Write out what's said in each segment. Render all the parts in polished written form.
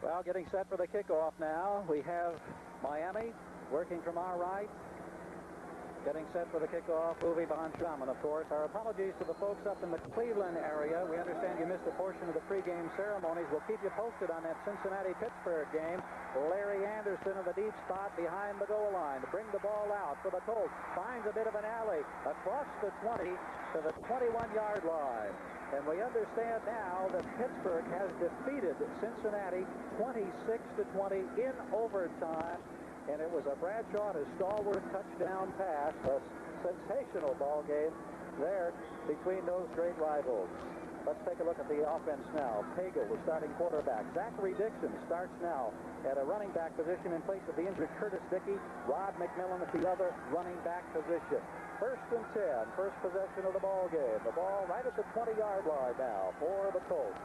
Well, getting set for the kickoff now. We have Miami working from our right. Getting set for the kickoff, Uwe Bonchaman, of course. Our apologies to the folks up in the Cleveland area. We understand you missed a portion of the pregame ceremonies. We'll keep you posted on that Cincinnati-Pittsburgh game. Larry Anderson in the deep spot behind the goal line to bring the ball out for the Colts. Finds a bit of an alley across the 20 to the 21-yard line. And we understand now that Pittsburgh has defeated Cincinnati 26-20 in overtime. And it was a Bradshaw to Stallworth touchdown pass, a sensational ball game there between those great rivals. Let's take a look at the offense now. Pagel, the starting quarterback. Zachary Dixon starts now at a running back position in place of the injured Curtis Dickey. Rod McMillan at the other running back position. 1st and 10, first possession of the ball game. The ball right at the 20-yard line now for the Colts.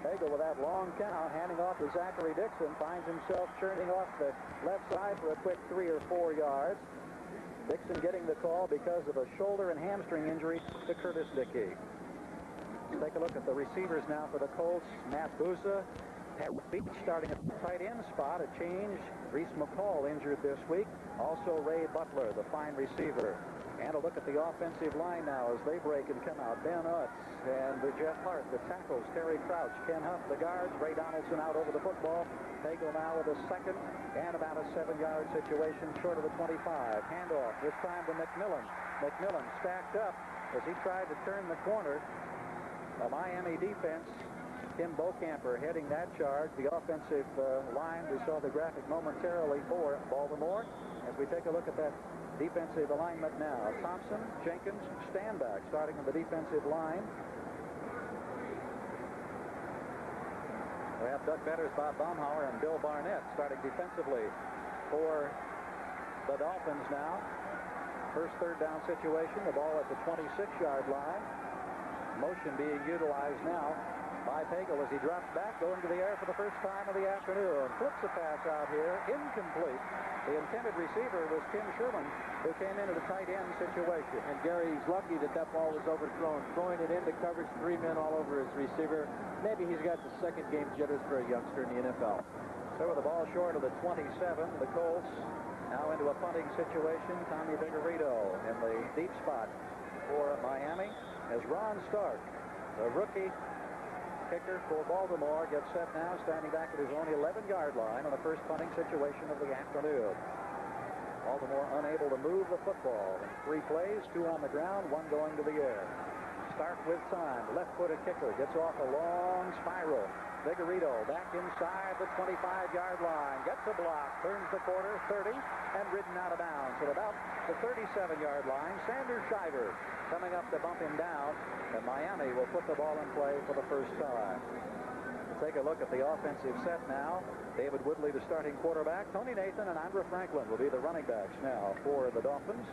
Pagel with that long count, handing off to Zachary Dixon, finds himself churning off the left side for a quick 3 or 4 yards. Dixon getting the call because of a shoulder and hamstring injury to Curtis Dickey. Let's take a look at the receivers now for the Colts. Matt Busa, Pat Beach starting at the tight end spot, a change. Reese McCall injured this week. Also Ray Butler, the fine receiver. And a look at the offensive line now as they break and come out. Ben Utz and Jeff Hart, the tackles. Terry Crouch, Ken Huff, the guards. Ray Donaldson out over the football. Pagel now with a second and about a 7-yard situation short of the 25. Handoff this time to McMillan. McMillan stacked up as he tried to turn the corner. The Miami defense, Tim Bocamper heading that charge. The offensive line, we saw the graphic momentarily for Baltimore. As we take a look at that defensive alignment now. Thompson, Jenkins, Standback starting on the defensive line. We have Doug Betters, Bob Baumhauer, and Bill Barnett starting defensively for the Dolphins now. First third down situation, the ball at the 26-yard line. Motion being utilized now by Pagel as he drops back, going to the air for the first time of the afternoon. Flips a pass out here, incomplete. The intended receiver was Tim Sherman, who came into the tight end situation. And Gary's lucky that that ball was overthrown, throwing it into coverage, 3 men all over his receiver. Maybe he's got the second game jitters for a youngster in the NFL. So with the ball short of the 27, the Colts now into a punting situation. Tommy Vigorito in the deep spot for Miami as Ron Stark, the rookie kicker for Baltimore, gets set now, standing back at his own 11-yard line on the first punting situation of the afternoon. Baltimore unable to move the football. 3 plays, 2 on the ground, 1 going to the air. Stark with time. Left-footed kicker gets off a long spiral. Vigorito back inside the 25-yard line. Gets a block. Turns the corner, 30, and ridden out of bounds at about the 37-yard line. Sanders Shiver coming up to bump him down, and Miami will put the ball in play for the first time. We'll take a look at the offensive set now. David Woodley, the starting quarterback. Tony Nathan and Andra Franklin will be the running backs now for the Dolphins.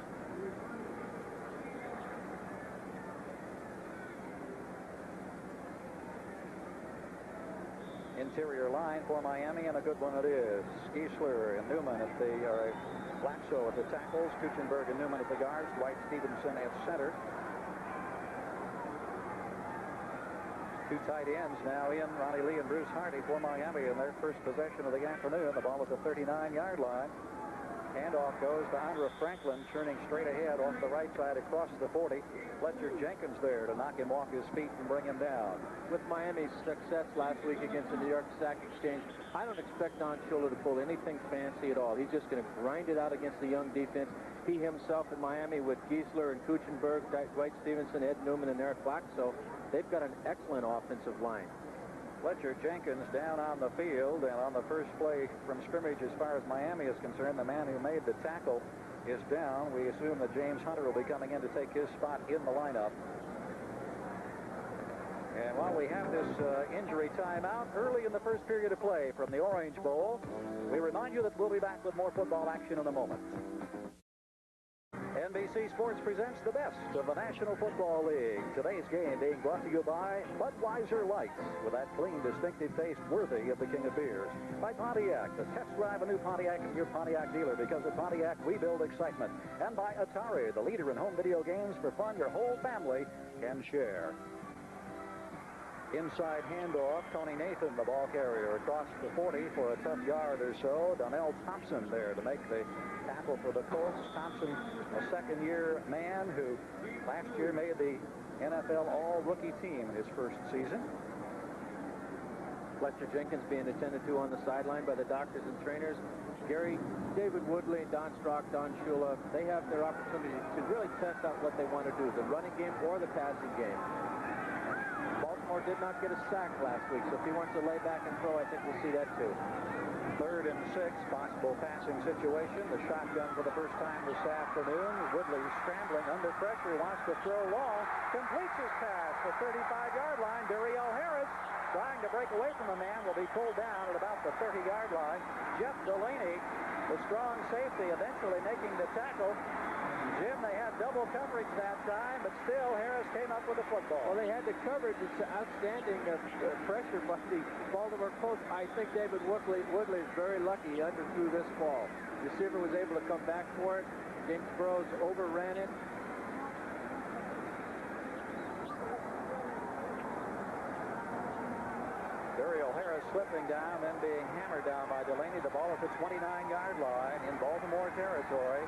Interior line for Miami, and a good one it is. Giesler and Newman at the, Blackso at the tackles, Kuchenberg and Newman at the guards, Dwight Stevenson at center. 2 tight ends now in, Ronnie Lee and Bruce Hardy for Miami in their first possession of the afternoon. The ball at the 39-yard line. Handoff goes to Andra Franklin, turning straight ahead off the right side across the 40. Fletcher Jenkins there to knock him off his feet and bring him down. With Miami's success last week against the New York Stock Exchange, I don't expect Don Shula to pull anything fancy at all. He's just going to grind it out against the young defense. He himself in Miami with Giesler and Kuchenberg, Dwight Stevenson, Ed Newman, and Eric Blackso, they've got an excellent offensive line. Fletcher Jenkins down on the field, and on the first play from scrimmage as far as Miami is concerned, the man who made the tackle is down. We assume that James Hunter will be coming in to take his spot in the lineup. And while we have this injury timeout early in the first period of play from the Orange Bowl, we remind you that we'll be back with more football action in a moment. NBC Sports presents the best of the National Football League. Today's game being brought to you by Budweiser Lights, with that clean, distinctive taste worthy of the king of beers. By Pontiac, the test drive a new Pontiac at your Pontiac dealer, because at Pontiac we build excitement. And by Atari, the leader in home video games for fun your whole family can share. Inside handoff, Tony Nathan, the ball carrier, across the 40 for a tough yard or so. Donnell Thompson there to make the tackle for the Colts. Thompson, a second-year man who last year made the NFL All-Rookie team in his first season. Fletcher Jenkins being attended to on the sideline by the doctors and trainers. Gary, David Woodley, Don Strock, Don Shula, they have their opportunity to really test out what they want to do, the running game or the passing game. Baltimore did not get a sack last week, so if he wants to lay back and throw, I think we'll see that too. 3rd and 6, possible passing situation. The shotgun for the first time this afternoon. Woodley scrambling under pressure, wants to throw long, completes his pass the 35-yard line. Dariel Harris trying to break away from a man, will be pulled down at about the 30-yard line. Jeff Delaney, the strong safety, eventually making the tackle. Jim, they had double coverage that time, but still Harris came up with the football. Well, they had the coverage. It's outstanding pressure by the Baltimore Colts. I think David Woodley is very lucky he underthrew this ball. The receiver was able to come back for it. James Burrows overran it. Dariel Harris slipping down, then being hammered down by Delaney. The ball at the 29-yard line in Baltimore territory.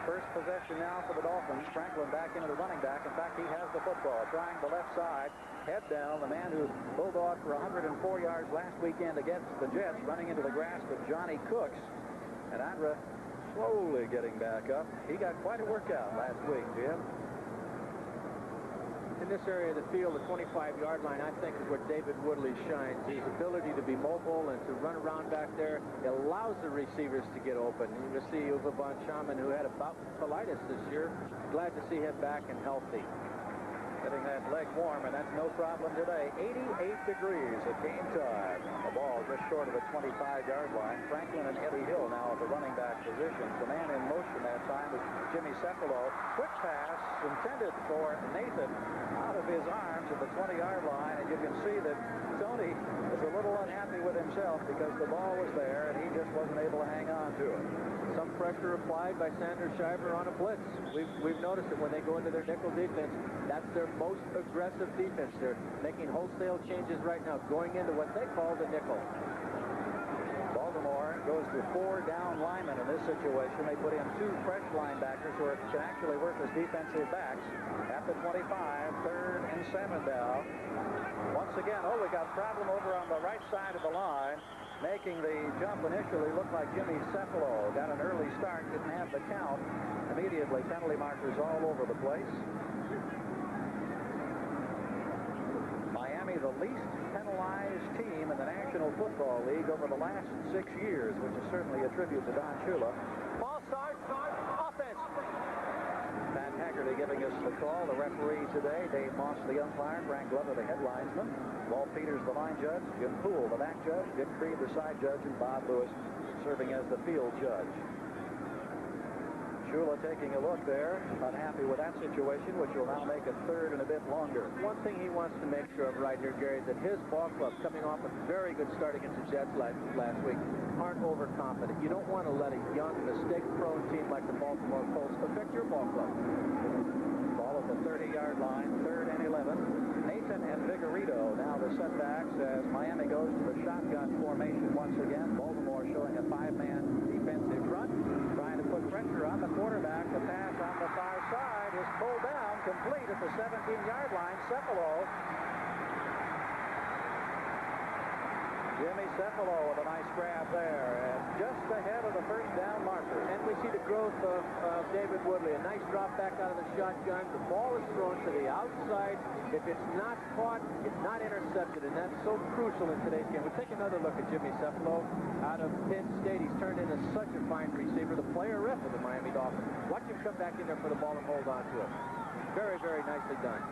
First possession now for the Dolphins. Franklin back into the running back. In fact, he has the football, trying the left side. Head down, the man who bulldoged for 104 yards last weekend against the Jets, running into the grasp of Johnny Cooks. And Andra slowly getting back up. He got quite a workout last week, Jim. In this area of the field, the 25-yard line, I think, is where David Woodley shines. His ability to be mobile and to run around back there, it allows the receivers to get open. You will see Uwe von Schaman, who had a bout with colitis this year. Glad to see him back and healthy. Getting that leg warm, and that's no problem today. 88 degrees at game time. The ball just short of the 25-yard line. Franklin and Eddie Hill now at the running back positions. The man in motion that time was Jimmy Cephalo. Quick pass intended for Nathan out of his arms at the 20-yard line, and you can see that Tony was a little unhappy with himself because the ball was there and he just wasn't able to hang on to it. Some pressure applied by Sanders Shiver on a blitz. We've noticed that when they go into their nickel defense, that's their most aggressive defense. They're making wholesale changes right now, going into what they call the nickel. Baltimore goes to 4 down linemen in this situation. They put in 2 fresh linebackers who can actually work as defensive backs at the 25, 3rd and 7 down. Once again, we got a problem over on the right side of the line. Making the jump initially look like Jimmy Cephalo. Got an early start, didn't have the count. Immediately, penalty markers all over the place. Miami, the least penalized team in the National Football League over the last 6 years, which is certainly a tribute to Don Shula. Ball start, offense. Pat Haggerty giving us the call. The referee today, Dave Moss, the umpire, Frank Glover, the head linesman, Walt Peters, the line judge, Jim Poole, the back judge, Jim Creed, the side judge, and Bob Lewis serving as the field judge. Shula taking a look there, unhappy with that situation, which will now make it 3rd and a bit longer. One thing he wants to make sure of right here, Gary, is that his ball club, coming off a very good start against the Jets last week, aren't overconfident. You don't want to let a young, mistake-prone team like the Baltimore Colts affect your ball club. Ball at the 30-yard line, 3rd and 11. Nathan and Vigorito now the setbacks as Miami goes to the shotgun formation once again. Baltimore showing a 5-man defensive front, trying to put pressure on the quarterback. The pass on the far side is pulled down, complete at the 17-yard line. Cephalo. Jimmy Cephalo with a nice grab there, and just ahead of the 1st down marker. And we see the growth of David Woodley. A nice drop back out of the shotgun. The ball is thrown to the outside. If it's not caught, it's not intercepted, and that's so crucial in today's game. We'll take another look at Jimmy Cephalo out of Penn State. He's turned into such a fine receiver, the player rep of the Miami Dolphins. Watch him come back in there for the ball and hold on to it. Very, very nicely done.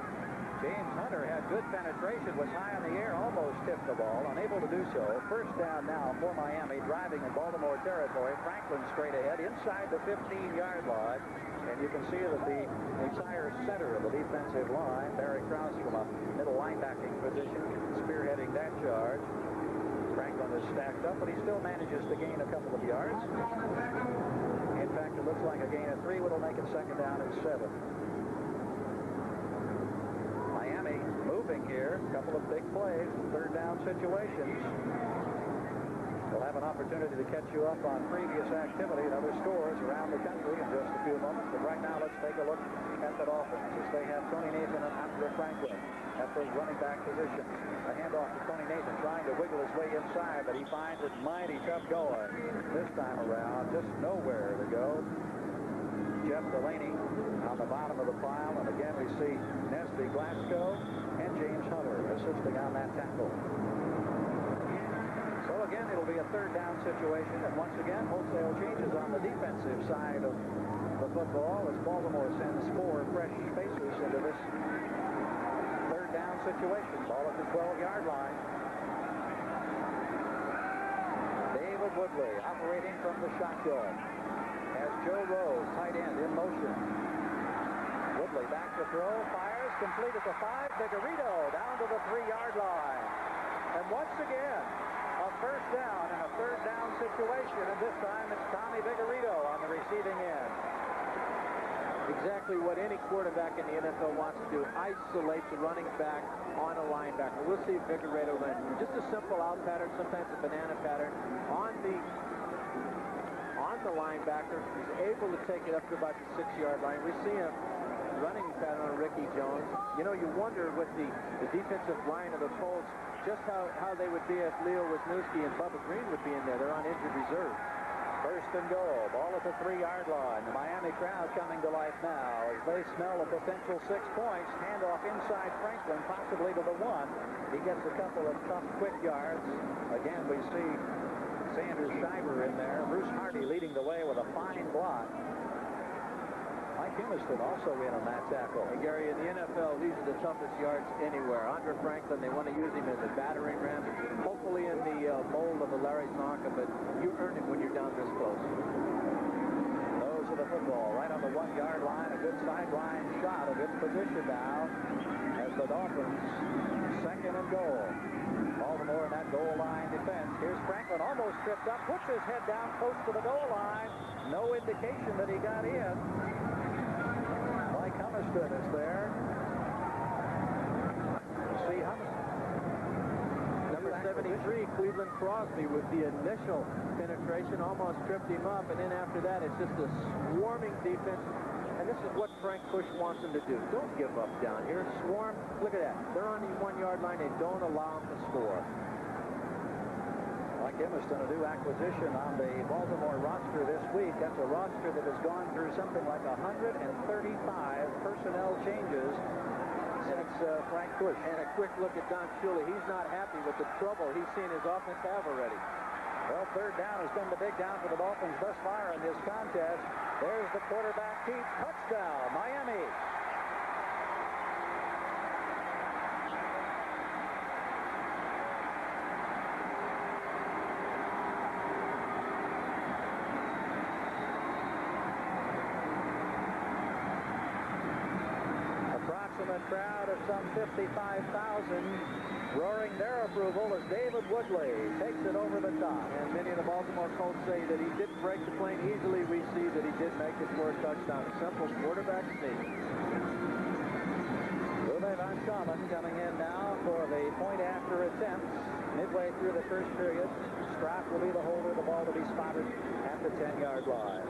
James Hunter had good penetration, was high in the air, almost tipped the ball, unable to do so. 1st down now for Miami, driving in Baltimore territory. Franklin straight ahead, inside the 15-yard line. And you can see that the entire center of the defensive line, Barry Krause from a middle linebacking position, spearheading that charge. Franklin is stacked up, but he still manages to gain a couple of yards. In fact, it looks like a gain of 3, which will make it 2nd down and 7. running here. A couple of big plays, third down situations. We'll have an opportunity to catch you up on previous activity and other scores around the country in just a few moments. But right now, let's take a look at the Dolphins as they have Tony Nathan and Andre Franklin at those running back positions. A handoff to Tony Nathan trying to wiggle his way inside, but he finds it mighty tough going. This time around, just nowhere to go. Jeff Delaney on the bottom of the pile, and again we see Nesby Glasgow and James Hunter assisting on that tackle. So again, it'll be a third down situation, and once again, wholesale changes on the defensive side of the football as Baltimore sends 4 fresh faces into this third down situation. Ball at the 12-yard line. David Woodley operating from the shotgun as Joe Rose, tight end, in motion. Woodley back to throw, fires, complete at the 5. Vigorito down to the 3-yard line. And once again, a first down and a third down situation, and this time it's Tommy Vigorito on the receiving end. Exactly what any quarterback in the NFL wants to do, isolate the running back on a linebacker. We'll see Vigorito run just a simple out pattern, sometimes a banana pattern on the linebacker. He's able to take it up to about the 6-yard line. We see him running pattern on Ricky Jones. You know, you wonder with the defensive line of the Colts just how they would be if Leo Wisniewski and Bubba Green would be in there. They're on injured reserve. First and goal. Ball at the 3-yard line. The Miami crowd coming to life now as they smell a potential 6 points. Handoff inside Franklin, possibly to the 1. He gets a couple of tough, quick yards. Again, we see Sanders Shiver in there. Bruce Hardy leading the way with a fine block. Mike Humiston also in on that tackle. Hey, Gary, in the NFL, these are the toughest yards anywhere. Andre Franklin, they want to use him as a battering ram, hopefully in the mold of a Larry Zonka, but you earn it when you're down this close. Those are the football right on the 1-yard line. A good sideline shot, a good position now as the Dolphins second and goal. Baltimore in that goal line defense. Here's Franklin, almost tripped up, puts his head down close to the goal line. No indication that he got in. Mike Humiston is there. See Humiston. Number 73, Cleveland Crosby, with the initial penetration, almost tripped him up, and then after that, it's just a swarming defense. And this is what Frank Bush wants them to do. Don't give up down here. Swarm. Look at that. They're on the 1-yard line. They don't allow them to score. Mike Humiston, a new acquisition on the Baltimore roster this week. That's a roster that has gone through something like 135 personnel changes since Frank Bush. And a quick look at Don Shula. He's not happy with the trouble he's seen his offense have already. Well, third down has been the big down for the Dolphins thus far in this contest. There's the quarterback keep. Touchdown, Miami. Approximate crowd of some 55,000 roaring their approval as David Woodley takes it over the top. And many of the Baltimore Colts say that he didn't break the plane easily. We see that he did make it for a touchdown. A simple quarterback sneak. Uwe Von Schaman coming in now for the point after attempt. Midway through the first period, Strock will be the holder. The ball to be spotted at the 10-yard line.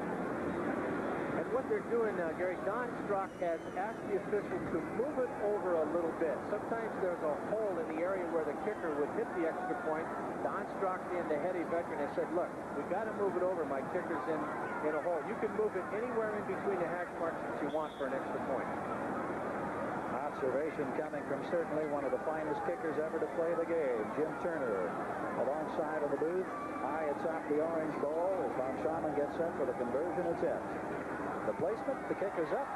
And what they're doing now, Gary, Don Strock has asked the official to move it over a little bit. Sometimes there's a hole in the area where the kicker would hit the extra point. Don Strock, being the heady veteran, has said, look, we've got to move it over. My kicker's in a hole. You can move it anywhere in between the hash marks that you want for an extra point. Observation coming from certainly one of the finest kickers ever to play the game, Jim Turner. Alongside of the booth, high atop the orange ball as Von Schaman gets set for the conversion attempt. The placement, the kick is up.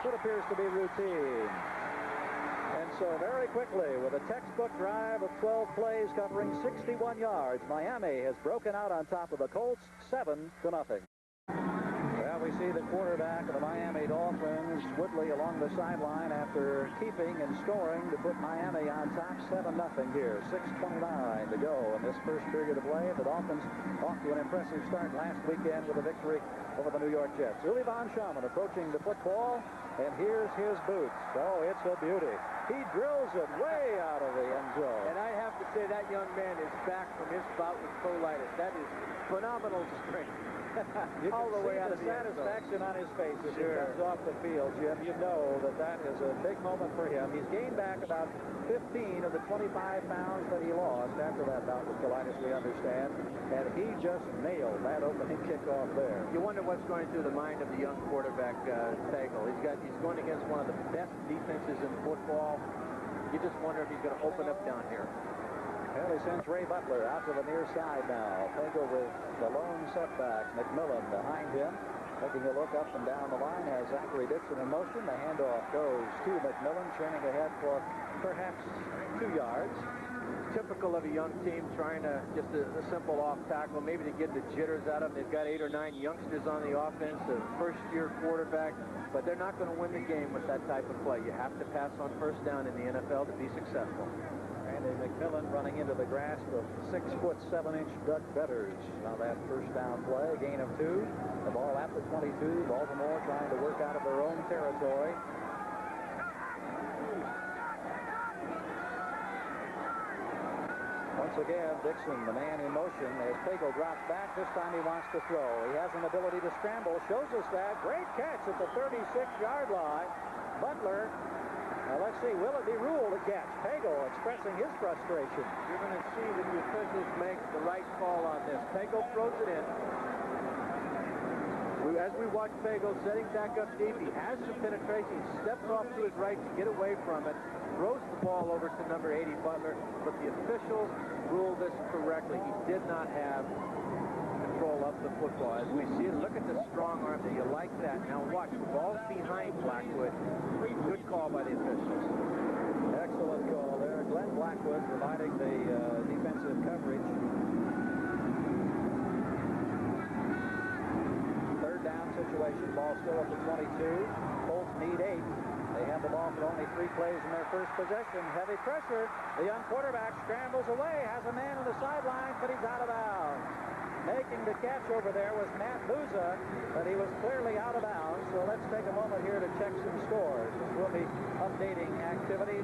What appears to be routine. And so very quickly, with a textbook drive of 12 plays covering 61 yards, Miami has broken out on top of the Colts 7-0. Well, we see the quarterback of the Miami Dolphins, Woodley, along the sideline after keeping and scoring to put Miami on top 7-0 here. 6:29 to go in this first period of play. The Dolphins off to an impressive start last weekend with a victory over the New York Jets. Uwe von Schaman approaching the football, and here's his boots. Oh, it's a beauty. He drills it way out of the end zone. And I have to say that young man is back from his bout with colitis. That is phenomenal strength. You all the way out of the satisfaction on his face as he comes off the field, Jim. You know that is a big moment for him. He's gained back about 15 of the 25 pounds that he lost after that bout with colitis, we understand. And he just nailed that opening kickoff there. You wonder what's going through the mind of the young quarterback, Pagel. He's going against one of the best defenses in football. You just wonder if he's going to open up down here. Well, he sends Ray Butler out to the near side now. Pagel with the lone setback. McMillan behind him. Taking a look up and down the line, has Zachary Dixon in motion. The handoff goes to McMillan, churning ahead for perhaps 2 yards. Typical of a young team trying to just a simple off tackle, maybe to get the jitters out of them. They've got 8 or 9 youngsters on the offense, a first-year quarterback, but they're not going to win the game with that type of play. You have to pass on first down in the NFL to be successful. Randy McMillan running into the grasp of 6'7" Doug Betters on that first down play. Gain of 2. The ball at the 22. Baltimore trying to work out of their own territory. Once again, Dixon, the man in motion, as Pagel drops back. This time he wants to throw. He has an ability to scramble. Shows us that. Great catch at the 36-yard line. Butler. Now, let's see, will it be ruled a catch? Pagel expressing his frustration. You're going to see that the officials make the right call on this. Pagel throws it in. As we watch Pagel setting back up deep, he has some penetration. He steps off to his right to get away from it. Throws the ball over to number 80, Butler. But the officials ruled this correctly. He did not have control of the football. As we see it, look at the strong arm there. You like that. Now watch, the ball's behind Blackwood. Good call by the officials. Excellent call there. Glenn Blackwood providing the defensive coverage. Third down situation. Ball still at the 22. Colts need 8. They have the ball for only 3 plays in their first possession. Heavy pressure. The young quarterback scrambles away. Has a man on the sideline, but he's out of bounds. Making the catch over there was Matt Bouza, but he was clearly out of bounds. So let's take a moment here to check some scores. We'll be updating activity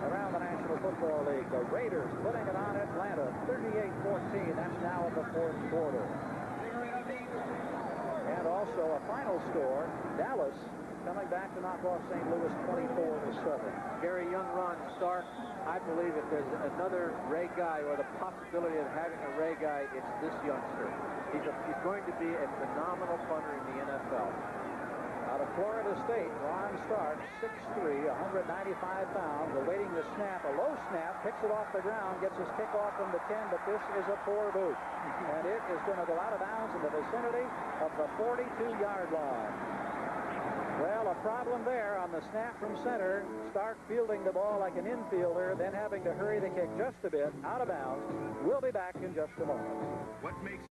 around the National Football League. The Raiders putting it on Atlanta, 38-14. That's now in the 4th quarter. And also a final score, Dallas coming back to knock off St. Louis 24-7. Gary, young Ron Stark, I believe if there's another Ray Guy or the possibility of having a Ray Guy, it's this youngster. He's going to be a phenomenal punter in the NFL. Out of Florida State, Ron Stark, 6'3", 195 pounds, awaiting the snap, a low snap, picks it off the ground, gets his kickoff from the 10, but this is a poor boot. And it is going to go out of bounds in the vicinity of the 42-yard line. Well, a problem there on the snap from center. Stark fielding the ball like an infielder, then having to hurry the kick just a bit, out of bounds. We'll be back in just a moment. What makes...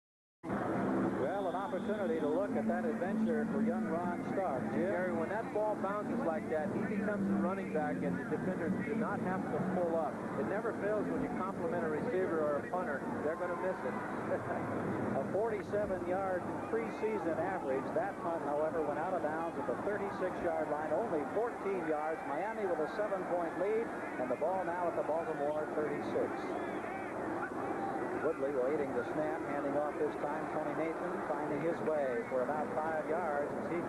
Well, an opportunity to look at that adventure for young Ron Stark. Gary, when that ball bounces like that, he becomes a running back, and the defenders do not have to pull up. It never fails when you compliment a receiver or a punter. They're going to miss it. A 47-yard preseason average. That punt, however, went out of bounds at the 36-yard line. Only 14 yards. Miami with a 7-point lead, and the ball now at the Baltimore 36. Woodley waiting the snap, handing off this time. Tony Nathan finding his way for about 5 yards as he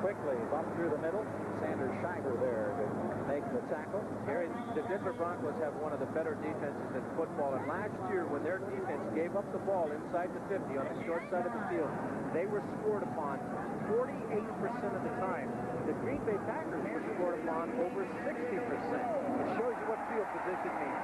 quickly bumped through the middle. Sanders Shiver there to make the tackle. Gary, the Denver Broncos have one of the better defenses in football, and last year when their defense gave up the ball inside the 50 on the short side of the field, they were scored upon 48% of the time. The Green Bay Packers were scored upon over 60%. It shows you what field position means.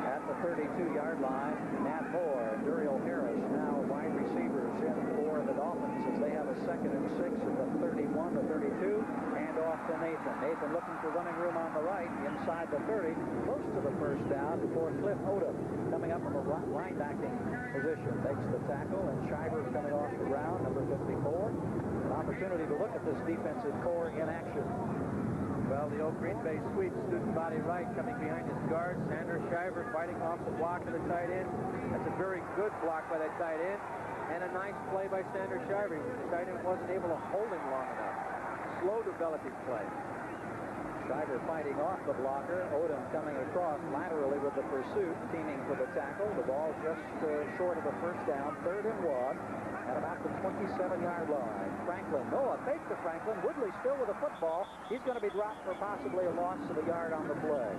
At the 32-yard line, Matt Moore and Duriel Harris now wide receivers in for the Dolphins as they have a 2nd and 6 at the 31 to 32. Hand off to Nathan. Nathan looking for running room on the right inside the 30, close to the first down before Cliff Odom coming up from a linebacking position. Makes the tackle, and Shiver's coming off the ground, number 54. opportunity to look at this defensive core in action. Well, the old Green Bay sweep, student body right, coming behind his guard. Sanders Shiver fighting off the block of the tight end. That's a very good block by that tight end. And a nice play by Sanders Shiver. The tight end wasn't able to hold him long enough. Slow developing play. Shiver fighting off the blocker. Odom coming across laterally with the pursuit, teaming for the tackle. The ball just short of a first down, 3rd and 1. At about the 27-yard line. Franklin, Noah fake to Franklin. Woodley still with the football. He's going to be dropped for possibly a loss of a yard on the play.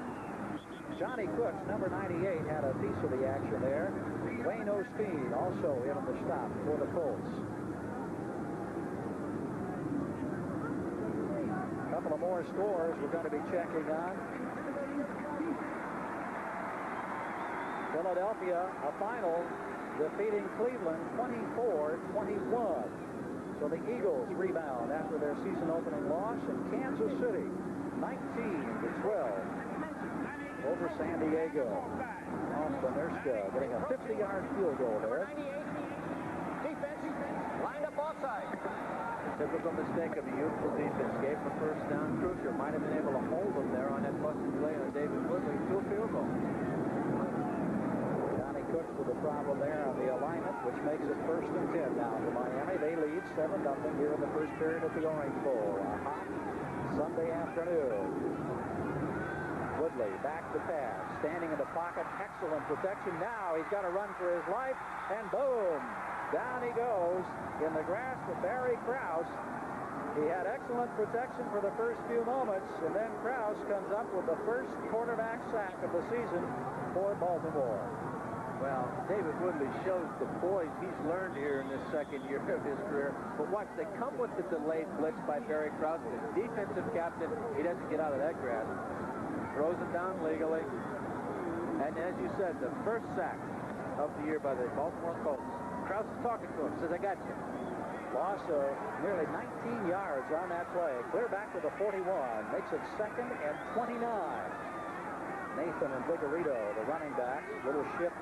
Johnny Cooks, number 98, had a piece of the action there. Wayne Osteen also in on the stop for the Colts. A couple of more scores we're going to be checking on. Philadelphia, a final, defeating Cleveland 24-21. So the Eagles rebound after their season opening loss, and Kansas City 19-12 over San Diego. Off Benerska getting a 50-yard field goal there. Defense lined up offside. Typical mistake of a youthful defense. Gave him a first down. Crucial might have been able to hold him there on that busted play on David Woodley to a field goal. Cooks with a problem there on the alignment, which makes it 1st and 10 now for Miami. They lead 7-0 here in the first period at the Orange Bowl. A hot Sunday afternoon. Woodley back to pass, standing in the pocket, excellent protection. Now he's got to run for his life, and boom, down he goes in the grasp of Barry Krause. He had excellent protection for the first few moments, and then Krause comes up with the first quarterback sack of the season for Baltimore. Well, David Woodley shows the poise he's learned here in this second year of his career. But watch, they come with the delayed blitz by Barry Krause. The defensive captain, he doesn't get out of that grasp. Throws it down legally. And as you said, the first sack of the year by the Baltimore Colts. Krause is talking to him, says, I got you. Loss of nearly 19 yards on that play. Clear back to the 41. Makes it 2nd and 29. Nathan and Vigorito, the running backs, little shift.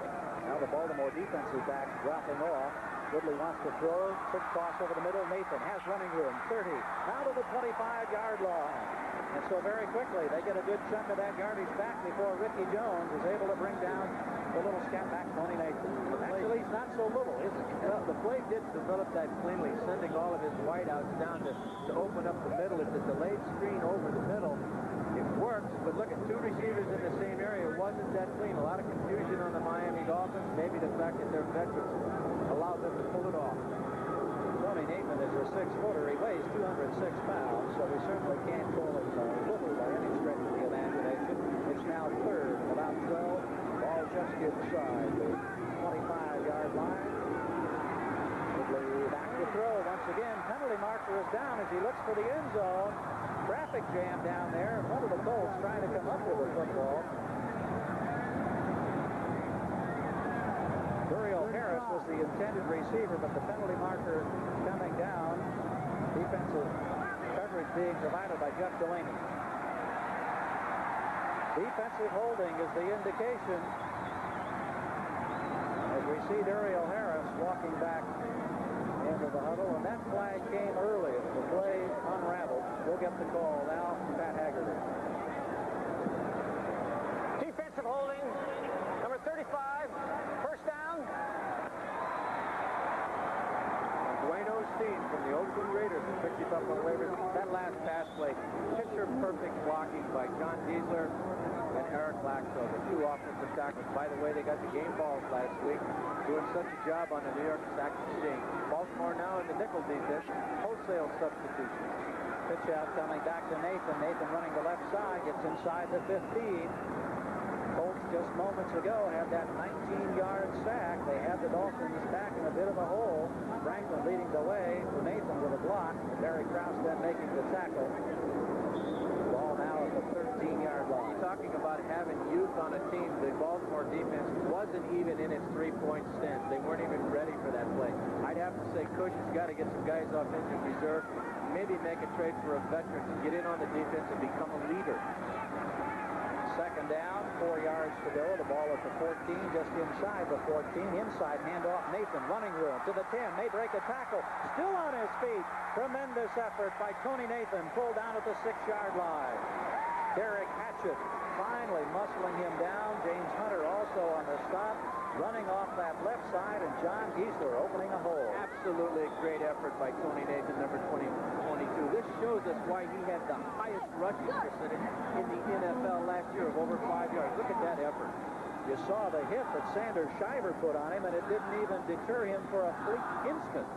Now the Baltimore defensive backs dropping off. Woodley wants to throw. Quick toss over the middle. Nathan has running room. 30. Now to the 25-yard line. And so very quickly, they get a good chunk of that yardage back before Ricky Jones is able to bring down the little scat back, Tony Nathan. Actually, he's not so little, is it? Well, the play did develop that cleanly, sending all of his wideouts down to open up the middle. It's a delayed screen over the middle. It works, but look at 2 receivers in the same area. It wasn't that clean. A lot of confusion on the Miami Dolphins. Maybe the fact that they're veterans allowed them to pull it off. Tony Nathan is a 6-footer. He weighs 206 pounds, so we certainly can't call him little by any stretch of the imagination. It's now 3rd, about 12. Ball just inside the 25-yard line. Woodley back to throw once again. Penalty marker is down as he looks for the end zone. Traffic jam down there. One of the Colts trying to come up with a football. Duriel Harris was the intended receiver, but the penalty marker coming down. Defensive coverage being provided by Jeff Delaney. Defensive holding is the indication. As we see Duriel Harris walking back into the huddle, and that flag came early as the play unraveled. We'll get the call now from Pat Haggerty. Defensive holding, number 35, first down. Dwayne Osteen from the Oakland Raiders picked it up on waivers. That last pass play, picture-perfect blocking by John Diesler and Eric Laxo, the 2 offensive tackles. By the way, they got the game balls last week, doing such a job on the New York Sack Exchange. Baltimore now in the nickel defense, wholesale substitution. Pitch out coming back to Nathan. Nathan running the left side, gets inside the 15. Colts just moments ago had that 19-yard sack. They had the Dolphins back in a bit of a hole. Franklin leading the way for Nathan with a block. Barry Krause then making the tackle. Ball now at the 13-yard line. Talking about having youth on a team, the Baltimore defense wasn't even in its 3-point stance. They weren't even ready for that play. I'd have to say Cush has got to get some guys off injured reserve, maybe make a trade for a veteran to get in on the defense and become a leader. 2nd down. 4 yards to go. The ball at the 14, just inside the 14. Inside handoff, Nathan, running room to the 10. May break a tackle. Still on his feet. Tremendous effort by Tony Nathan. Pulled down at the 6-yard line. Derek Hatchett finally muscling him down. James Hunter also on the stop, running off that left side, and John Giesler opening a hole. Absolutely a great effort by Tony Nathan, number 22. This shows us why he had the highest rushing percentage in the NFL last year of over 5 yards. Look at that effort. You saw the hit that Sanders Shiver put on him, and it didn't even deter him for a fleet instant.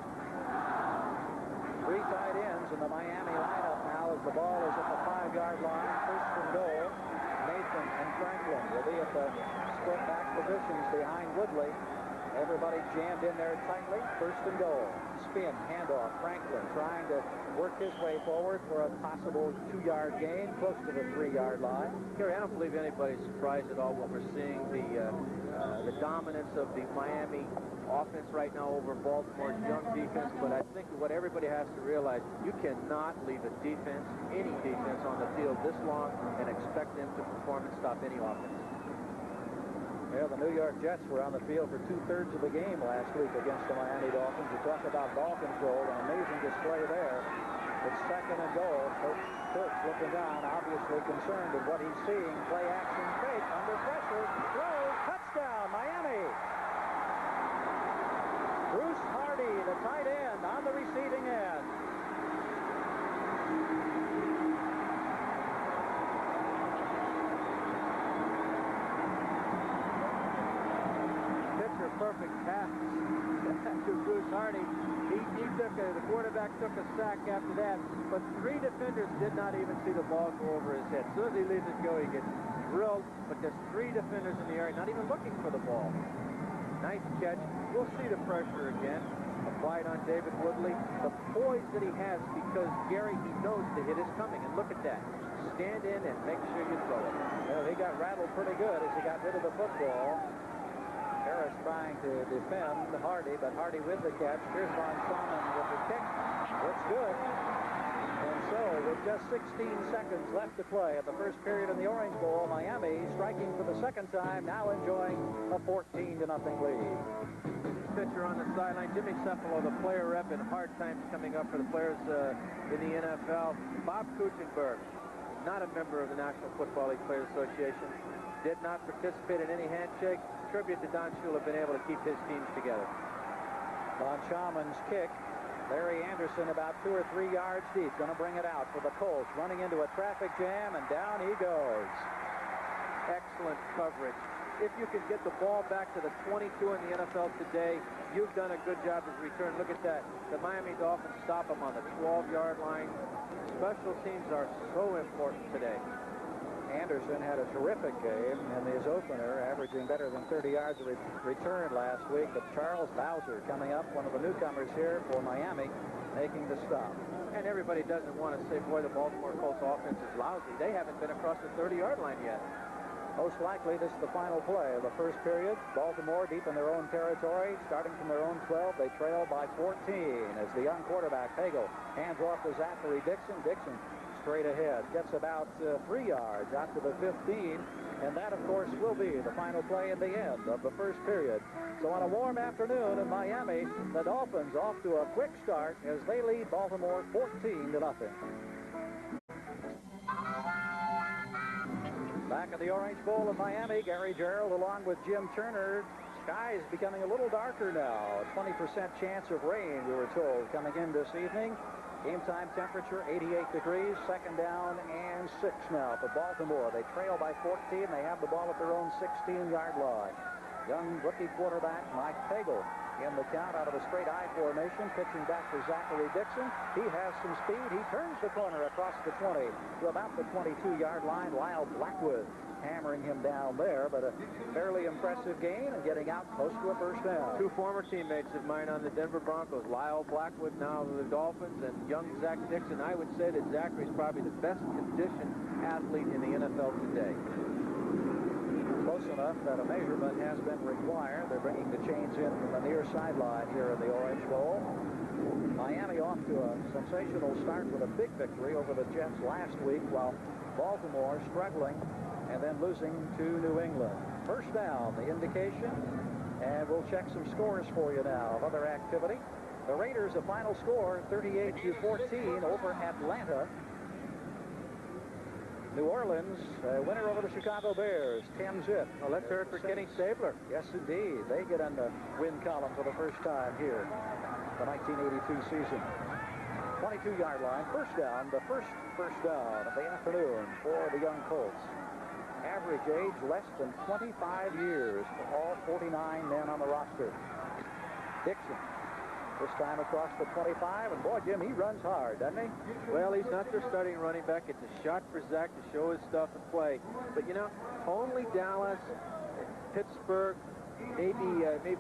3 tight ends in the Miami lineup now as the ball is at the 5-yard line. First and goal. Nathan and Franklin will be at the split back positions behind Woodley. Everybody jammed in there tightly. First and goal. Spin, handoff. Franklin trying to work his way forward for a possible 2-yard gain, close to the 3-yard line. Gary, I don't believe anybody's surprised at all what we're seeing. The dominance of the Miami offense right now over Baltimore's young defense. But I think what everybody has to realize, you cannot leave a defense, any defense, on the field this long and expect them to perform and stop any offense. Yeah, the New York Jets were on the field for 2/3 of the game last week against the Miami Dolphins. You talk about ball control, an amazing display there. It's second and goal. Coach Kurtz looking down, obviously concerned with what he's seeing. Play action fake, under pressure, throws, touchdown, Miami. Bruce Hardy, the tight end, on the receiving end. Perfect pass to Bruce Hardy. The quarterback took a sack after that, but 3 defenders did not even see the ball go over his head. As soon as he leaves it go, he gets drilled, but there's 3 defenders in the area, not even looking for the ball. Nice catch. We'll see the pressure again. Applied on David Woodley. The poise that he has, because, Gary, he knows the hit is coming, and look at that. Stand in and make sure you throw it. Well, he got rattled pretty good as he got rid of the football. Harris trying to defend Hardy, but Hardy with the catch. Here's Von Schaman with the kick. Looks good. And so, with just 16 seconds left to play at the first period in the Orange Bowl, Miami striking for the second time, now enjoying a 14-0 lead. Pitcher on the sideline, Jimmy Cephalo, the player rep, in hard times coming up for the players in the NFL. Bob Kuchenberg, not a member of the National Football League Players Association, did not participate in any handshake. Tribute to Don Shula, been able to keep his teams together. Von Schaman's kick. Larry Anderson about 2 or 3 yards deep. Going to bring it out for the Colts. Running into a traffic jam, and down he goes. Excellent coverage. If you can get the ball back to the 22 in the NFL today, you've done a good job as a return. Look at that. The Miami Dolphins stop him on the 12-yard line. Special teams are so important today. Anderson had a terrific game in his opener, averaging better than 30 yards of return last week. But Charles Bowser coming up, one of the newcomers here for Miami, making the stop. And everybody doesn't want to say, boy, the Baltimore Colts offense is lousy. They haven't been across the 30-yard line yet. Most likely, this is the final play of the first period. Baltimore deep in their own territory, starting from their own 12. They trail by 14 as the young quarterback, Pagel, hands off to Zachary Dixon. Dixon straight ahead, gets about 3 yards out to the 15, and that, of course, will be the final play in the end of the first period. So on a warm afternoon in Miami, the Dolphins off to a quick start as they lead Baltimore 14-0. Back at the Orange Bowl of Miami, Gary Gerald along with Jim Turner. Sky is becoming a little darker now. A 20% chance of rain, we were told, coming in this evening. Game time temperature 88 degrees, second down and 6 now for Baltimore. They trail by 14. They have the ball at their own 16-yard line. Young rookie quarterback Mike Pagel in the count out of a straight I formation, pitching back to Zachary Dixon. He has some speed. He turns the corner across the 20 to about the 22-yard line. Lyle Blackwood hammering him down there, but a fairly impressive gain and getting out close to a first down. 2 former teammates of mine on the Denver Broncos, Lyle Blackwood now with the Dolphins, and young Zach Dixon. I would say that Zachary's probably the best conditioned athlete in the NFL today. Close enough that a measurement has been required. They're bringing the chains in from the near sideline here in the Orange Bowl. Miami off to a sensational start with a big victory over the Jets last week, while Baltimore struggling and then losing to New England. First down, the indication, and we'll check some scores for you now of other activity. The Raiders, the final score, 38-14 over Atlanta. New Orleans, winner over the Chicago Bears, 10-zip. Well, let's hear it for Kenny Stabler. Yes, indeed. They get on the win column for the first time here, the 1982 season. 22-yard line, first down, the first down of the afternoon for the young Colts. Average age less than 25 years for all 49 men on the roster. Dixon. This time across the 25, and boy, Jim, he runs hard, doesn't he? Well, he's not their starting running back. It's a shot for Zach to show his stuff and play. But, you know, only Dallas, Pittsburgh, maybe,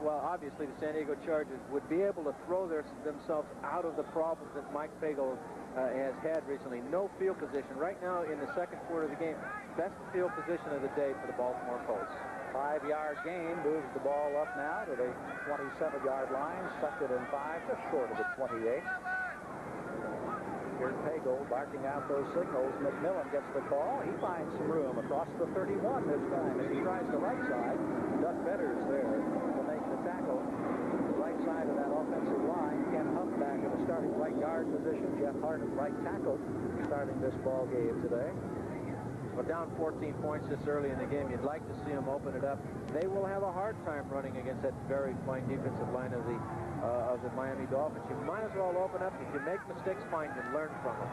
well, obviously the San Diego Chargers would be able to throw themselves out of the problems that Mike Fagel has had recently. No field position. Right now, in the second quarter of the game, best field position of the day for the Baltimore Colts. 5-yard gain, moves the ball up now to the 27-yard line, sucked it in 5, just short of the 28. Here's Pagel barking out those signals. McMillan gets the call. He finds some room across the 31 this time as he tries the right side. Duck Betters there to make the tackle. The right side of that offensive line. Ken Huff back in the starting right guard position. Jeff Hart at right tackle starting this ball game today. Well, down 14 points this early in the game, you'd like to see them open it up. They will have a hard time running against that very fine defensive line of the Miami Dolphins. You might as well open up. If you make mistakes, find them, learn from them.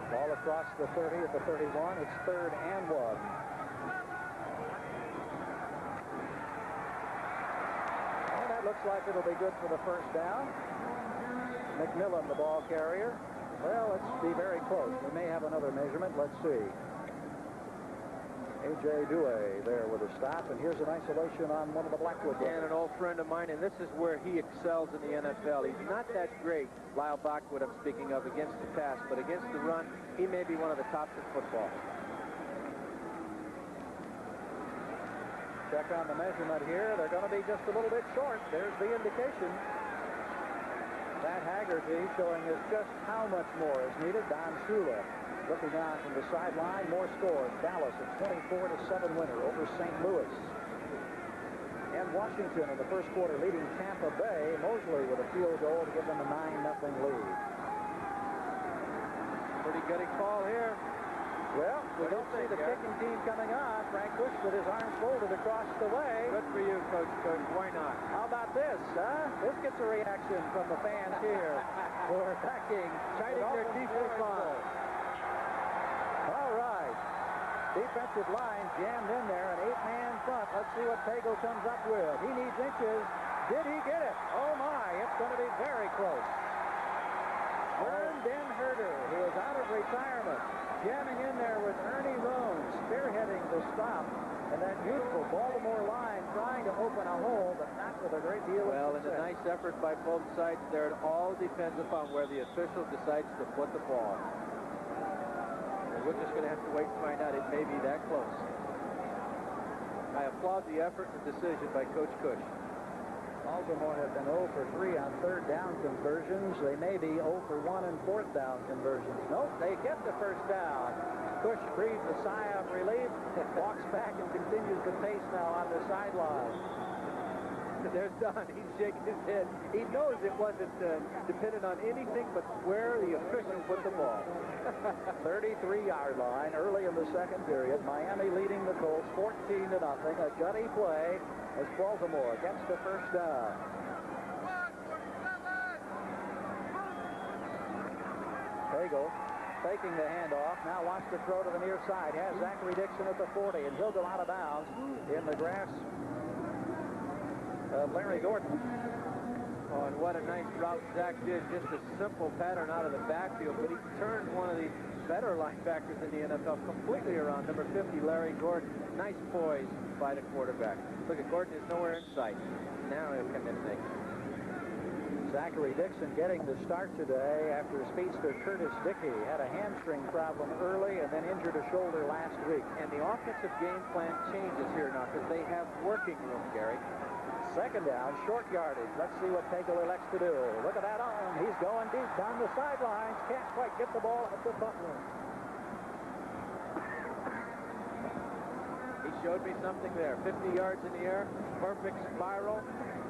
Ball across the 30 at the 31. It's 3rd and 1. And that looks like it'll be good for the first down. McMillan, the ball carrier. Well, let's be very close. We may have another measurement. Let's see. A.J. Dewey there with a stop, and here's an isolation on one of the Blackwood. And an old friend of mine, and this is where he excels in the NFL. He's not that great, Lyle Blackwood I'm speaking of, against the pass, but against the run, he may be one of the tops in football. Check on the measurement here. They're going to be just a little bit short. There's the indication. That Haggerty showing us just how much more is needed. Don Shula looking on from the sideline. More scores. Dallas a 24-7 winner over St. Louis. And Washington in the first quarter leading Tampa Bay. Mosley with a field goal to give them a 9-0 lead. Pretty good call here. Well, we don't see the kicking team coming on. Frank Bush with his arms folded across the way. Good for you, Coach. Why not? How about this, huh? This gets a reaction from the fans here who are backing. Shining their defense line. All right. Defensive line jammed in there, an 8-man front. Let's see what Pagel comes up with. He needs inches. Did he get it? Oh, my. It's going to be very close. Vern Den Herder, who is out of retirement, jamming in there with Ernie Roan, spearheading the stop, and that youthful Baltimore line trying to open a hole, but not with a great deal of success. Well, and a nice effort by both sides there. It all depends upon where the official decides to put the ball. We're just going to have to wait and find out. It may be that close. I applaud the effort and decision by Coach Cush. Baltimore have been 0 for 3 on 3rd down conversions. They may be 0 for 1 in 4th down conversions. Nope, they get the first down. Cush breathes a sigh of relief, walks back and continues the pace now on the sideline. There's Don. He's shaking his head. He knows it wasn't dependent on anything but where the official put the ball. 33-yard line early in the second period. Miami leading the Colts 14-0. A gutty play as Baltimore gets the first down. Pagel faking the handoff. Now wants to throw to the near side. Has Zachary Dixon at the 40, and he'll go out of bounds in the grasp of Larry Gordon. Oh, and what a nice route Zach did. Just a simple pattern out of the backfield, but he turned one of the better linebackers in the NFL completely around. Number 50, Larry Gordon. Nice poise by the quarterback. Look at Gordon is nowhere in sight. Now he'll come in and make it. Zachary Dixon getting the start today after speedster Curtis Dickey had a hamstring problem early and then injured a shoulder last week. And the offensive game plan changes here now because they have working room, Gary. Second down, short yardage. Let's see what Pagel elects to do. Look at that arm. He's going deep down the sidelines. Can't quite get the ball at the butler. showed me something there. 50 yards in the air, perfect spiral.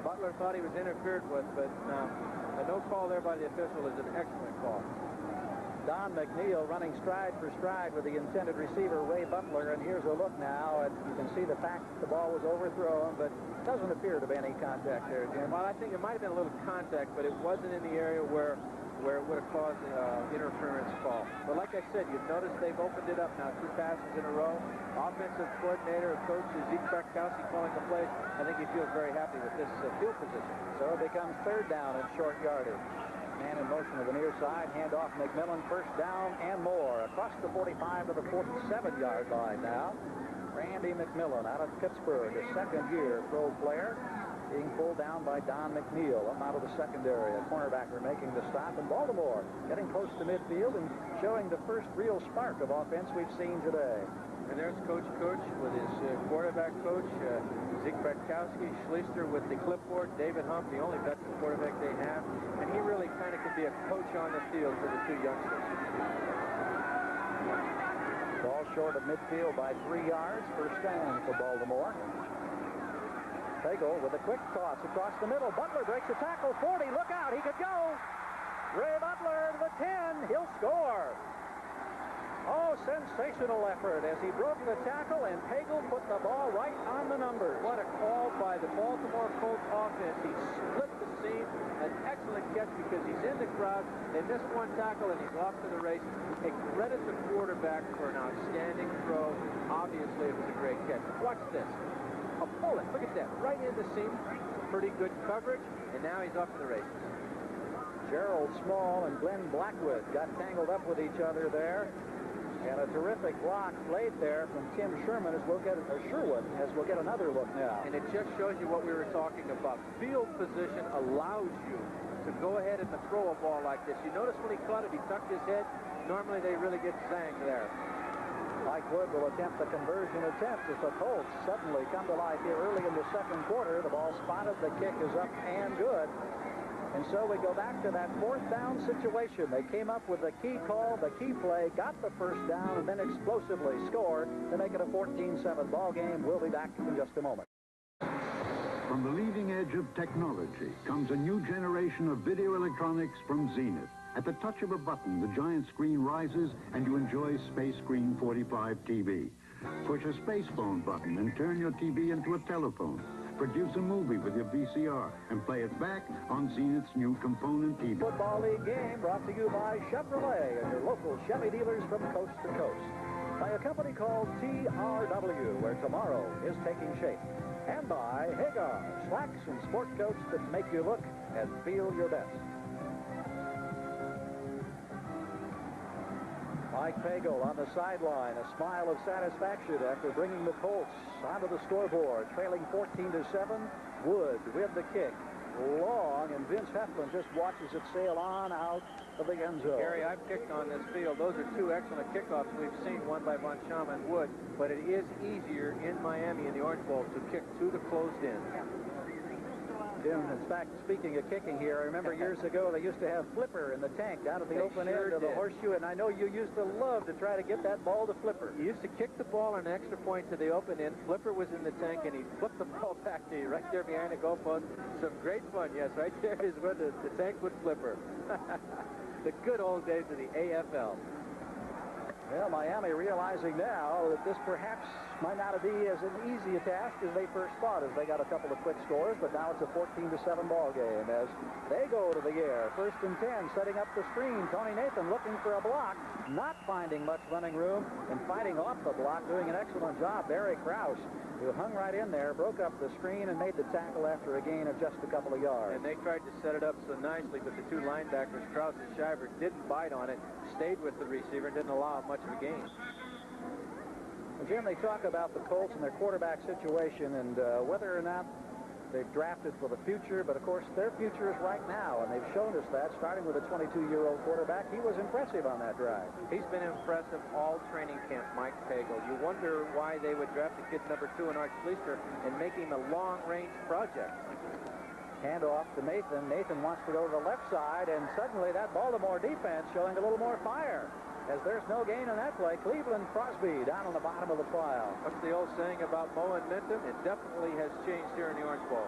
Butler thought he was interfered with, but a no call there by the official is an excellent call. Don McNeil running stride for stride with the intended receiver, Ray Butler, and here's a look now, and you can see the fact that the ball was overthrown, but doesn't appear to be any contact there, Jim. Well, I think it might have been a little contact, but it wasn't in the area where it would have caused interference call. But like I said, you've noticed they've opened it up now, 2 passes in a row. Offensive coordinator, Coach Zeke Bartkowski calling the plays. I think he feels very happy with this field position. So it becomes 3rd down in short yardage. Man in motion to the near side, handoff McMillan, 1st down and more. Across the 45 to the 47-yard line now. Randy McMillan out of Pittsburgh, a second-year pro player, being pulled down by Don McNeil up out of the secondary. A cornerbacker making the stop in Baltimore, getting close to midfield and showing the first real spark of offense we've seen today. And there's Coach with his quarterback coach, Zeke Bartkowski, Schleister with the clipboard, David Hump, the only veteran quarterback they have. And he really kind of can be a coach on the field for the 2 youngsters. Ball short of midfield by 3 yards. 1st down for Baltimore. Pagel with a quick toss across the middle. Butler breaks a tackle. 40. Look out. He could go. Ray Butler to the 10. He'll score. Oh, sensational effort as he broke the tackle, and Pagel put the ball right on the numbers. What a call by the Baltimore Colts offense. He split the seam. An excellent catch because he's in the crowd. They missed 1 tackle, and he's off to the races. They credit the quarterback for an outstanding throw. Obviously, it was a great catch. Watch this. A bullet. Look at that. Right in the seam. Pretty good coverage, and now he's off to the races. Gerald Small and Glenn Blackwood got tangled up with each other there. And a terrific block played there from Tim Sherman as we'll get Sherwood as we'll get another look now. And it just shows you what we were talking about. Field position allows you to go ahead and throw a ball like this. You notice when he caught it, he tucked his head. Normally they really get zanged there. Mike Wood will attempt the conversion attempt as the Colts suddenly come to life here early in the 2nd quarter. The ball spotted, the kick is up and good. And so we go back to that 4th down situation. They came up with the key call, the key play, got the 1st down, and then explosively scored to make it a 14-7 ball game. We'll be back in just a moment. From the leading edge of technology comes a new generation of video electronics from Zenith. At the touch of a button, the giant screen rises and you enjoy Space Screen 45 TV. Push a space phone button and turn your TV into a telephone. Produce a movie with your VCR and play it back on Zenith's new component TV. Football League game brought to you by Chevrolet and your local Chevy dealers from coast to coast. By a company called TRW, where tomorrow is taking shape. And by Hagar, slacks and sport coats that make you look and feel your best. Mike Pagel on the sideline, a smile of satisfaction after bringing the Colts onto the scoreboard, trailing 14-7. Wood with the kick. Long, and Vince Heflin just watches it sail on out of the end zone. Gary, I've kicked on this field. Those are 2 excellent kickoffs we've seen, one by Von Schama and Wood, but it is easier in Miami in the Orange Bowl to kick to the closed end. Jim, in fact, speaking of kicking here, I remember years ago they used to have Flipper in the tank down at the open end of the horseshoe, and I know you used to love to try to get that ball to Flipper. You used to kick the ball an extra point to the open end. Flipper was in the tank, and he flipped the ball back to you right there behind the goalpost. Some great fun, yes. Right there is where the tank would Flipper. The good old days of the AFL. Well, Miami realizing now that this perhaps might not be as an easy a task as they first thought, as they got a couple of quick scores, but now it's a 14-7 ball game as they go to the air. 1st and 10, setting up the screen. Tony Nathan looking for a block, not finding much running room, and fighting off the block, doing an excellent job. Barry Krause, who hung right in there, broke up the screen and made the tackle after a gain of just a couple of yards. And they tried to set it up so nicely, but the 2 linebackers, Krause and Shiver, didn't bite on it, stayed with the receiver, and didn't allow much of a gain. Well, Jim, they talk about the Colts and their quarterback situation and whether or not they've drafted for the future, but of course their future is right now, and they've shown us that, starting with a 22-year-old quarterback. He was impressive on that drive. He's been impressive all training camp, Mike Pagel. You wonder why they would draft a kid number 2 in Art Schleister and make him a long-range project. Handoff to Nathan. Nathan wants to go to the left side, and suddenly that Baltimore defense showing a little more fire. as there's no gain on that play. Cleveland Crosby down on the bottom of the pile. What's the old saying about Mo and Minton? It definitely has changed here in the Orange Bowl.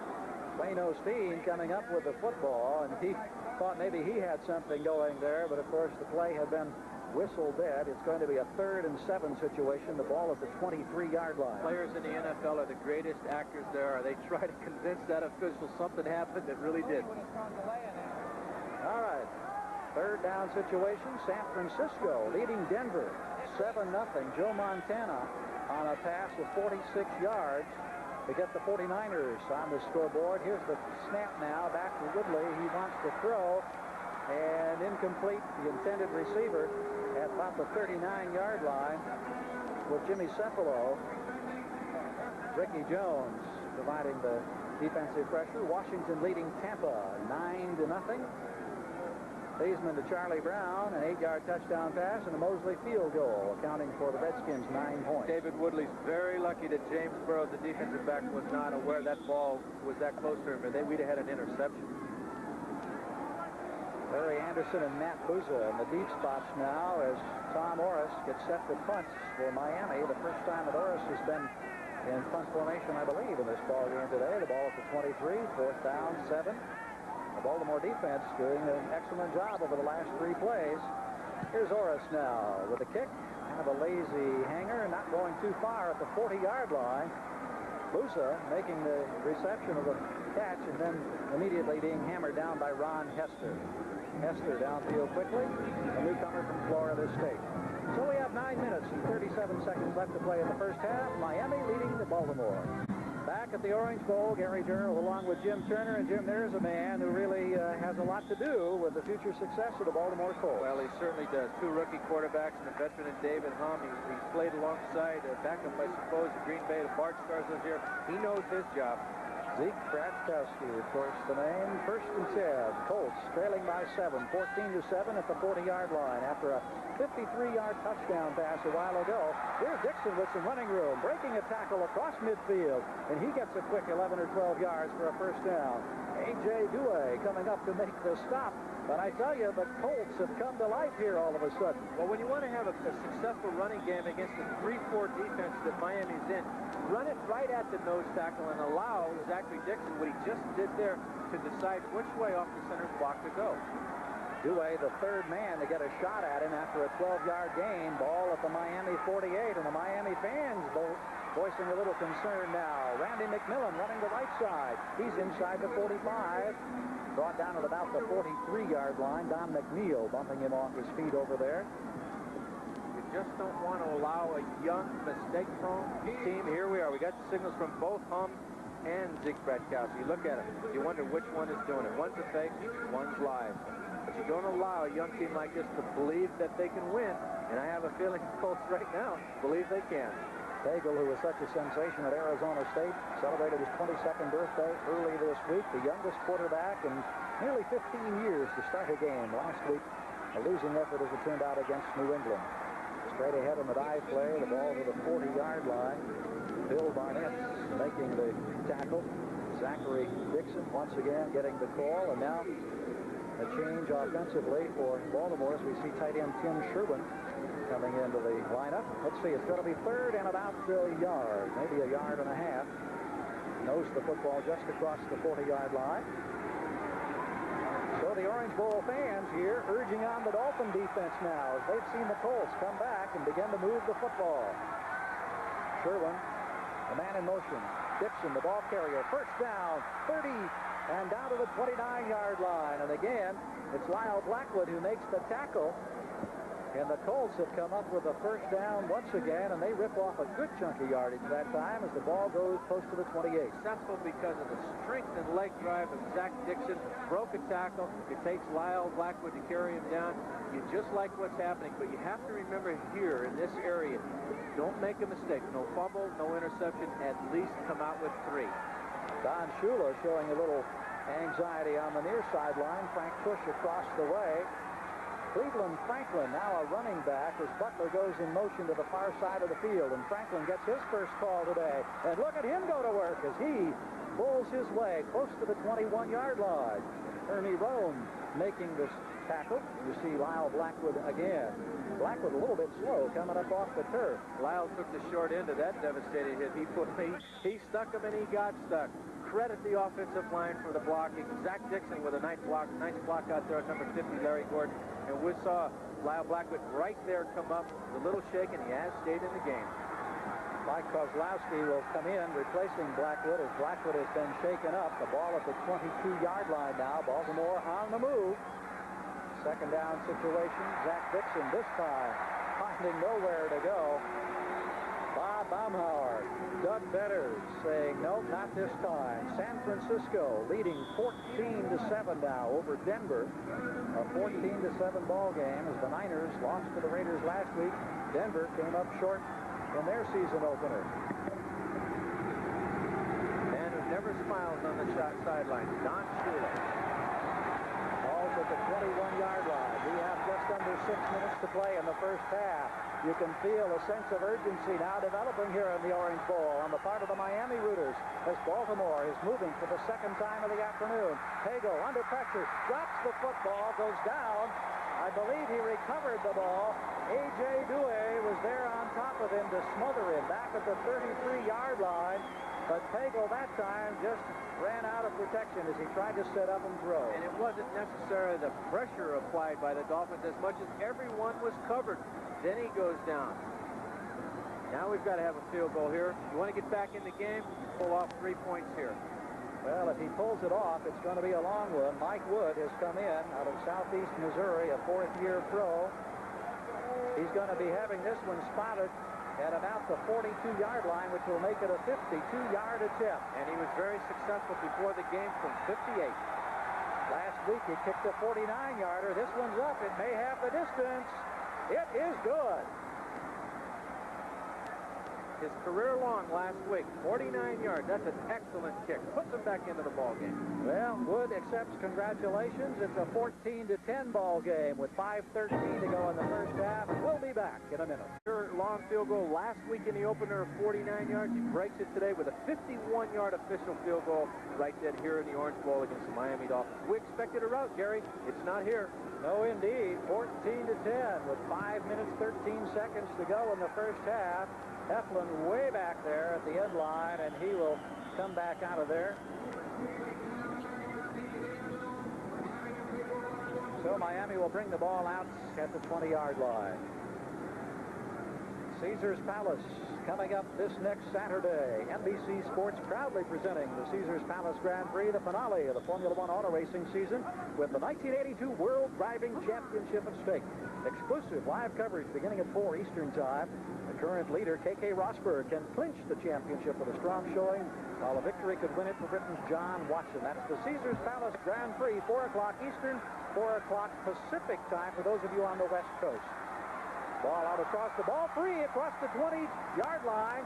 Wayne Osteen coming up with the football, and he thought maybe he had something going there, but of course the play had been whistle dead. It's going to be a 3rd and 7 situation. The ball at the 23-yard line. Players in the NFL are the greatest actors there are. They try to convince that official something happened that really didn't. All right. 3rd down situation. San Francisco leading Denver 7-0. Joe Montana on a pass of 46 yards to get the 49ers on the scoreboard. Here's the snap now. Back to Woodley. He wants to throw. And incomplete. The intended receiver at about the 39-yard line with Jimmy Cefalo. Ricky Jones providing the defensive pressure. Washington leading Tampa 9-0. Baseman to Charlie Brown, an 8-yard touchdown pass, and a Mosley field goal, accounting for the Redskins' 9 points. David Woodley's very lucky that James Burrows, the defensive back, was not aware that ball was that close to him, or we'd have had an interception. Larry Anderson and Matt Bouza in the deep spots now as Tom Orris gets set to punt for Miami. The first time that Orris has been in punt formation, I believe, in this ball game today. The ball at the 23, 4th down, 7. The Baltimore defense doing an excellent job over the last 3 plays. Here's Orris now with a kick. Kind of a lazy hanger, not going too far at the 40-yard line. Bouza making the reception of the catch and then immediately being hammered down by Ron Hester. Hester downfield quickly, a newcomer from Florida State. So we have 9 minutes and 37 seconds left to play in the first half. Miami leading to Baltimore. Back at the Orange Bowl, Gary Gerald along with Jim Turner. And Jim, there's a man who really has a lot to do with the future success of the Baltimore Colts. Well, he certainly does. 2 rookie quarterbacks and a veteran in David Humm. He's played alongside backup, I suppose, at Green Bay. The Bart Stars live here. He knows his job. Zeke Bratkowski, of course, the name. 1st and 10. Colts trailing by 7, 14-7 at the 40-yard line after a 53-yard touchdown pass a while ago. Here's Dixon with some running room, breaking a tackle across midfield, and he gets a quick 11 or 12 yards for a 1st down. A.J. Douay coming up to make the stop. But I tell you, the Colts have come to life here all of a sudden. Well, when you want to have a successful running game against the 3-4 defense that Miami's in, run it right at the nose tackle and allow Zachary Dixon, what he just did there, to decide which way off the center block to go. Douay, the 3rd man to get a shot at him after a 12-yard gain. Ball at the Miami 48, and the Miami fans voicing a little concern now. Randy McMillan running the right side. He's inside the 45. Brought down at about the 43-yard line. Don McNeil bumping him off his feet over there. You just don't want to allow a young, mistake-prone team. Here we are. We got the signals from both Humm and Zeke Bratkowski. You look at them. You wonder which one is doing it. One's a fake, one's live. But you don't allow a young team like this to believe that they can win. And I have a feeling the Colts right now believe they can. Cagle, who was such a sensation at Arizona State, celebrated his 22nd birthday early this week. The youngest quarterback in nearly 15 years to start a game. Last week, a losing effort as it turned out against New England. Straight ahead on the dive play, the ball to the 40-yard line. Bill Barnett making the tackle. Zachary Dixon once again getting the call, and now a change offensively for Baltimore as we see tight end Tim Sherwin coming into the lineup. Let's see, it's going to be 3rd and about a yard, maybe a yard and a half. Knows the football just across the 40-yard line. So the Orange Bowl fans here urging on the Dolphin defense now as they've seen the Colts come back and begin to move the football. Sherwin, the man in motion. Dixon, the ball carrier. 1st down, 30, and down to the 29-yard line. And again, it's Lyle Blackwood who makes the tackle. And the Colts have come up with a 1st down once again, and they rip off a good chunk of yardage that time as the ball goes close to the 28. Successful because of the strength and leg drive of Zach Dixon. Broke a tackle. It takes Lyle Blackwood to carry him down. You just like what's happening, but you have to remember here in this area, don't make a mistake. No fumble, no interception. At least come out with 3. Don Shula showing a little anxiety on the near sideline. Frank Push across the way. Cleveland Franklin now a running back as Butler goes in motion to the far side of the field, and Franklin gets his first call today. And look at him go to work as he pulls his way close to the 21-yard line. Ernie Rome making this tackle. You see Lyle Blackwood again. Blackwood a little bit slow coming up off the turf. Lyle took the short end of that devastating hit. He stuck him and he got stuck. Credit the offensive line for the blocking. Zach Dixon with a nice block out there at number 50, Larry Gordon. And we saw Lyle Blackwood right there come up, a little shake, and he has stayed in the game. Mike Kozlowski will come in, replacing Blackwood as Blackwood has been shaken up. The ball at the 22-yard line now. Baltimore on the move. Second down situation. Zach Dixon this time finding nowhere to go. Bob Baumhauer, Doug Betters saying, nope, not this time. San Francisco leading 14-7 now over Denver. A 14-7 ball game as the Niners lost to the Raiders last week. Denver came up short in their season opener. Man who never smiles on the sideline, Don Shula. Ball's at the 21-yard line. We have just under 6 minutes to play in the first half. You can feel a sense of urgency now developing here in the Orange Bowl on the part of the Miami Rooters as Baltimore is moving for the second time of the afternoon. Hago under pressure, drops the football, goes down. I believe he recovered the ball. A.J. Dewey was there on top of him to smother him back at the 33-yard line. But Pagel that time just ran out of protection as he tried to set up and throw. And it wasn't necessarily the pressure applied by the Dolphins as much as everyone was covered. Then he goes down. Now we've got to have a field goal here. You want to get back in the game, pull off 3 points here. Well, if he pulls it off, it's going to be a long one. Mike Wood has come in out of Southeast Missouri, a fourth-year pro. He's going to be having this one spotted at about the 42-yard line, which will make it a 52-yard attempt. And he was very successful before the game from 58. Last week he kicked a 49-yarder. This one's up. It may have the distance. It is good. His career long last week, 49 yards. That's an excellent kick. Puts him back into the ball game. Well, Wood accepts congratulations. It's a 14-10 ball game with 5:13 to go in the first half. We'll be back in a minute. Long field goal last week in the opener of 49 yards. He breaks it today with a 51-yard official field goal right then here in the Orange Bowl against the Miami Dolphins. We expected a rout, Gary. It's not here. No, indeed. 14-10 with 5 minutes, 13 seconds to go in the first half. Heflin way back there at the end line, and he will come back out of there. So Miami will bring the ball out at the 20-yard line. Caesars Palace coming up this next Saturday. NBC Sports proudly presenting the Caesars Palace Grand Prix, the finale of the Formula One auto racing season, with the 1982 World Driving Championship at stake. Exclusive live coverage beginning at 4 Eastern Time. The current leader, K.K. Rosberg, can clinch the championship with a strong showing, while a victory could win it for Britain's John Watson. That's the Caesars Palace Grand Prix, 4 o'clock Eastern, 4 o'clock Pacific time for those of you on the West Coast. Ball out across the ball, free across the 20-yard line.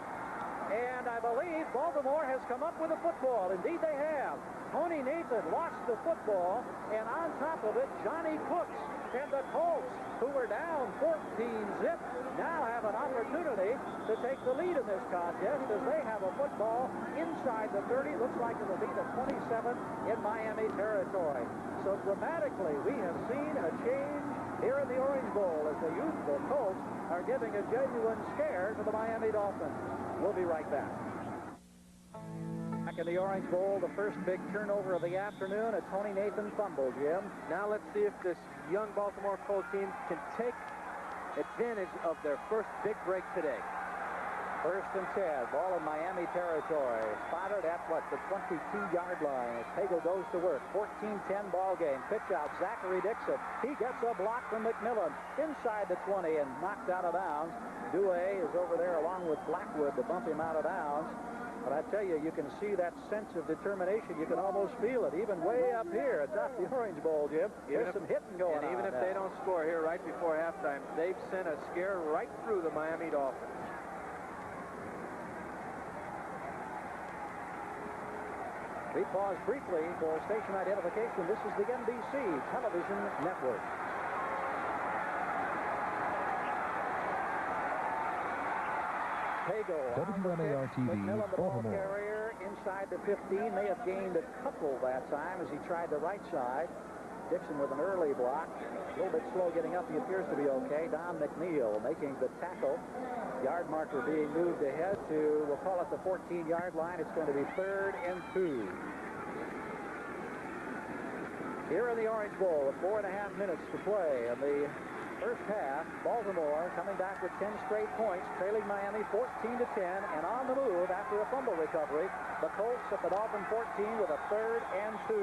And I believe Baltimore has come up with a football. Indeed they have. Tony Nathan lost the football, and on top of it, Johnny Cooks and the Colts, who were down 14-zip, now have an opportunity to take the lead in this contest as they have a football inside the 30. Looks like it'll be the 27 in Miami territory. So dramatically, we have seen a change here in the Orange Bowl as the youthful Colts are giving a genuine scare to the Miami Dolphins. We'll be right back. Back in the Orange Bowl, the first big turnover of the afternoon, a Tony Nathan fumble, Jim. Now let's see if this young Baltimore Colts team can take advantage of their first big break today. First and 10, ball in Miami territory. Spotted at, the 22-yard line as Pagel goes to work. 14-10 ball game. Pitch out, Zachary Dixon. He gets a block from McMillan inside the 20 and knocked out of bounds. Dewey is over there along with Blackwood to bump him out of bounds. But I tell you, you can see that sense of determination. You can almost feel it, even way up here atop the Orange Bowl, Jim. There's some hitting going on. And even if they don't score here right before halftime, they've sent a scare right through the Miami Dolphins. We pause briefly for station identification. This is the NBC Television Network. Pagel, WMAR-TV, Baltimore. Carrier inside the 15, may have gained a couple that time as he tried the right side. Dixon with an early block. A little bit slow getting up. He appears to be okay. Don McNeil making the tackle. Yard marker being moved ahead to, we'll call it the 14-yard line. It's going to be 3rd and 2. Here in the Orange Bowl with 4.5 minutes to play in the first half. Baltimore coming back with 10 straight points, trailing Miami 14-10, and on the move after a fumble recovery. The Colts at the Dolphin 14 with a 3rd and 2.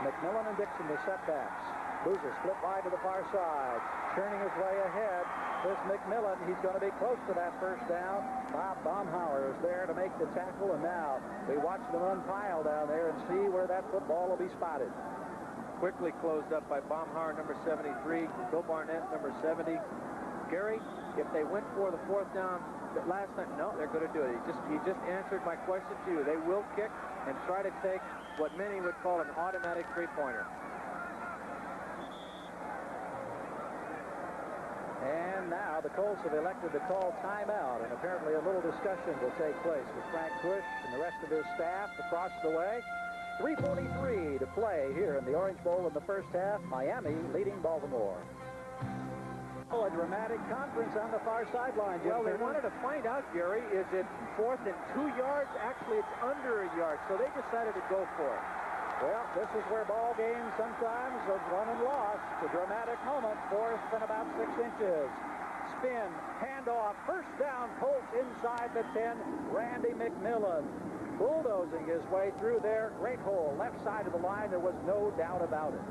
McMillan and Dixon the setbacks. Boozer split wide to the far side, churning his way ahead. This McMillan, he's going to be close to that first down. Bob Baumhauer is there to make the tackle, and now we watch them unpile down there and see where that football will be spotted. Quickly closed up by Baumhauer, number 73, Bill Barnett, number 70. Gary, if they went for the 4th down last time, no, they're going to do it. He just answered my question to you. They will kick and try to take what many would call an automatic three-pointer. And now the Colts have elected to call timeout, and apparently a little discussion will take place with Frank Bush and the rest of his staff across the way. 3:43 to play here in the Orange Bowl in the first half. Miami leading Baltimore. Oh, a dramatic conference on the far sideline. Well, they wanted to find out, Gary, is it 4th and 2 yards? Actually, it's under a yard, so they decided to go for it. Well, this is where ball games sometimes are won and lost. A dramatic moment, 4th and about 6 inches. Spin, handoff, first down, Colts inside the 10. Randy McMillan bulldozing his way through there. Great hole, left side of the line. There was no doubt about it.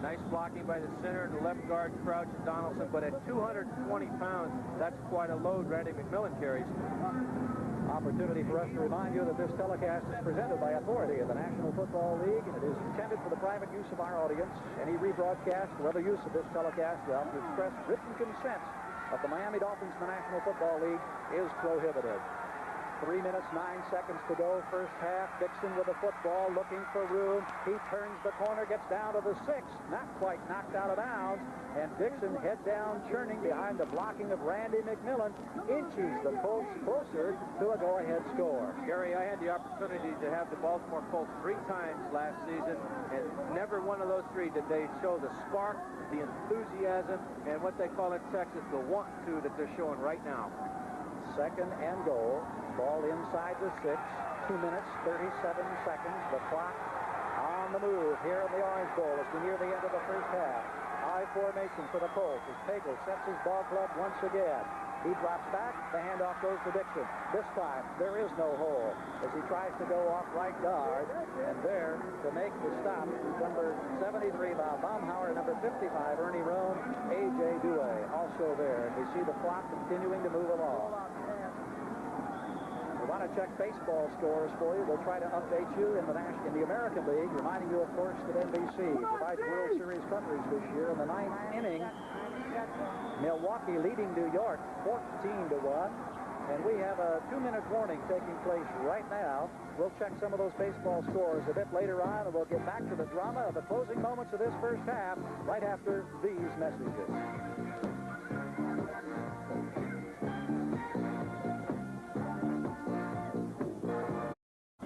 Nice blocking by the center and the left guard, Crouch and Donaldson, but at 220 pounds, that's quite a load Randy McMillan carries. Opportunity for us to remind you that this telecast is presented by authority of the National Football League, and it is intended for the private use of our audience. Any rebroadcast or other use of this telecast without the express written consent of the Miami Dolphins and the National Football League is prohibited. 3 minutes, 9 seconds to go, first half. Dixon with the football, looking for room. He turns the corner, gets down to the 6. Not quite knocked out of bounds. And Dixon head down, churning behind the blocking of Randy McMillan. Inches the Colts closer to a go-ahead score. Gary, I had the opportunity to have the Baltimore Colts 3 times last season, and never one of those 3 did they show the spark, the enthusiasm, and what they call in Texas, the want-to that they're showing right now. 2nd and goal. Ball inside the 6. 2 minutes, 37 seconds. The clock on the move here in the Orange Bowl as we near the end of the first half. High formation for the Colts as Pagel sets his ball club once again. He drops back. The handoff goes to Dixon. This time, there is no hole as he tries to go off right guard. And there to make the stop is number 73, Bob Baumhauer, number 55, Ernie Roan, A.J. Dewey, also there. And we see the clock continuing to move along. We want to check baseball scores for you. We'll try to update you in the American League, reminding you, of course, that NBC provides World Series coverage this year. In the 9th inning, Milwaukee leading New York 14-1. And we have a 2-minute warning taking place right now. We'll check some of those baseball scores a bit later on, and we'll get back to the drama of the closing moments of this first half right after these messages.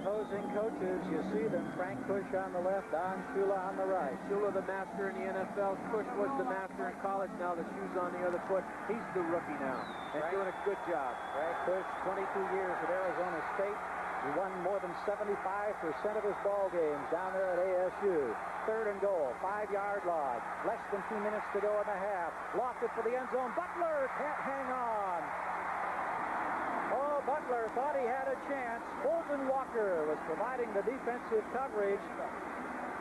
Opposing coaches, you see them. Frank Bush on the left, Don Shula on the right. Shula, the master in the NFL. Bush was the master in college. Now the shoe's on the other foot. He's the rookie now and doing a good job. Frank Bush, 22 years at Arizona State. He won more than 75% of his ball games down there at ASU. 3rd and goal, 5-yard line. Less than 2 minutes to go in the half. Lofted for the end zone. Butler can't hang on. Oh, Butler thought he had a chance. Fulton Walker was providing the defensive coverage,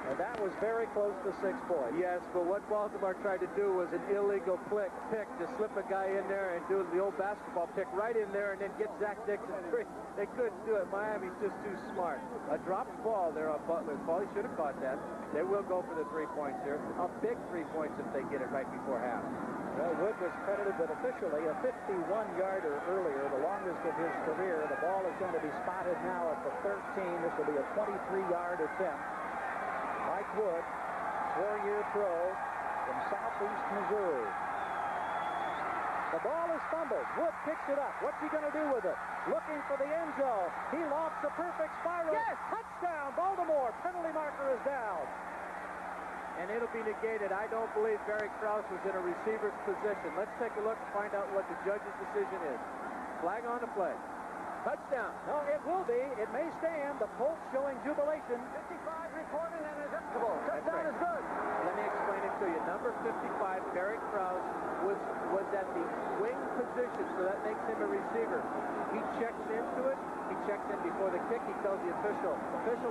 and that was very close to 6 points. Yes, but what Baltimore tried to do was an illegal pick to slip a guy in there and do the old basketball pick right in there and then get Zach Dixon free. They couldn't do it. Miami's just too smart. A dropped ball there on Butler's ball. He should have caught that. They will go for the 3 points here. A big 3 points if they get it right before half. Well, Wood was credited with officially a 51-yarder earlier, the longest of his career. The ball is going to be spotted now at the 13. This will be a 23-yard attempt. Mike Wood, 4-year pro from southeast Missouri. The ball is fumbled. Wood picks it up. What's he going to do with it? Looking for the end zone. He lofts a perfect spiral. Yes! Touchdown, Baltimore. Penalty marker is down. and it'll be negated. I don't believe Barry Krause was in a receiver's position. Let's take a look and find out what the judge's decision is. Flag on the play. Touchdown. No, it will be. It may stand. The Colts showing jubilation. 55 recorded and is eligible. Touchdown is good. Let me explain it to you. Number 55, Barry Krause, was at the wing position, so that makes him a receiver. He checks into it. He checks in before the kick. He tells the official,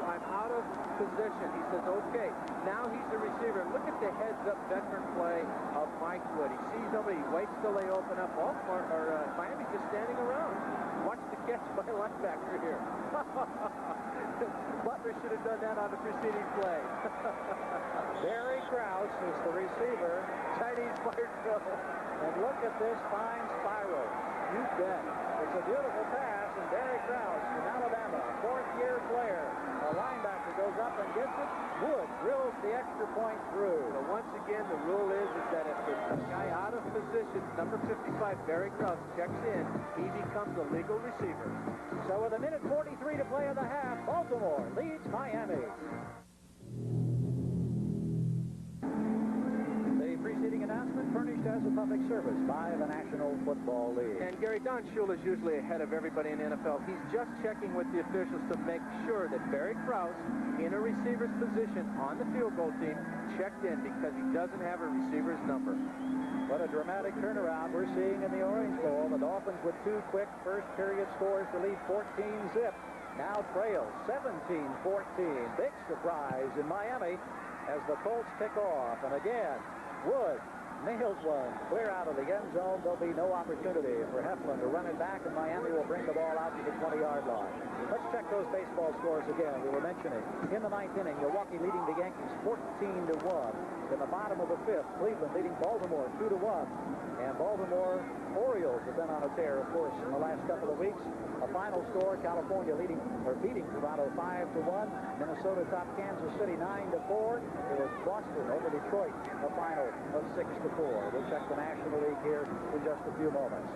I'm out of position. He says, okay. Now he's the receiver. Look at the heads-up veteran play of Mike Wood. He sees nobody. He waits till they open up. Baltimore, or Miami's just standing around. Watch the catch by linebacker here. Butler should have done that on the preceding play. Barry Krause is the receiver. Chinese fire drill. And look at this fine spiral. You bet. It's a beautiful pass, and Barry Krause from Alabama, fourth-year player. A linebacker goes up and gets it. Wood drills the extra point through. So once again, the rule is that if the guy out of position, number 55, Barry Krause, checks in, he becomes a legal receiver. So with 1:43 to play in the half, Baltimore leads Miami. Preceding announcement furnished as a public service by the National Football League. And Gary, Don Shula is usually ahead of everybody in the NFL. He's just checking with the officials to make sure that Barry Krause, in a receiver's position on the field goal team, checked in because he doesn't have a receiver's number. What a dramatic turnaround we're seeing in the Orange Bowl. The Dolphins with two quick first period scores to lead 14-zip. Now trail 17-14. Big surprise in Miami as the Colts kick off. And again, Wood nails one clear out of the end zone. There'll be no opportunity for Heflin to run it back, and Miami will bring the ball out to the 20-yard line. Let's check those baseball scores again. We were mentioning in the ninth inning, Milwaukee leading the Yankees 14-1. In the bottom of the fifth, Cleveland leading Baltimore 2-1. And Baltimore Orioles have been on a tear, of course, in the last couple of weeks. A final score, California beating Toronto 5-1. Minnesota topped Kansas City 9-4. It was Boston over Detroit, a final of 6-4. We'll check the National League here in just a few moments.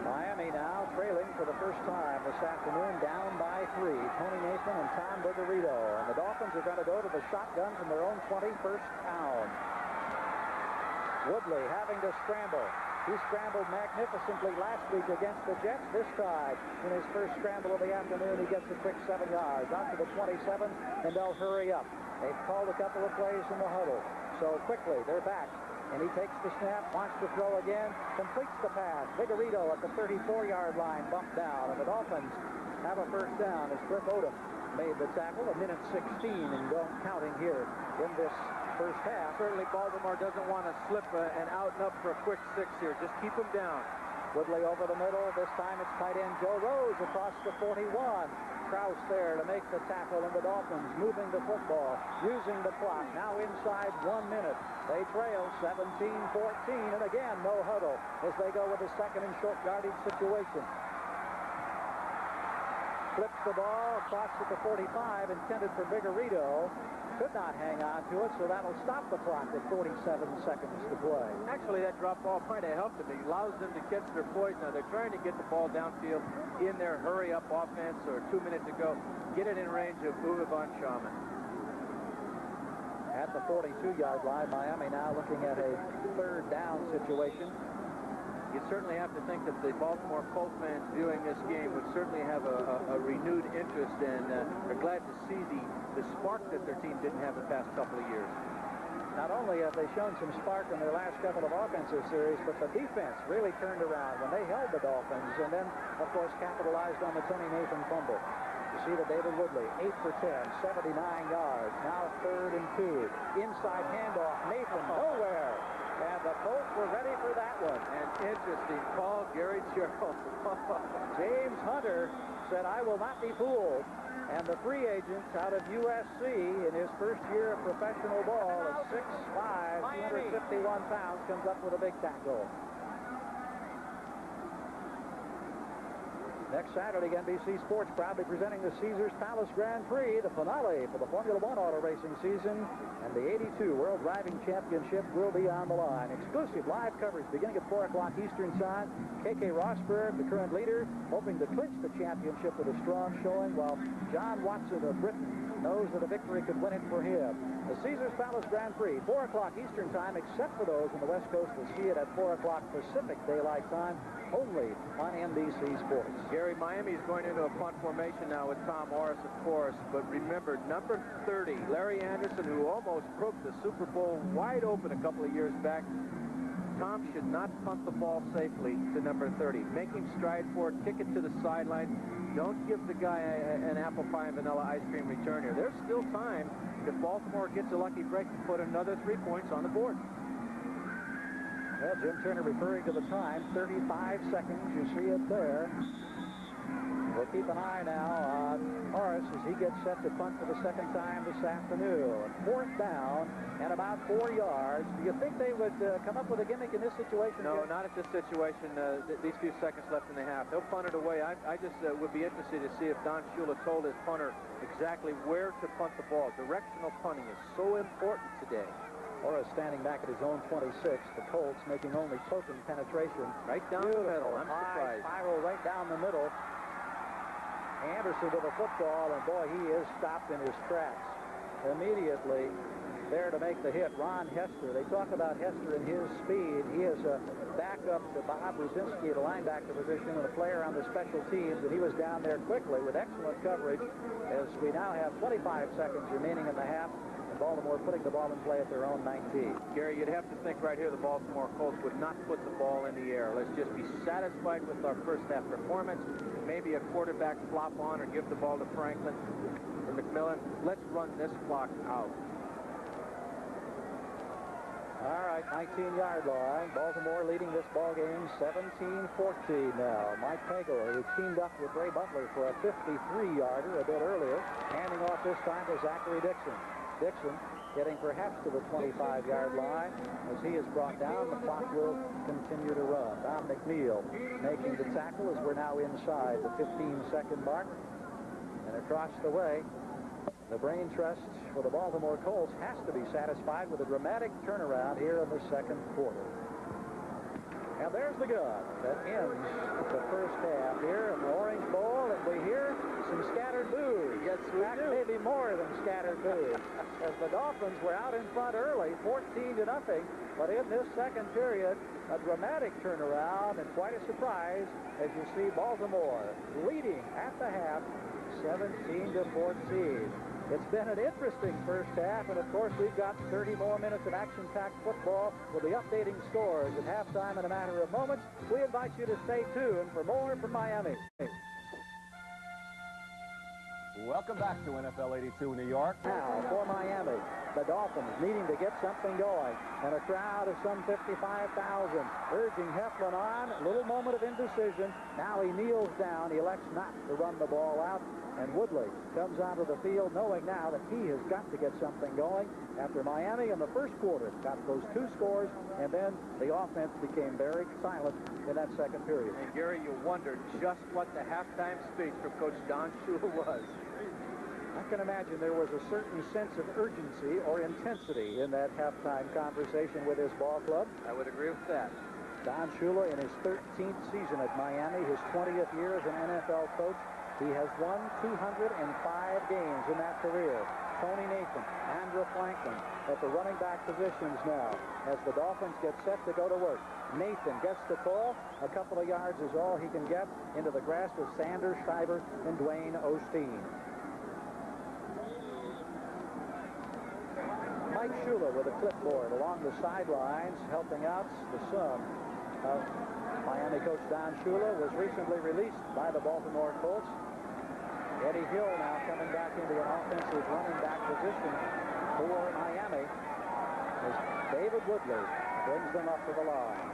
Miami now trailing for the first time this afternoon, down by 3. Tony Nathan and Tom Bergerito. And the Dolphins are going to go to the shotgun from their own 21st down. Woodley having to scramble. He scrambled magnificently last week against the Jets. This time, in his first scramble of the afternoon, he gets a quick 7 yards out to the 27, and they'll hurry up. They've called a couple of plays in the huddle. So quickly, they're back. And he takes the snap, wants to throw again, completes the pass. Vigorito at the 34-yard line, bumped down. And the Dolphins have a first down as Cliff Odom made the tackle. 1:16 and counting here in this first half. Certainly Baltimore doesn't want to slip and out and up for a quick 6 here. Just keep them down. Woodley over the middle. This time it's tight end Joe Rose across the 41. Krause there to make the tackle, and the Dolphins moving the football, using the clock. Now inside 1 minute. They trail 17-14, and again, no huddle as they go with a second and short yardage situation. Flips the ball across to the 45, intended for Vigorito. Could not hang on to it, so that'll stop the clock at 47 seconds to play. Actually, that drop ball might have helped them. It allows them to catch their poise. Now, they're trying to get the ball downfield in their hurry-up offense, or 2 minutes to go. Get it in range of Uwe von Schaman. At the 42-yard line, Miami now looking at a third down situation. You certainly have to think that the Baltimore Colts fans viewing this game would certainly have a renewed interest, and are glad to see the spark that their team didn't have the past couple of years. Not only have they shown some spark in their last couple of offensive series, but the defense really turned around when they held the Dolphins, and then, of course, capitalized on the Tony Nathan fumble. You see the David Woodley, 8 for 10, 79 yards. Now 3rd and 2. Inside handoff, Nathan nowhere. And the Colts were ready for that one. An interesting call, Gary Gerald. James Hunter said, I will not be fooled. And the free agent out of USC in his first year of professional ball at 6'5", 251 pounds, comes up with a big tackle. Next Saturday, NBC Sports proudly presenting the Caesars Palace Grand Prix, the finale for the Formula One auto racing season, and the 82 World Driving Championship will be on the line. Exclusive live coverage beginning at 4 o'clock Eastern Time. K.K. Rosberg, the current leader, hoping to clinch the championship with a strong showing, while John Watson of Britain knows that a victory could win it for him. The Caesars Palace Grand Prix, 4 o'clock Eastern Time, except for those on the West Coast will see it at 4 o'clock Pacific Daylight Time, only on NBC Sports. Gary, Miami's going into a punt formation now with Tom Morris, of course, but remember, number 30, Larry Anderson, who almost broke the Super Bowl wide open a couple of years back. Tom should not punt the ball safely to number 30. Make him stride forward, kick it to the sideline. Don't give the guy an apple pie and vanilla ice cream return here. There's still time if Baltimore gets a lucky break to put another 3 points on the board. Well, Jim Turner referring to the time, 35 seconds. You see it there. We'll keep an eye now on Morris as he gets set to punt for the second time this afternoon. 4th down and about 4 yards. Do you think they would come up with a gimmick in this situation? No, not at this situation. These few seconds left in the half. They'll punt it away. I just would be interested to see if Don Shula told his punter exactly where to punt the ball. Directional punting is so important today. Morris standing back at his own 26. The Colts making only token penetration. Right down the middle. I'm surprised. Spiral right down the middle. Anderson with a football, and boy, he is stopped in his tracks. Immediately there to make the hit, Ron Hester. They talk about Hester and his speed. He is a backup to Bob Brzezinski at a linebacker position and a player on the special teams, and he was down there quickly with excellent coverage as we now have 25 seconds remaining in the half. Baltimore putting the ball in play at their own 19. Gary, you'd have to think right here the Baltimore Colts would not put the ball in the air. Let's just be satisfied with our first half performance. Maybe a quarterback flop on or give the ball to Franklin or McMillan. Let's run this clock out. All right, 19-yard line. Baltimore leading this ball game 17-14 now. Mike Pagel, who teamed up with Ray Butler for a 53-yarder a bit earlier, handing off this time to Zachary Dixon. Dixon getting perhaps to the 25-yard line. As he is brought down, the clock will continue to run. Don McNeil making the tackle as we're now inside the 15-second mark. And across the way, the brain trust for the Baltimore Colts has to be satisfied with a dramatic turnaround here in the second quarter. And there's the gun that ends the first half here in the Orange Bowl, and we hear some scattered boos. Yes, we do. Maybe more than scattered boos. As the Dolphins were out in front early, 14-0, but in this second period, a dramatic turnaround and quite a surprise as you see Baltimore leading at the half, 17-14. It's been an interesting first half, and of course we've got 30 more minutes of action-packed football. We'll be updating scores at halftime in a matter of moments. We invite you to stay tuned for more from Miami. Welcome back to NFL 82 New York. Now for Miami, the Dolphins needing to get something going, and a crowd of some 55,000 urging Heflin on. A little moment of indecision. Now he kneels down. He elects not to run the ball out. And Woodley comes onto the field knowing now that he has got to get something going after Miami in the first quarter got those 2 scores, and then the offense became very silent in that second period. And Gary, you wondered just what the halftime speech from Coach Don Shula was. I can imagine there was a certain sense of urgency or intensity in that halftime conversation with his ball club. I would agree with that. Don Shula in his 13th season at Miami, his 20th year as an NFL coach. He has won 205 games in that career. Tony Nathan, Andrew Franklin at the running back positions now as the Dolphins get set to go to work. Nathan gets the call. A couple of yards is all he can get into the grasp of Sanders Schreiber and Dwayne Osteen. Mike Shula with a clipboard along the sidelines helping out the son of Miami coach Don Shula was recently released by the Baltimore Colts. Eddie Hill now coming back into an offensive running back position for Miami as David Woodley brings them up to the line.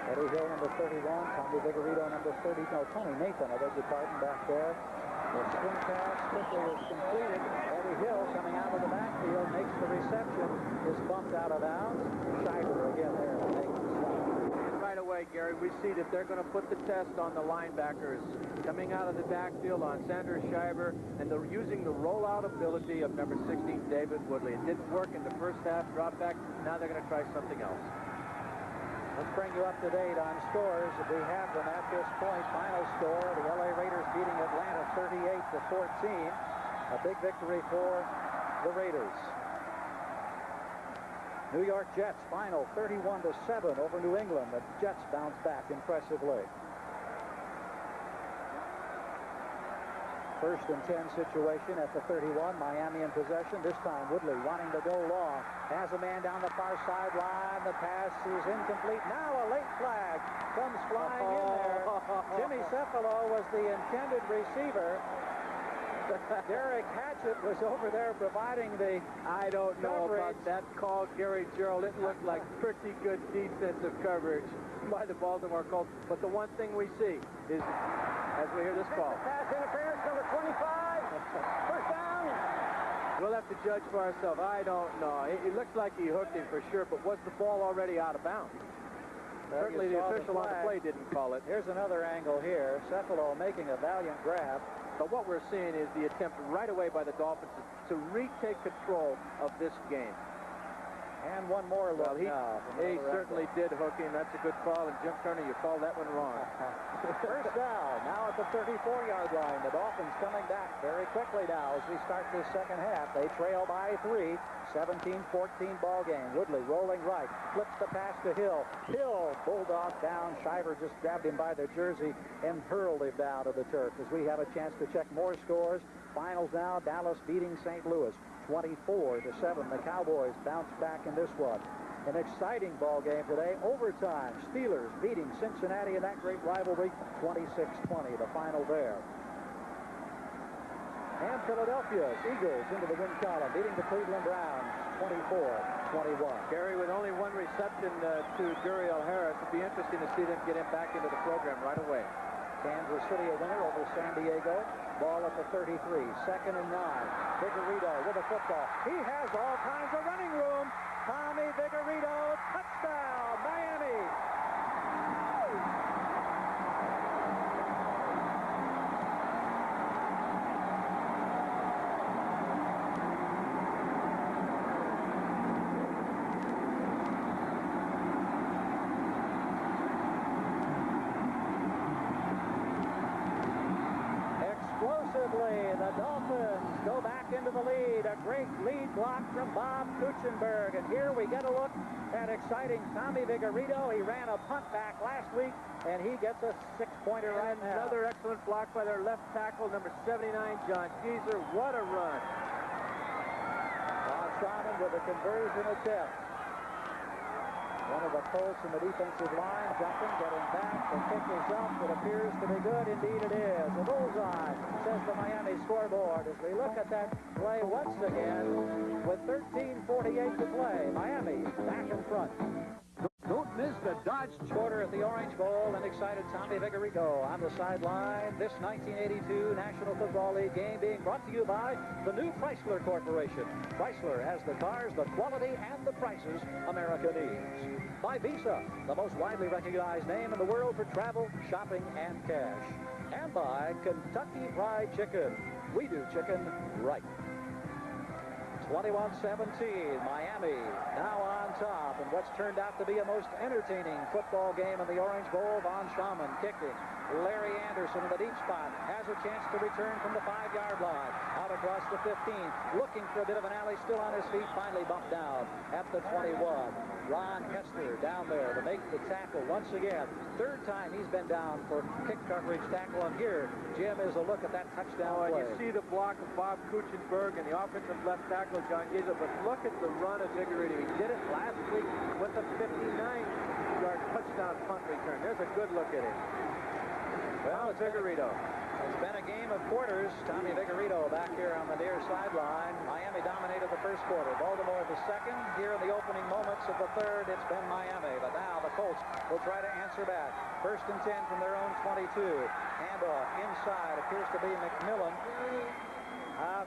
Eddie Hill, number 31, Tommy Vigorito, number 30. No, Tony Nathan, I beg your pardon, back there. The screen pass quickly is completed. Eddie Hill coming out of the backfield makes the reception, is bumped out of bounds. Schreiber again there to make the stop. Right away, Gary. Gary, we see that they're going to put the test on the linebackers coming out of the backfield on Sanders Shiver, and they're using the rollout ability of number 16, David Woodley. It didn't work in the first half, drop back. Now they're going to try something else. Let's bring you up to date on scores. We have them at this point. Final score, the LA Raiders beating Atlanta 38-14. A big victory for the Raiders. New York Jets final 31-7 over New England. The Jets bounce back impressively. First and 10 situation at the 31. Miami in possession. This time Woodley wanting to go long. Has a man down the far sideline. The pass is incomplete. Now a late flag comes flying in there. Jimmy Cephalo was the intended receiver. Derek Hatchett was over there providing the I don't know coverage. about that call, Gary Gerald. It looked like pretty good defensive coverage by the Baltimore Colts. But the one thing we see is, as we hear this call, Pass interference, number 25. First down. we'll have to judge for ourselves. I don't know. It looks like he hooked him for sure, but was the ball already out of bounds? Certainly the official on the play didn't call it. Here's another angle here. Cephalo making a valiant grab. But what we're seeing is the attempt right away by the Dolphins to retake control of this game. And one more look He now. certainly did hook him. That's a good call. And Jim Turner, you called that one wrong. First down, now at the 34-yard line. The Dolphins coming back very quickly now as we start this second half. They trail by 3, 17-14 ball game. Woodley rolling right, flips the pass to Hill. Hill, bulldog down. Shiver just grabbed him by the jersey and hurled him down to the turf as we have a chance to check more scores. Finals now, Dallas beating St. Louis 24-7. The Cowboys bounce back in this one. An exciting ball game today. Overtime. Steelers beating Cincinnati in that great rivalry 26-20. The final there. And Philadelphia's Eagles into the win column, beating the Cleveland Browns 24-21. Gary, with only one reception to Duriel Harris, it'd be interesting to see them get him back into the program right away. Kansas City a winner over San Diego. Ball at the 33. Second and 9. Vigorito with a football. He has all kinds of running room. Tommy Vigorito, touchdown, Miami. The Dolphins go back into the lead. A great lead block from Bob Kuchenberg. And here we get a look at exciting Tommy Vigorito. He ran a punt back last week, and he gets a 6-pointer right now. Another excellent block by their left tackle, number 79, John Geezer. What a run. Bob Sharman with a conversion attempt. One of the Colts in the defensive line jumping, getting back. The kick is up. It appears to be good. Indeed it is. A bullseye, says the Miami scoreboard. As we look at that play once again, with 13:48 to play, Miami back in front. Don't miss the Dodge Quarter at the Orange Bowl, and excited Tommy Vigorito on the sideline. This 1982 National Football League game being brought to you by the new Chrysler Corporation. Chrysler has the cars, the quality, and the prices America needs. By Visa, the most widely recognized name in the world for travel, shopping, and cash. And by Kentucky Fried Chicken. We do chicken right. 21-17, Miami now on top, and what's turned out to be a most entertaining football game in the Orange Bowl. Von Schaumann kicking. Larry Anderson in the deep spot has a chance to return from the 5-yard line. Out across the 15, looking for a bit of an alley, still on his feet, finally bumped down at the 21. Ron Kessler down there to make the tackle once again. Third time he's been down for kick coverage tackle, and here, Jim, is a look at that touchdown play. You see the block of Bob Kuchenberg and the offensive left tackle, John Geezer, but look at the run of Vigorito. He did it last week with a 59-yard touchdown punt return. There's a good look at it. Well, Vigorito. It's been a game of quarters. Tommy Vigorito back here on the near sideline. Miami dominated the first quarter. Baltimore the second. Here in the opening moments of the third, it's been Miami. But now the Colts will try to answer back. First and 10 from their own 22. Handoff inside appears to be McMillan.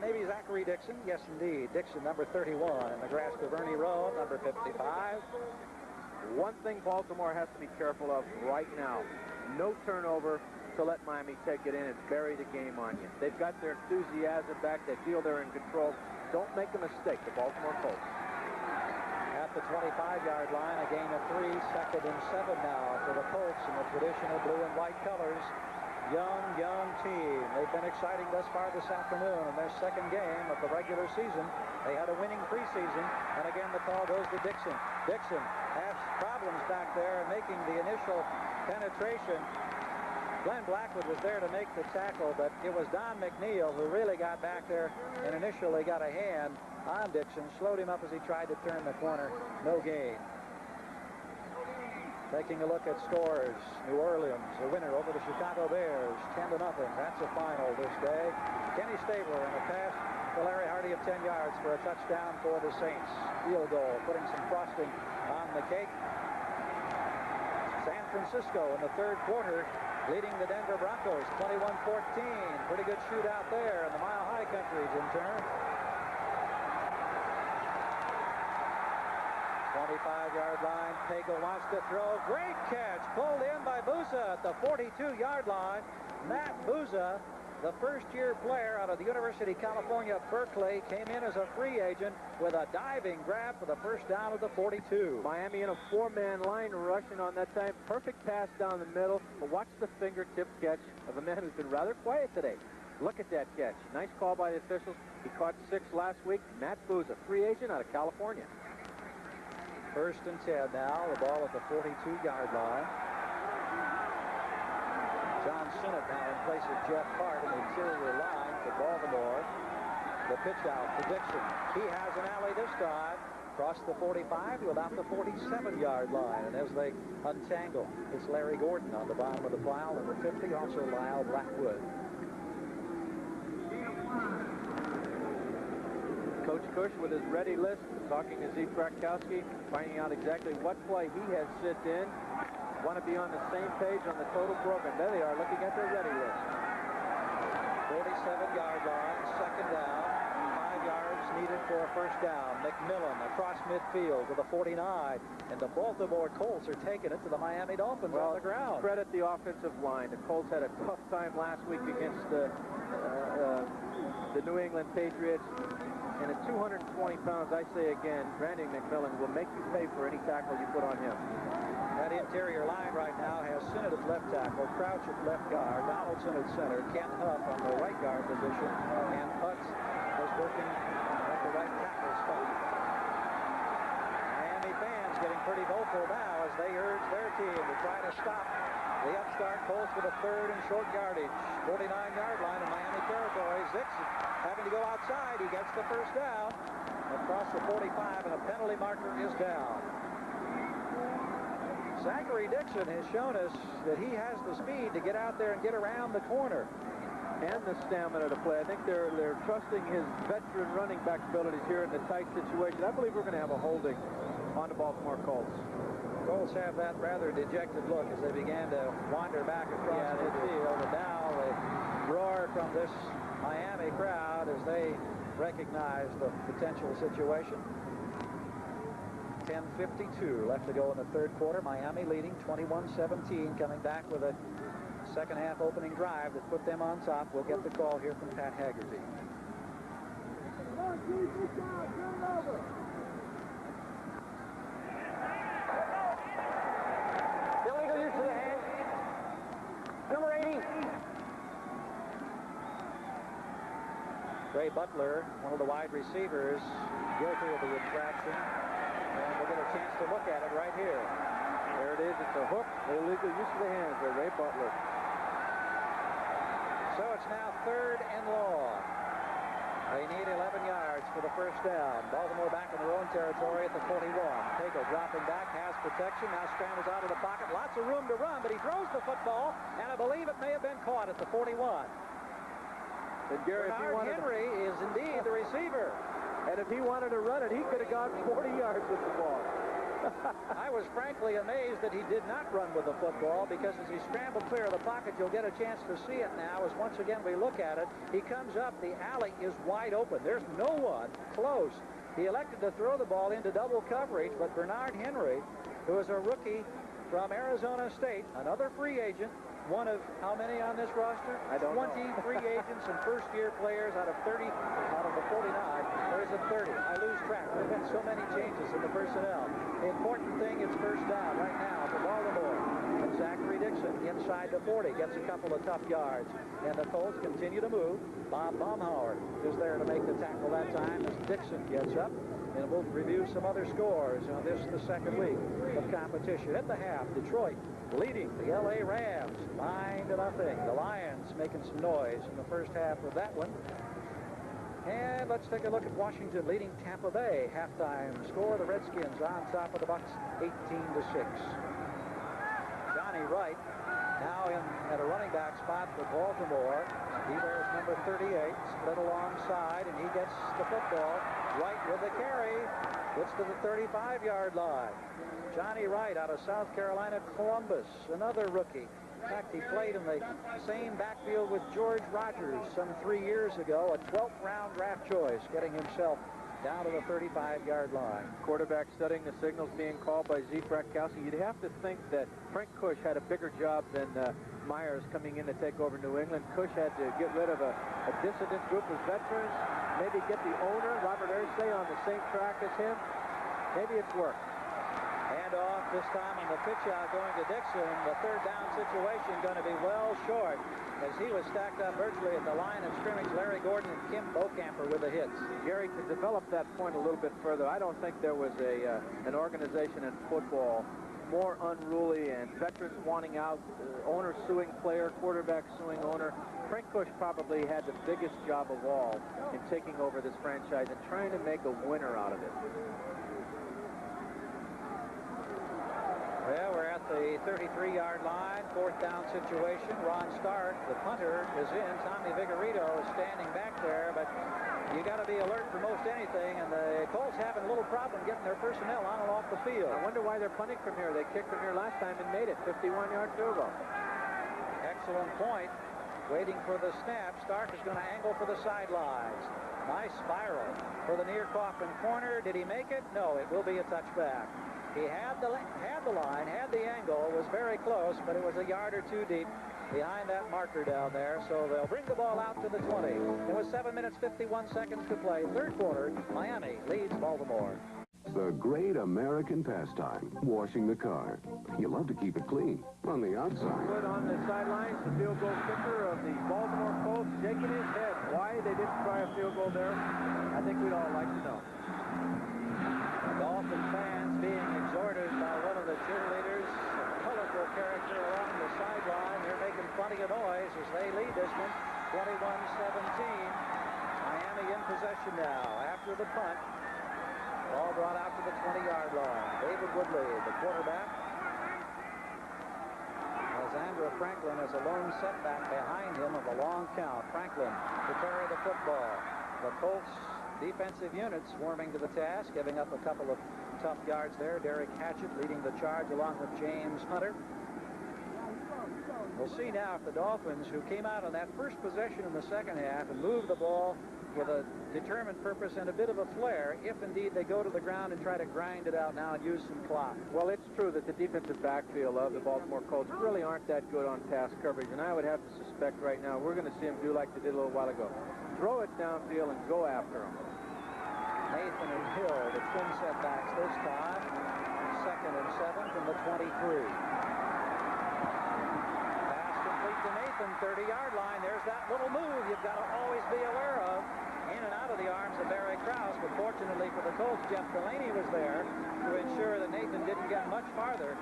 Maybe Zachary Dixon. Yes, indeed. Dixon, number 31, in the grasp of Ernie Rowe, number 55. One thing Baltimore has to be careful of right now, no turnover to let Miami take it in and bury the game on you. They've got their enthusiasm back. They feel they're in control. Don't make a mistake, the Baltimore Colts. At the 25-yard line, a gain of 3, 2nd and 7 now for the Colts in the traditional blue and white colors. Young team. They've been exciting thus far this afternoon in their second game of the regular season. They had a winning preseason, and again the call goes to Dixon. Dixon has problems back there making the initial penetration. Glenn Blackwood was there to make the tackle, but it was Don McNeil who really got back there and initially got a hand on Dixon, slowed him up as he tried to turn the corner. No gain. Taking a look at scores, New Orleans, a winner over the Chicago Bears, 10-0. That's a final this day. Kenny Stabler in a pass to Larry Hardy of 10 yards for a touchdown for the Saints. Field goal, putting some frosting on the cake. San Francisco in the third quarter, leading the Denver Broncos 21-14. Pretty good shootout there in the Mile High Countries in turn. 25-yard line. Pagel wants to throw. Great catch. Pulled in by Bouza at the 42-yard line. Matt Bouza, the first-year player out of the University of California, Berkeley, came in as a free agent with a diving grab for the first down of the 42. Miami in a 4-man line rushing on that time. Perfect pass down the middle. But watch the fingertip catch of a man who's been rather quiet today. Look at that catch. Nice call by the officials. He caught 6 last week. Matt Bouza, free agent out of California. 1st and 10 now. The ball at the 42-yard line. John Sinnott now in place of Jeff Hart in the interior line for Baltimore. The pitch out to Dixon. He has an alley this time. Across the 45 to about the 47-yard line. And as they untangle, it's Larry Gordon on the bottom of the pile. Number 50, also Lyle Blackwood. Coach Cush with his ready list, talking to Zeke Krakowski, finding out exactly what play he has sit in. Want to be on the same page on the total program. There they are looking at their ready list. 47-yard line, 2nd down. 5 yards needed for a first down. McMillan across midfield to the 49. And the Baltimore Colts are taking it to the Miami Dolphins on the ground. Credit the offensive line. The Colts had a tough time last week against the New England Patriots. And at 220 pounds, I say again, Brandon McMillan will make you pay for any tackle you put on him. That interior line right now has Sinnott at left tackle, Crouch at left guard, Donaldson at center, Kent Huff on the right guard position, and Utz is working at the right tackle spot. Miami fans getting pretty vocal now as they urge their team to try to stop the upstart Colts with a 3rd and short yardage. 49-yard line in Miami territory. Zix having to go outside. He gets the first down across the 45, and a penalty marker is down. Zachary Dixon has shown us that he has the speed to get out there and get around the corner. And the stamina to play. I think they're trusting his veteran running back abilities here in the tight situation. I believe we're going to have a holding on the Baltimore Colts. Colts have that rather dejected look as they began to wander back across the field. And now the roar from this Miami crowd as they recognize the potential situation. 10:52 left to go in the third quarter. Miami leading 21-17, coming back with a second half opening drive that put them on top. We'll get the call here from Pat Haggerty. Illegal use of the hand. Number 80. Ray Butler, one of the wide receivers, guilty of the infraction. And we'll get a chance to look at it right here. There it is. It's a hook. Illegal use of the hands by Ray Butler. So it's now 3rd and long. They need 11 yards for the first down. Baltimore back in their own territory at the 41. Pagel dropping back, has protection, now scrambles out of the pocket. Lots of room to run, but he throws the football, and I believe it may have been caught at the 41. And Gary, Bernard Henry is indeed the receiver. And if he wanted to run it, he could have gone 40 yards with the ball. I was frankly amazed that he did not run with the football, because as he scrambled clear of the pocket, you'll get a chance to see it now as once again we look at it. He comes up, the alley is wide open. There's no one close. He elected to throw the ball into double coverage, but Bernard Henry who is a rookie from Arizona State, another free agent. One of how many on this roster? I don't know. 20 free agents and first-year players out of 30, out of the 49. Or is it 30? I lose track. There have been so many changes in the personnel. The important thing is first down right now for Baltimore. And Zachary Dixon inside the 40 gets a couple of tough yards. And the Colts continue to move. Bob Baumhauer is there to make the tackle that time as Dixon gets up. And we'll review some other scores on this, the second week of competition. At the half, Detroit leading the L.A. Rams 9-0. The Lions making some noise in the first half of that one. And let's take a look at Washington leading Tampa Bay. Halftime score, the Redskins on top of the Bucs 18-6. Johnny Wright now in at a running back spot for Baltimore. He wears number 38, split alongside, and he gets the football. Wright with the carry, gets to the 35-yard line. Johnny Wright out of South Carolina, Columbus, another rookie. In fact, he played in the same backfield with George Rogers some 3 years ago, a 12th round draft choice, getting himself down to the 35-yard line. Quarterback studying the signals being called by Zeke Bratkowski. You'd have to think that Frank Cush had a bigger job than Myers coming in to take over New England. Cush had to get rid of a dissident group of veterans, maybe get the owner, Robert Irsay, on the same track as him. Maybe it's worked. Hand off this time on the pitch out going to Dixon. The third down situation going to be well short as he was stacked up virtually at the line of scrimmage. Larry Gordon and Kim Bocamper with the hits. Gary, to develop that point a little bit further, I don't think there was an organization in football more unruly and veterans wanting out, owner suing player, quarterback suing owner. Frank Cush probably had the biggest job of all in taking over this franchise and trying to make a winner out of it. Well, we're at the 33-yard line, fourth down situation. Ron Stark, the punter, is in. Tommy Vigorito is standing back there, but you got to be alert for most anything, and the Colts having a little problem getting their personnel on and off the field. I wonder why they're punting from here. They kicked from here last time and made it. 51-yard field goal. Excellent point. Waiting for the snap. Stark is going to angle for the sidelines. Nice spiral for the near coffin corner. Did he make it? No, it will be a touchback. He had the line, had the angle, was very close, but it was a yard or two deep behind that marker down there, so they'll bring the ball out to the 20. It was 7 minutes, 51 seconds to play. Third quarter, Miami leads Baltimore. The great American pastime, washing the car. You love to keep it clean on the outside. Good on the sidelines, the field goal kicker of the Baltimore Colts shaking his head. Why they didn't try a field goal there, I think we'd all like to know. Dolphin fans being exhorted by one of the cheerleaders, a colorful character along the sideline. They're making plenty of noise as they lead this one, 21-17. Miami in possession now after the punt. Ball brought out to the 20-yard line. David Woodley, the quarterback. Alexandra Franklin has a lone setback behind him of a long count. Franklin to carry the football. The Colts defensive units swarming to the task, giving up a couple of tough yards there. Derek Hatchett leading the charge along with James Hunter. We'll see now if the Dolphins, who came out on that first possession in the second half and moved the ball with a determined purpose and a bit of a flair, if indeed they go to the ground and try to grind it out now and use some clock. Well, it's true that the defensive backfield of the Baltimore Colts really aren't that good on pass coverage, and I would have to suspect right now we're going to see them do like they did a little while ago. Throw it downfield and go after them. Nathan and Hill, the twin setbacks this time. 2nd and 7 from the 23. Pass complete to Nathan, 30-yard line. There's that little move you've got to always be aware of. In and out of the arms of Barry Krause, but fortunately for the Colts, Jeff Delaney was there to ensure that Nathan didn't get much farther.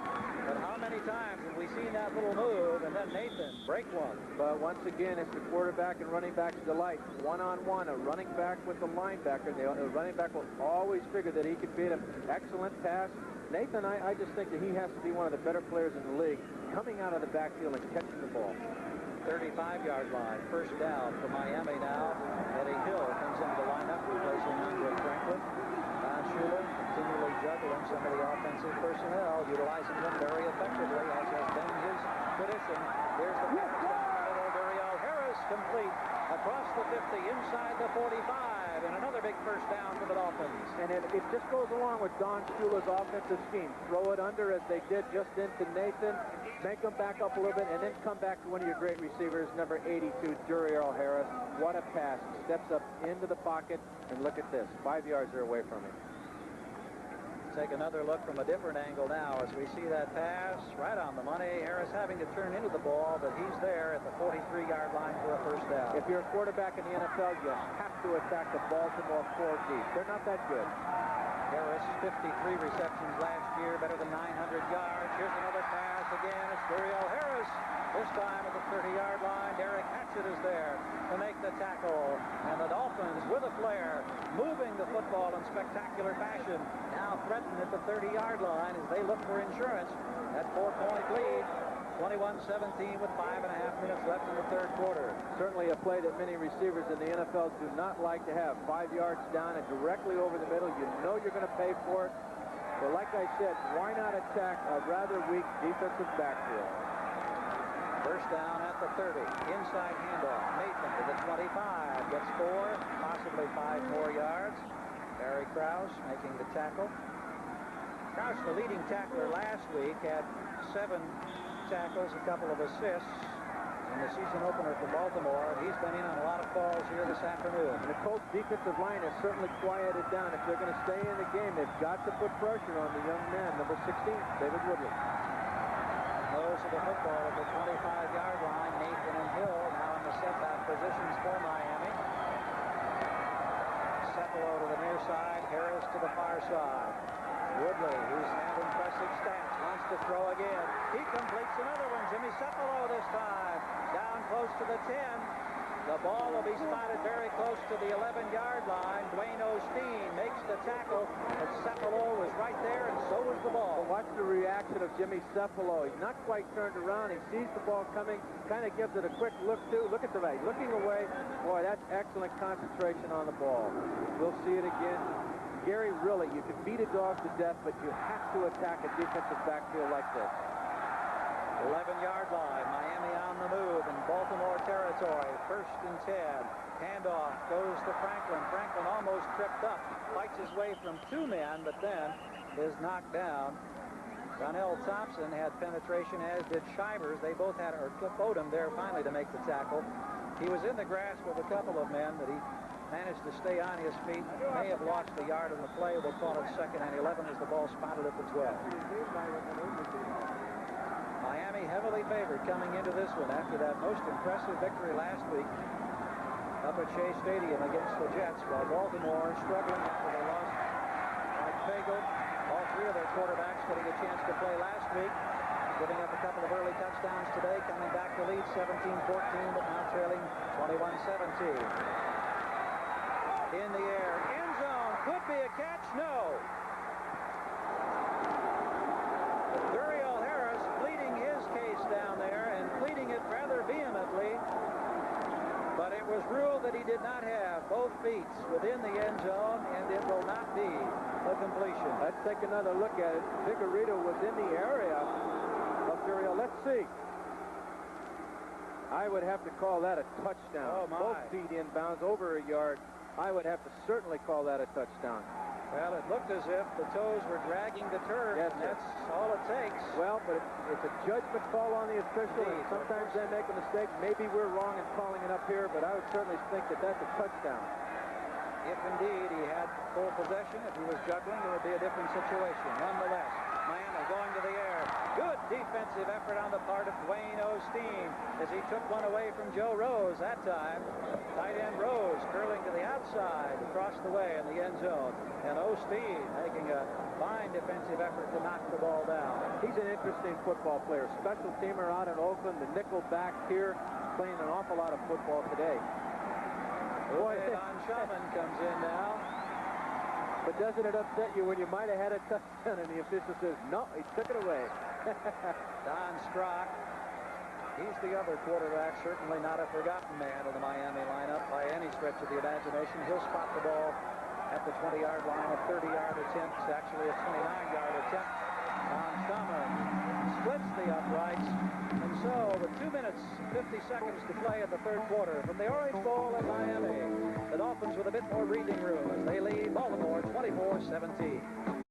But how many times have we seen that little move and then Nathan break one? But once again, it's the quarterback and running back's delight. One-on-one, a running back with the linebacker. The running back will always figure that he could beat him. Excellent pass. Nathan, I just think that he has to be one of the better players in the league, coming out of the backfield and catching the ball. 35-yard line. First down for Miami now. Eddie Hill comes into the lineup, replacing Andre Franklin. Don Shula continually juggling some of the offensive personnel, utilizing them very effectively, as has been his tradition. Here's the pass down the middle. Duriel Harris complete across the 50, inside the 45, and another big first down for the Dolphins. And it it just goes along with Don Shula's offensive scheme. Throw it under as they did just into Nathan, make them back up a little bit, and then come back to one of your great receivers, number 82, Duriel Harris. What a pass. Steps up into the pocket, and look at this. 5 yards are away from him. Take another look from a different angle now as we see that pass right on the money. Harris having to turn into the ball, but he's there at the 43-yard line for a first down. If you're a quarterback in the NFL, you have to attack the Baltimore 4 deep. They're not that good. Harris, 53 receptions last year, better than 900 yards. Here's another pass again. It's Duriel Harris. This time at the 30-yard line. Derek Hatchett is there to make the tackle. And the Dolphins, with a flare, moving the football in spectacular fashion. Now threatened at the 30-yard line as they look for insurance. That 4-point lead. 21-17 with 5.5 minutes left in the third quarter. Certainly a play that many receivers in the NFL do not like to have. 5 yards down and directly over the middle. You know you're going to pay for it. But like I said, why not attack a rather weak defensive backfield? First down at the 30. Inside handoff. Nathan to the 25. Gets 4, possibly 5 more yards. Barry Krause making the tackle. Krause, the leading tackler last week, had 7 tackles, a couple of assists in the season opener for Baltimore. He's been in on a lot of calls here this afternoon. And the Colts defensive line has certainly quieted down. If they're going to stay in the game, they've got to put pressure on the young man, number 16, David Woodley. Nose of the football at the 25-yard line. Nathan and Hill now in the setback positions for Miami. Cepolo to the near side, Harris to the far side. Woodley, who's had impressive stats, wants to throw again. He completes another one. Jimmy Cepolo this time. Down close to the 10. The ball will be spotted very close to the 11-yard line. Dwayne Osteen makes the tackle, but Cepolo was right there, and so was the ball. Well, watch the reaction of Jimmy Cepolo. He's not quite turned around. He sees the ball coming, kind of gives it a quick look, too. Look at the right, looking away. Boy, that's excellent concentration on the ball. We'll see it again. Gary, really, you can beat a dog to death, but you have to attack a defensive backfield like this. 11-yard line, Miami on the move in Baltimore territory. First and 10. Handoff goes to Franklin. Franklin almost tripped up, fights his way from 2 men, but then is knocked down. Donnell Thompson had penetration, as did Shivers. They both had, or Odom there finally to make the tackle. He was in the grasp of a couple of men, but he managed to stay on his feet. May have lost the yard in the play. We'll call it 2nd and 11 as the ball spotted at the 12. Miami heavily favored coming into this one after that most impressive victory last week up at Shea Stadium against the Jets, while Baltimore struggling after they lost Mike Pagel. All 3 of their quarterbacks getting a chance to play last week, giving up a couple of early touchdowns today, coming back to lead 17-14, but now trailing 21-17. In the air, end zone, could be a catch, no. Duriel Harris pleading his case down there and pleading it rather vehemently, but it was ruled that he did not have both feet within the end zone, and it will not be a completion. Let's take another look at it. Figueredo was in the area of Duriel. Let's see. I would have to call that a touchdown. Oh, my. Both feet inbounds over a yard. I would have to certainly call that a touchdown. Well, it looked as if the toes were dragging the turf, yes, and that's all it takes. Well, but it's a judgment call on the official, and sometimes they make a mistake. Maybe we're wrong in calling it up here, but I would certainly think that that's a touchdown. If indeed he had full possession, if he was juggling, it would be a different situation. Nonetheless, Miami going to the air. Good defensive effort on the part of Dwayne Osteen as he took one away from Joe Rose that time. Tight end Rose curling to the outside across the way in the end zone. And Osteen making a fine defensive effort to knock the ball down. He's an interesting football player. Special teamer out in Oakland, the nickel back here, playing an awful lot of football today. Boy, Don Schumann comes in now. But doesn't it upset you when you might have had a touchdown and the official says, no, he took it away? Don Strock, he's the other quarterback, certainly not a forgotten man in the Miami lineup by any stretch of the imagination. He'll spot the ball at the 20-yard line, a 30-yard attempt. It's actually a 29-yard attempt. Don Schumann splits the uprights. And so, with 2 minutes, 50 50 seconds to play in the third quarter. From the Orange Bowl in Miami, the Dolphins with a bit more breathing room as they lead Baltimore 24-17.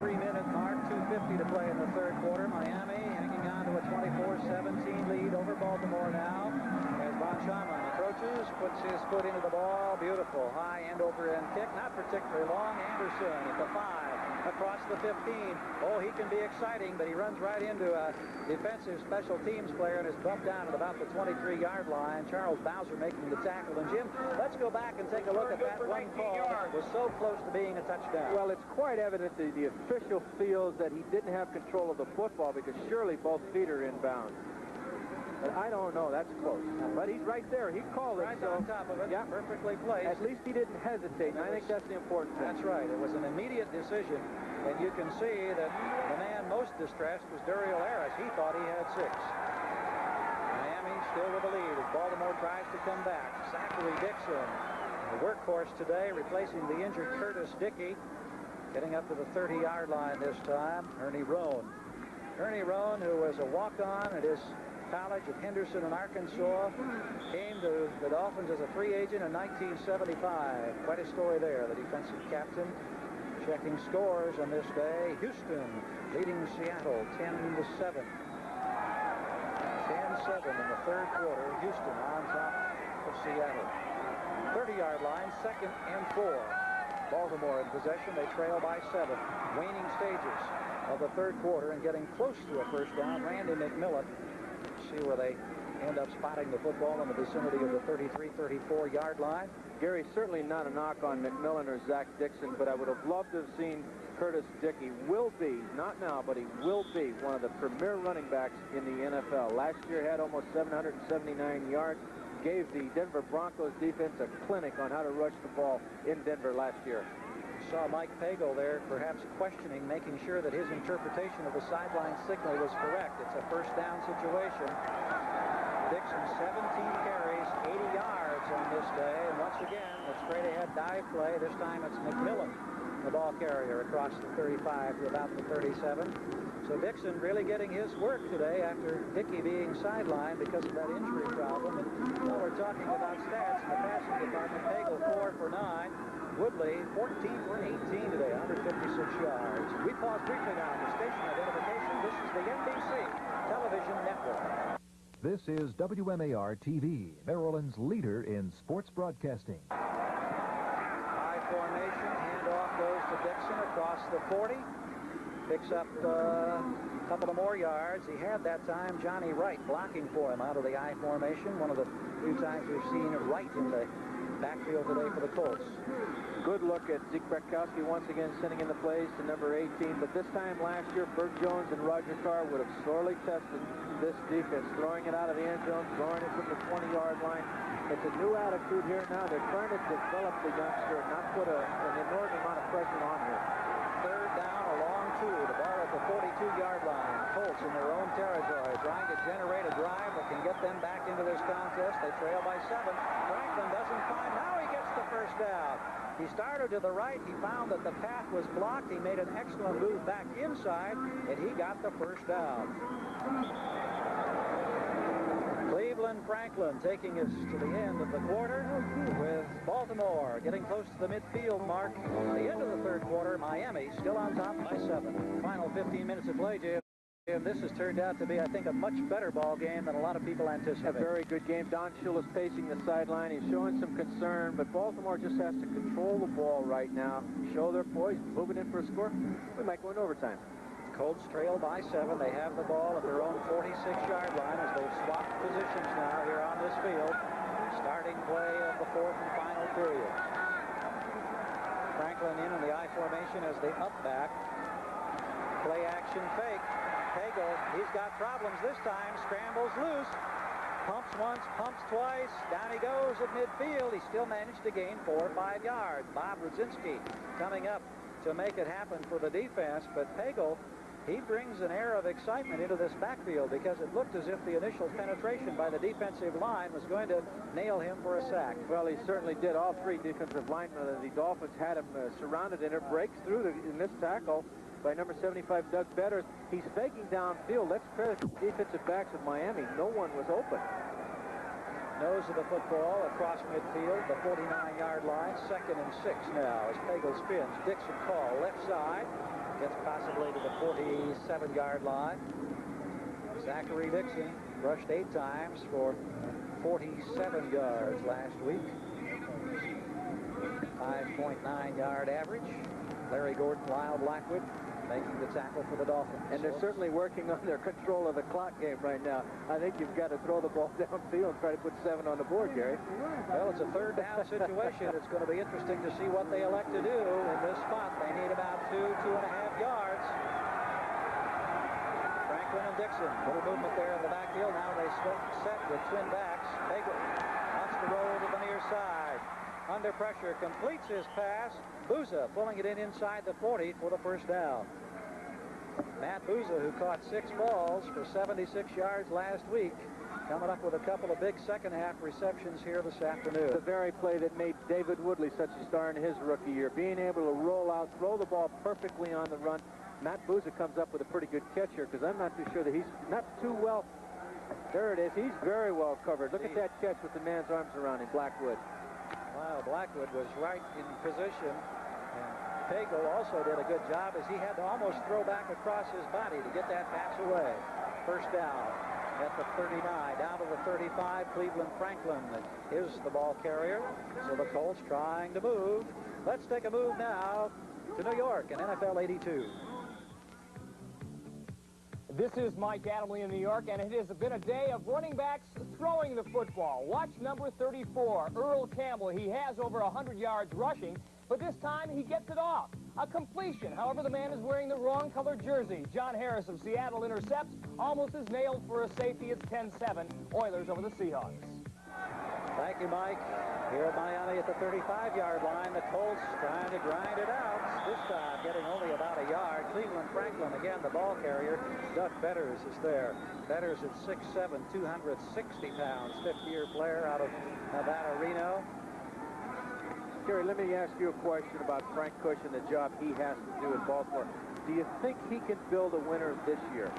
3-minute mark, 2:50 to play in the third quarter. Miami hanging on to a 24-17 lead over Baltimore now. As Von Schaman approaches, puts his foot into the ball. Beautiful high end over end kick, not particularly long. Anderson at the 5, across the 15. Oh, he can be exciting, but he runs right into a defensive special teams player and is bumped down at about the 23-yard line. Charles Bowser making the tackle. And Jim, let's go back and take a look at that one call that was so close to being a touchdown. Well, it's quite evident that the official feels that he didn't have control of the football because surely both feet are inbound. But I don't know. That's close. But he's right there. He called it. Right on top of it. Yeah. Perfectly placed. At least he didn't hesitate, and I think that's the important thing. That's right. It was an immediate decision, and you can see that the man most distressed was Duriel Harris. He thought he had 6. Miami still with the lead as Baltimore tries to come back. Zachary Dixon, the workhorse today, replacing the injured Curtis Dickey. Getting up to the 30-yard line this time, Ernie Roan. Ernie Roan, who was a walk-on at his college at Henderson in Arkansas, came to the Dolphins as a free agent in 1975. Quite a story there. The defensive captain checking scores on this day. Houston leading Seattle 10-7. 10-7 in the third quarter. Houston on top of Seattle. 30-yard line, 2nd and 4. Baltimore in possession. They trail by 7. Waning stages of the third quarter and getting close to a first down. Randy McMillan. See where they end up spotting the football in the vicinity of the 33-34-yard line. Gary, certainly not a knock on McMillan or Zach Dixon, but I would have loved to have seen Curtis Dickey. Will be, not now, but he will be one of the premier running backs in the NFL. Last year had almost 779 yards. Gave the Denver Broncos defense a clinic on how to rush the ball in Denver last year. Saw Mike Pagel there perhaps questioning, making sure that his interpretation of the sideline signal was correct. It's a first down situation. Dixon 17 carries, 80 yards on this day, and once again the straight ahead dive play. This time it's McMillan, the ball carrier, across the 35 to about the 37. So Dixon really getting his work today after Dickey being sidelined because of that injury problem. And while we're talking about stats in the passing department, Pagel 4 for 9. Woodley 14 for 18 today, 156 yards. We pause briefly now on the station identification. This is the NBC Television Network. This is WMAR-TV, Maryland's leader in sports broadcasting. High formation, handoff goes to Dixon across the 40. Picks up a couple of more yards. He had that time Johnny Wright blocking for him out of the I formation. One of the few times we've seen Wright in the backfield today for the Colts. Good look at Zeke Bratkowski once again sending in the plays to number 18, but this time last year, Bert Jones and Roger Carr would have sorely tested this defense, throwing it out of the end zone, throwing it from the 20-yard line. It's a new attitude here now. They're trying to develop the youngster and not put an inordinate amount of pressure on him. Third down, a long 2. The ball at the 42-yard line. Colts in their own territory, trying to generate a drive that can get them back into this contest. They trail by 7. Franklin doesn't find. Now he gets the first down. He started to the right. He found that the path was blocked. He made an excellent move back inside, and he got the first down. Cleveland Franklin taking us to the end of the quarter with Baltimore getting close to the midfield mark. The end of the third quarter, Miami still on top by 7. Final 15 minutes of play, Jim. And this has turned out to be, I think, a much better ball game than a lot of people anticipated. A very good game. Don Shula is pacing the sideline. He's showing some concern, but Baltimore just has to control the ball right now, show their poise, move it in for a score. We might go into overtime. Colts trail by 7. They have the ball at their own 46-yard line as they've swapped positions now here on this field. Starting play of the fourth and final period. Franklin in the I formation as the up back. Play action fake. Pagel, he's got problems this time. Scrambles loose. Pumps once, pumps twice. Down he goes at midfield. He still managed to gain 4 or 5 yards. Bob Rudzinski coming up to make it happen for the defense. But Pagel, he brings an air of excitement into this backfield because it looked as if the initial penetration by the defensive line was going to nail him for a sack. Well, he certainly did. All 3 defensive linemen of the Dolphins had him surrounded, and it breaks through in this tackle by number 75, Doug Betters. He's faking downfield. Let's credit the defensive backs of Miami. No one was open. Nose of the football across midfield, the 49-yard line, 2nd and 6 now as Pagel spins. Dixon call left side, gets possibly to the 47-yard line. Zachary Dixon rushed 8 times for 47 yards last week. 5.9-yard average. Larry Gordon, Lyle Blackwood making the tackle for the Dolphins. And they're certainly working on their control of the clock game right now. I think you've got to throw the ball downfield and try to put 7 on the board, Gary. Well, it's a 3rd down situation. It's going to be interesting to see what they elect to do in this spot. They need about 2.5 yards. Franklin and Dixon. Little movement there in the backfield. Now they set with twin backs. Pagel wants to roll to the near side. Under pressure, completes his pass. Booza pulling it in inside the 40 for the 1st down. Matt Booza, who caught 6 balls for 76 yards last week, coming up with a couple of big second-half receptions here this afternoon. The very play that made David Woodley such a star in his rookie year. Being able to roll out, throw the ball perfectly on the run. Matt Booza comes up with a pretty good catch here because I'm not too sure that he's not too well. There it is. He's very well covered. Look at that catch with the man's arms around him, Blackwood. Wow, Blackwood was right in position. And Pagel also did a good job as he had to almost throw back across his body to get that pass away. 1st down at the 39, down to the 35. Cleveland Franklin is the ball carrier. So the Colts trying to move. Let's take a move now to New York in NFL 82. This is Mike Adamley in New York, and it has been a day of running backs throwing the football. Watch number 34, Earl Campbell. He has over 100 yards rushing, but this time he gets it off. A completion. However, the man is wearing the wrong color jersey. John Harris of Seattle intercepts, almost is nailed for a safety. It's 10-7. Oilers over the Seahawks. Thank you, Mike. Here at Miami at the 35-yard line, the Colts trying to grind it out. This time getting only about a yard. Cleveland Franklin, again, the ball carrier. Doug Betters is there. Betters at 6'7", 260 pounds, 50-year player out of Nevada, Reno. Gary, let me ask you a question about Frank Cush and the job he has to do in Baltimore. Do you think he can build a winner this year?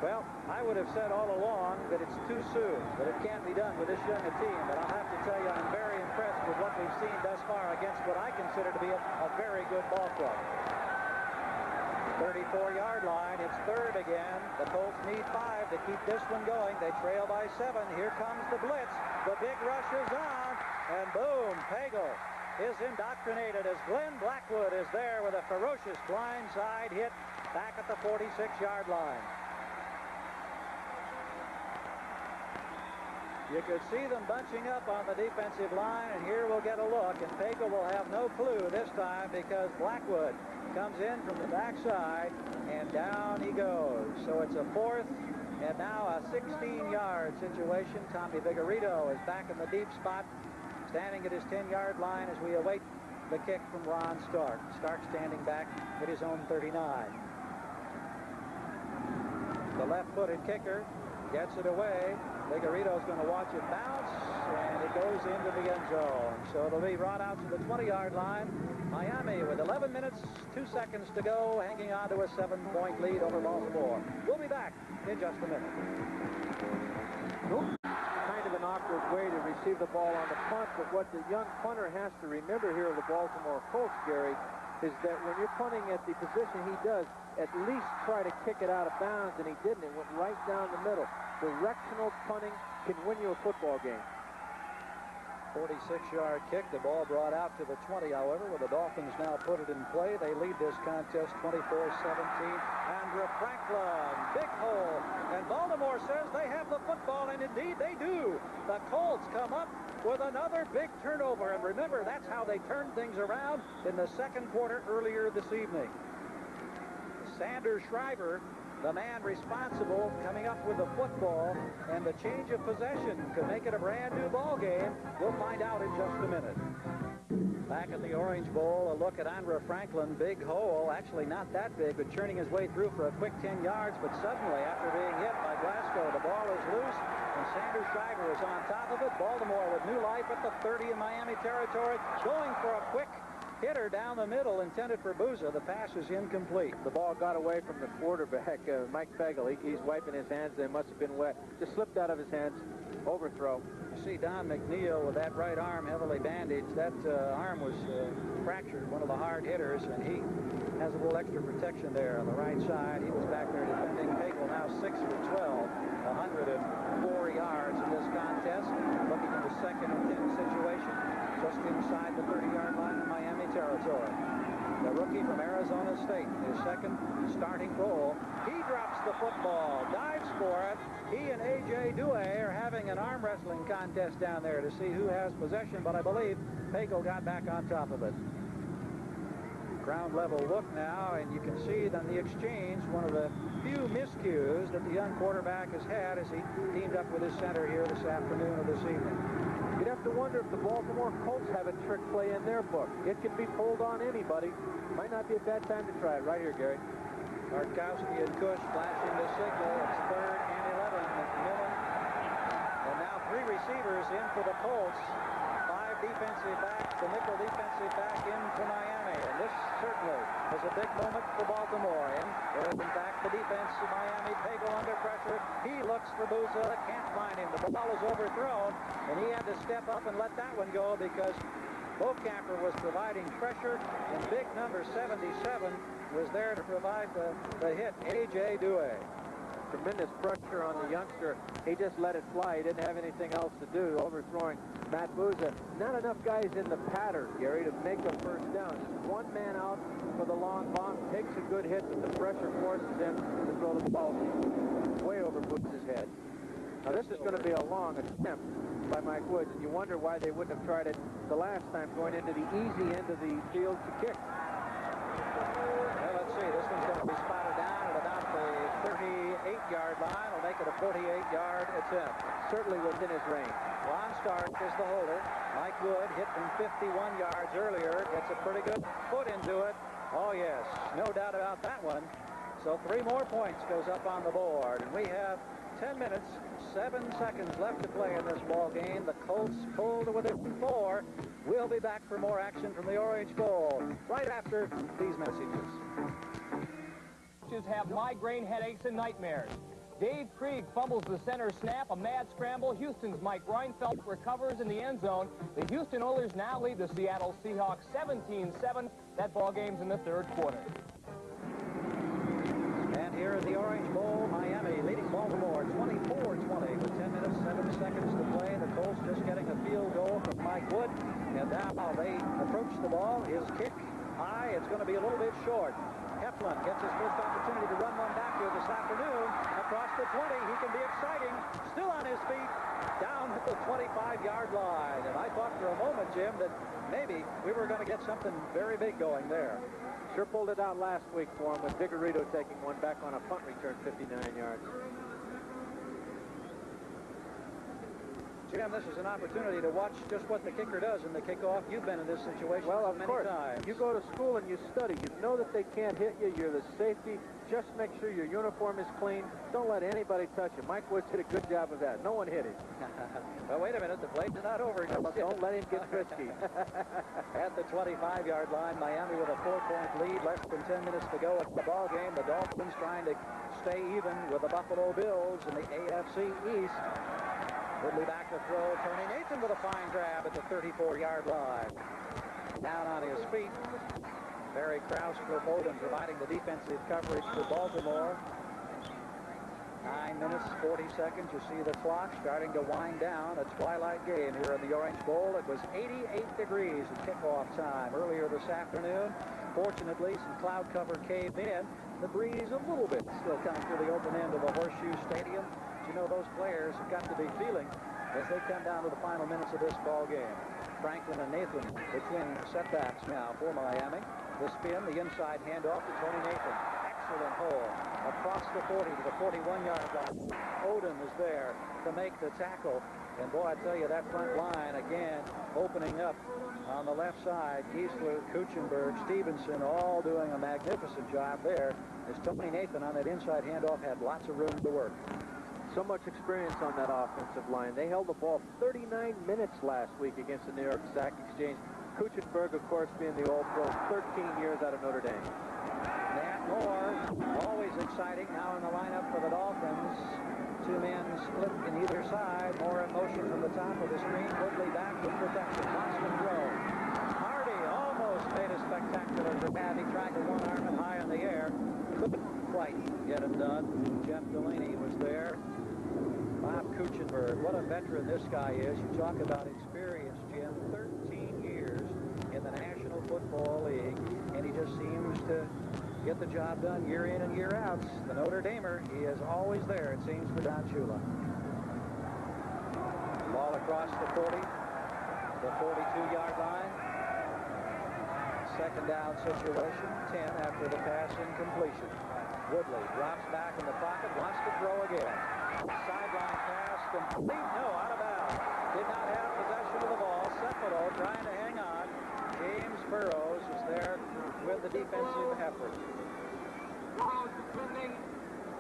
Well, I would have said all along that it's too soon, that it can't be done with this young a team. But I'll have to tell you, I'm very impressed with what we've seen thus far against what I consider to be a very good ball club. 34-yard line. It's 3rd again. The Colts need 5 to keep this one going. They trail by 7. Here comes the blitz. The big rush is on. And boom, Pagel is indoctrinated as Glenn Blackwood is there with a ferocious blindside hit back at the 46-yard line. You could see them bunching up on the defensive line, and here we'll get a look, and Pagel will have no clue this time because Blackwood comes in from the backside, and down he goes. So it's a 4th, and now a 16-yard situation. Tommy Vigorito is back in the deep spot, standing at his 10-yard line as we await the kick from Ron Stark. Stark standing back at his own 39. The left-footed kicker gets it away. Vigorito's going to watch it bounce, and it goes into the end zone. So it'll be brought out to the 20-yard line. Miami with 11 minutes, 2 seconds to go, hanging on to a 7-point lead over Baltimore. We'll be back in just a minute. Kind of an awkward way to receive the ball on the punt, but what the young punter has to remember here of the Baltimore Colts, Gary, is that when you're punting at the position he does, at least try to kick it out of bounds, and he didn't. It went right down the middle. Directional punting can win you a football game. 46-yard kick. The ball brought out to the 20, however, where the Dolphins now put it in play. They lead this contest 24-17. Andrew Franklin, big hole. And Baltimore says they have the football, and indeed they do. The Colts come up with another big turnover. And remember, that's how they turned things around in the 2nd quarter earlier this evening. Sanders Schreiber, the man responsible, coming up with the football, and the change of possession could make it a brand new ball game. We'll find out in just a minute. Back at the Orange Bowl, a look at Andrew Franklin. Big hole, actually not that big, but churning his way through for a quick 10 yards. But suddenly, after being hit by Glasgow, the ball is loose, and Sanders Schreiber is on top of it. Baltimore with new life at the 30 in Miami territory, going for a quick hitter down the middle intended for Booza. The pass is incomplete. The ball got away from the quarterback, Mike Pegel. He's wiping his hands. They must have been wet. Just slipped out of his hands. Overthrow. You see Don McNeil with that right arm heavily bandaged. That arm was fractured, one of the hard hitters, and he has a little extra protection there on the right side. He was back there defending. Pegel now 6 for 12, 104 yards in this contest. Looking at the 2nd and 10 situation, just inside the 30-yard line of Miami territory. The rookie from Arizona State, his 2nd starting role. He drops the football, dives for it. He and A.J. Due are having an arm wrestling contest down there to see who has possession, but I believe Pegel got back on top of it. Ground level look now, and you can see on the exchange one of the few miscues that the young quarterback has had as he teamed up with his center here this afternoon or this evening. You'd have to wonder if the Baltimore Colts have a trick play in their book. It can be pulled on anybody. Might not be a bad time to try it. Right here, Gary. Markowski and Cush flashing the signal. It's 3rd and 11. McMillan. And now 3 receivers in for the Colts. 5 defensive backs, the nickel defensive back in for Miami. And this certainly was a big moment for Baltimore. And there is, in fact, the defense of Miami. Pegel under pressure. He looks for Booza. Can't find him. The ball is overthrown. And he had to step up and let that one go because Bocamper was providing pressure. And big number 77 was there to provide the hit. A.J. Due. Tremendous pressure on the youngster. He just let it fly. He didn't have anything else to do, overthrowing Matt Booza. Not enough guys in the pattern, Gary, to make a first down. Just one man out for the long bomb. Takes a good hit, but the pressure forces him to throw the ball way over Booza's head. Now, this is going to be a long attempt by Mike Woods, and you wonder why they wouldn't have tried it the last time, going into the easy end of the field to kick. Well, let's see. This one's going to be spotted down at about the 38-yard line. Will make it a 48-yard attempt. Certainly within his range. Ron Stark is the holder. Mike Wood hit from 51 yards earlier. Gets a pretty good foot into it. Oh, yes. No doubt about that one. So 3 more points goes up on the board. And we have 10 minutes, 7 seconds left to play in this ball game. The Colts pulled within 4. We'll be back for more action from the Orange Bowl right after these messages. Have migraine headaches and nightmares. Dave Krieg fumbles the center snap, a mad scramble. Houston's Mike Reinfeldt recovers in the end zone. The Houston Oilers now lead the Seattle Seahawks 17-7. That ball game's in the 3rd quarter. And here in the Orange Bowl, Miami leading Baltimore 24-20 with 10 minutes, 7 seconds to play. The Colts just getting a field goal from Mike Wood. And now they approach the ball. His kick high. It's going to be a little bit short. Heflin gets his first opportunity to run one back here this afternoon. Across the 20, he can be exciting. Still on his feet, down at the 25-yard line. And I thought for a moment, Jim, that maybe we were going to get something very big going there. Sure pulled it out last week for him with Vigorito taking one back on a punt return, 59 yards. Jim, this is an opportunity to watch just what the kicker does in the kickoff. You've been in this situation many times. You go to school and you study. You know that they can't hit you. You're the safety. Just make sure your uniform is clean. Don't let anybody touch you. Mike Woods did a good job of that. No one hit him. Well, wait a minute. The play's not over. Don't let him get frisky. At the 25-yard line, Miami with a 4-point lead. Less than 10 minutes to go at the ball game. The Dolphins trying to stay even with the Buffalo Bills in the AFC East. Ridley back to throw. Tony Nathan with a fine grab at the 34-yard line. Down on his feet. Barry Krause for Bowden providing the defensive coverage for Baltimore. 9 minutes, 40 seconds. You see the clock starting to wind down. A twilight game here in the Orange Bowl. It was 88 degrees at kickoff time earlier this afternoon. Fortunately, some cloud cover caved in. The breeze a little bit still coming through the open end of the Horseshoe Stadium. You know, those players have got to be feeling as they come down to the final minutes of this ball game. Franklin and Nathan, the twin setbacks now for Miami. The spin, the inside handoff to Tony Nathan. Excellent hole across the 40 to the 41-yard line. Odom is there to make the tackle. And boy, I tell you, that front line again opening up on the left side. Giesler, Kuchenberg, Stevenson all doing a magnificent job there as Tony Nathan on that inside handoff had lots of room to work. So much experience on that offensive line. They held the ball 39 minutes last week against the New York Sack Exchange. Kuchenberg, of course, being the All-Pro, 13 years out of Notre Dame. Matt Moore, always exciting, now in the lineup for the Dolphins. Two men split in either side. Moore in motion from the top of the screen. Woodley back with protection. Wants to throw. Hardy almost made a spectacular grab. He tried to one-arm it high in the air. Couldn't quite get it done. Jeff Delaney was there. Bob Kuchenberg, what a veteran this guy is. You talk about experience, Jim. 13 years in the National Football League, and he just seems to get the job done year in and year out. The Notre Damer, he is always there, it seems, for Don Shula. Ball across the 40, the 42-yard line. Second down situation, 10 after the pass incompletion. Woodley drops back in the pocket, wants to throw again. Sideline pass, complete, no, out of bounds. Did not have possession of the ball. Cepolo trying to hang on. James Burrows is there with the defensive effort.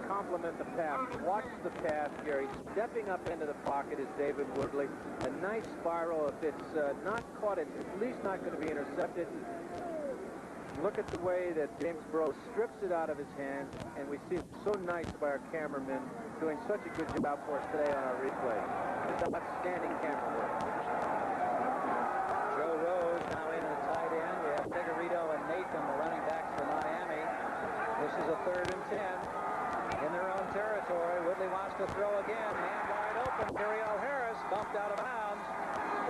Compliment the pass. Watch the pass, Gary. Stepping up into the pocket is David Woodley. A nice spiral. If it's not caught, it's at least not going to be intercepted. Look at the way that James Burrows strips it out of his hands, and we see it so nice by our cameramen doing such a good job for us today on our replay. It's outstanding camera work. Joe Rose now in at tight end. We have Figueredo and Nathan, the running backs for Miami. This is a 3rd and 10 in their own territory. Woodley wants to throw again. Man wide open. Turiel Harris bumped out of bounds.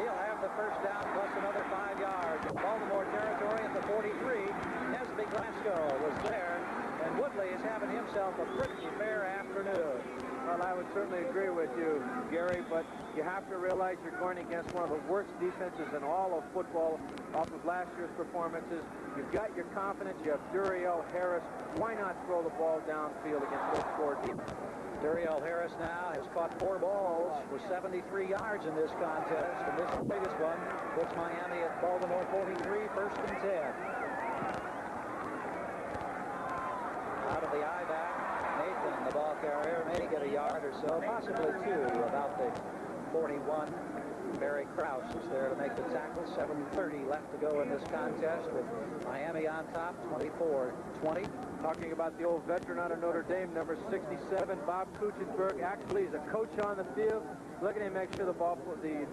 He'll have the first down plus another 5 yards. In Baltimore territory at the 43. Nesby Glasgow was there, and Woodley is having himself a pretty fair afternoon. Well, I would certainly agree with you, Gary, but you have to realize you're going against one of the worst defenses in all of football off of last year's performances. You've got your confidence. You have Turiel Harris. Why not throw the ball downfield against those 4 teams? Turiel Harris now has caught 4 balls for 73 yards in this contest, and this biggest one puts Miami at Baltimore 43, 1st and 10. Out of the I-back, Nathan, the ball carrier, may get a yard or so, possibly 2, about the 41. Barry Krause is there to make the tackle. 7:30 left to go in this contest with Miami on top, 24-20. Talking about the old veteran out of Notre Dame, number 67, Bob Kuchenberg. Actually, he's a coach on the field. Look at him make sure the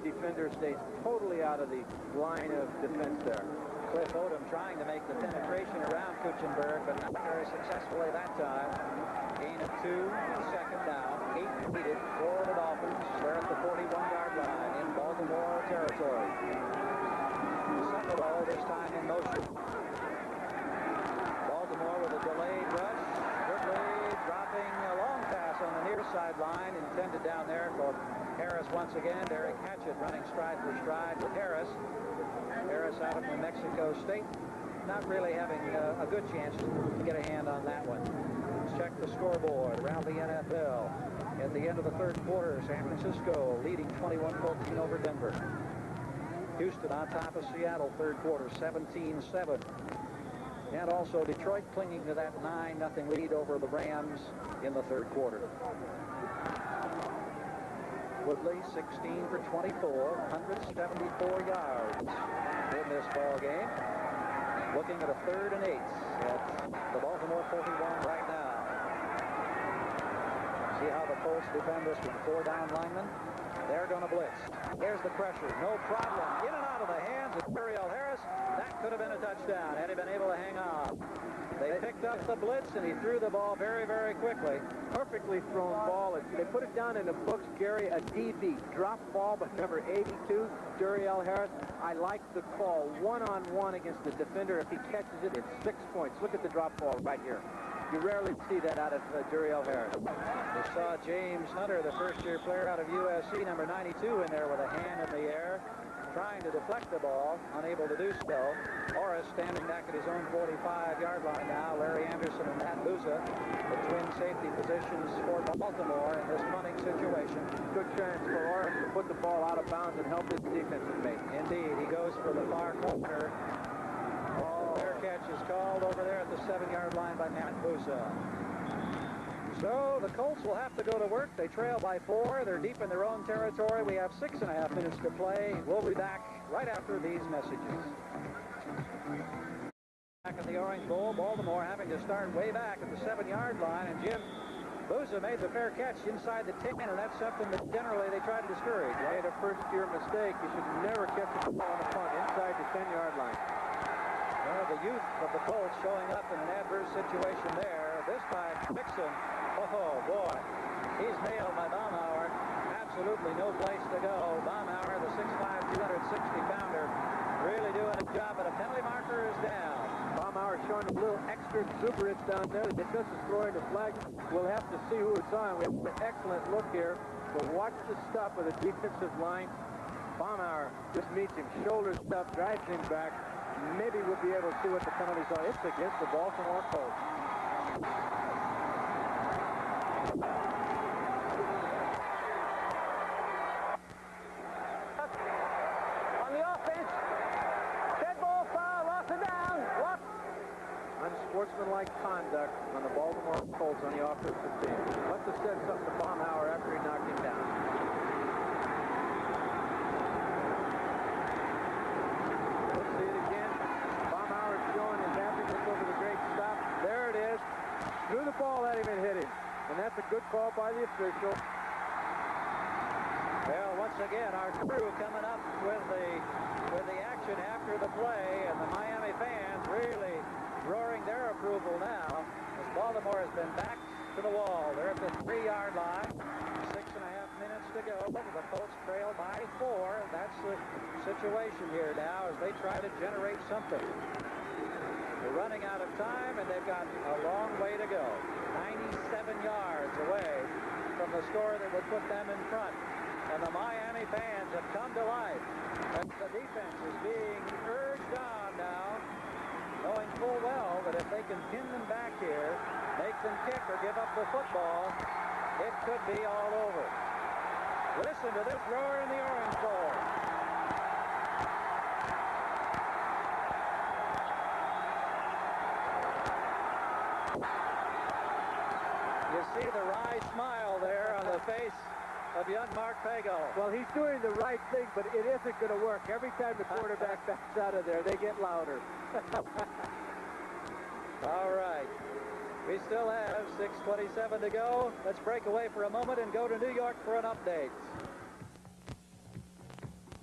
defender stays totally out of the line of defense there. Cliff Odom trying to make the penetration around Kuchenberg, but not very successfully that time. Gain of 2, 2nd down, 8 needed for the Dolphins. They're at the 41-yard line in Baltimore territory. Cepolo this time in motion. Baltimore with a delayed rush. Woodley dropping a long pass on the near sideline, intended down there for Harris once again. Derek Hatchett running stride for stride with Harris. Harris out of New Mexico State, not really having a good chance to get a hand on that one. Let's check the scoreboard around the NFL. At the end of the 3rd quarter, San Francisco leading 21-14 over Denver. Houston on top of Seattle, 3rd quarter, 17-7. And also Detroit clinging to that 9-0 lead over the Rams in the 3rd quarter. Woodley, 16 for 24, 174 yards in this ball game. Looking at a 3rd and 8 at the Baltimore 41 right now. See how the Colts defend this with 4 down linemen? They're going to blitz. There's the pressure. No problem. In and out of the hands of Turiel Harris. That could have been a touchdown had he been able to hang on. They picked up the blitz, and he threw the ball very, very quickly. Perfectly thrown ball. They put it down in the books, Gary, a DB. Drop ball by number 82, Turiel Harris. I like the call. One-on-one against the defender. If he catches it, it's 6 points. Look at the drop ball right here. You rarely see that out of Turiel Harris. We saw James Hunter, the first-year player out of USC, number 92, in there with a hand in the air, trying to deflect the ball, unable to do so. Orris standing back at his own 45-yard line now. Larry Anderson and Matt Buza, the twin safety positions for Baltimore in this punting situation. Good chance for Orris to put the ball out of bounds and help his defensive mate. Indeed, he goes for the far corner. Fair catch is called over there at the 7-yard line by Matt Buza. So the Colts will have to go to work. They trail by 4. They're deep in their own territory. We have 6.5 minutes to play. We'll be back right after these messages. Back in the Orange Bowl, Baltimore having to start way back at the 7-yard line, and Jim Booza made the fair catch inside the 10, and that's something that generally they try to discourage. Right? Made a first-year mistake. You should never catch the ball on the punt inside the 10-yard line. Well, the youth of the Colts showing up in an adverse situation there. This time, Mixon, oh boy, he's nailed by Baumhauer. Absolutely no place to go. Baumhauer, the 6'5", 260-pounder, really doing a job, but a penalty marker is down. Baumhauer showing a little extra exuberance down there. The defense is throwing the flag. We'll have to see who it's on. We have an excellent look here, but watch the stop of the defensive line. Baumhauer just meets him, shoulders up, drives him back. Maybe we'll be able to see what the penalties are. It's against the Baltimore Colts. On the offense, dead ball foul, lost it down. What? Unsportsmanlike conduct on the Baltimore Colts on the offensive team. Must have said something to Baumhauer after he knocked him down. Let's see it again. Baumhauer is showing his happiness over the great stop. There it is. Threw the ball at him and hit him. And that's a good call by the official. Well, once again, our crew coming up with the action after the play, and the Miami fans really roaring their approval now as Baltimore has been backed to the wall. They're at the 3-yard line. 6.5 minutes to go. The Colts trail by 4. That's the situation here now as they try to generate something. They're running out of time, and they've got a long way to go. 97 yards away from the score that would put them in front. And the Miami fans have come to life. And the defense is being urged on now, knowing full well that if they can pin them back here, make them kick or give up the football, it could be all over. Listen to this roar in the Orange Bowl. You see the wry smile there on the face of young Mark Pago. Well, he's doing the right thing, but it isn't going to work. Every time the quarterback backs out of there, they get louder. All right. We still have 6:27 to go. Let's break away for a moment and go to New York for an update.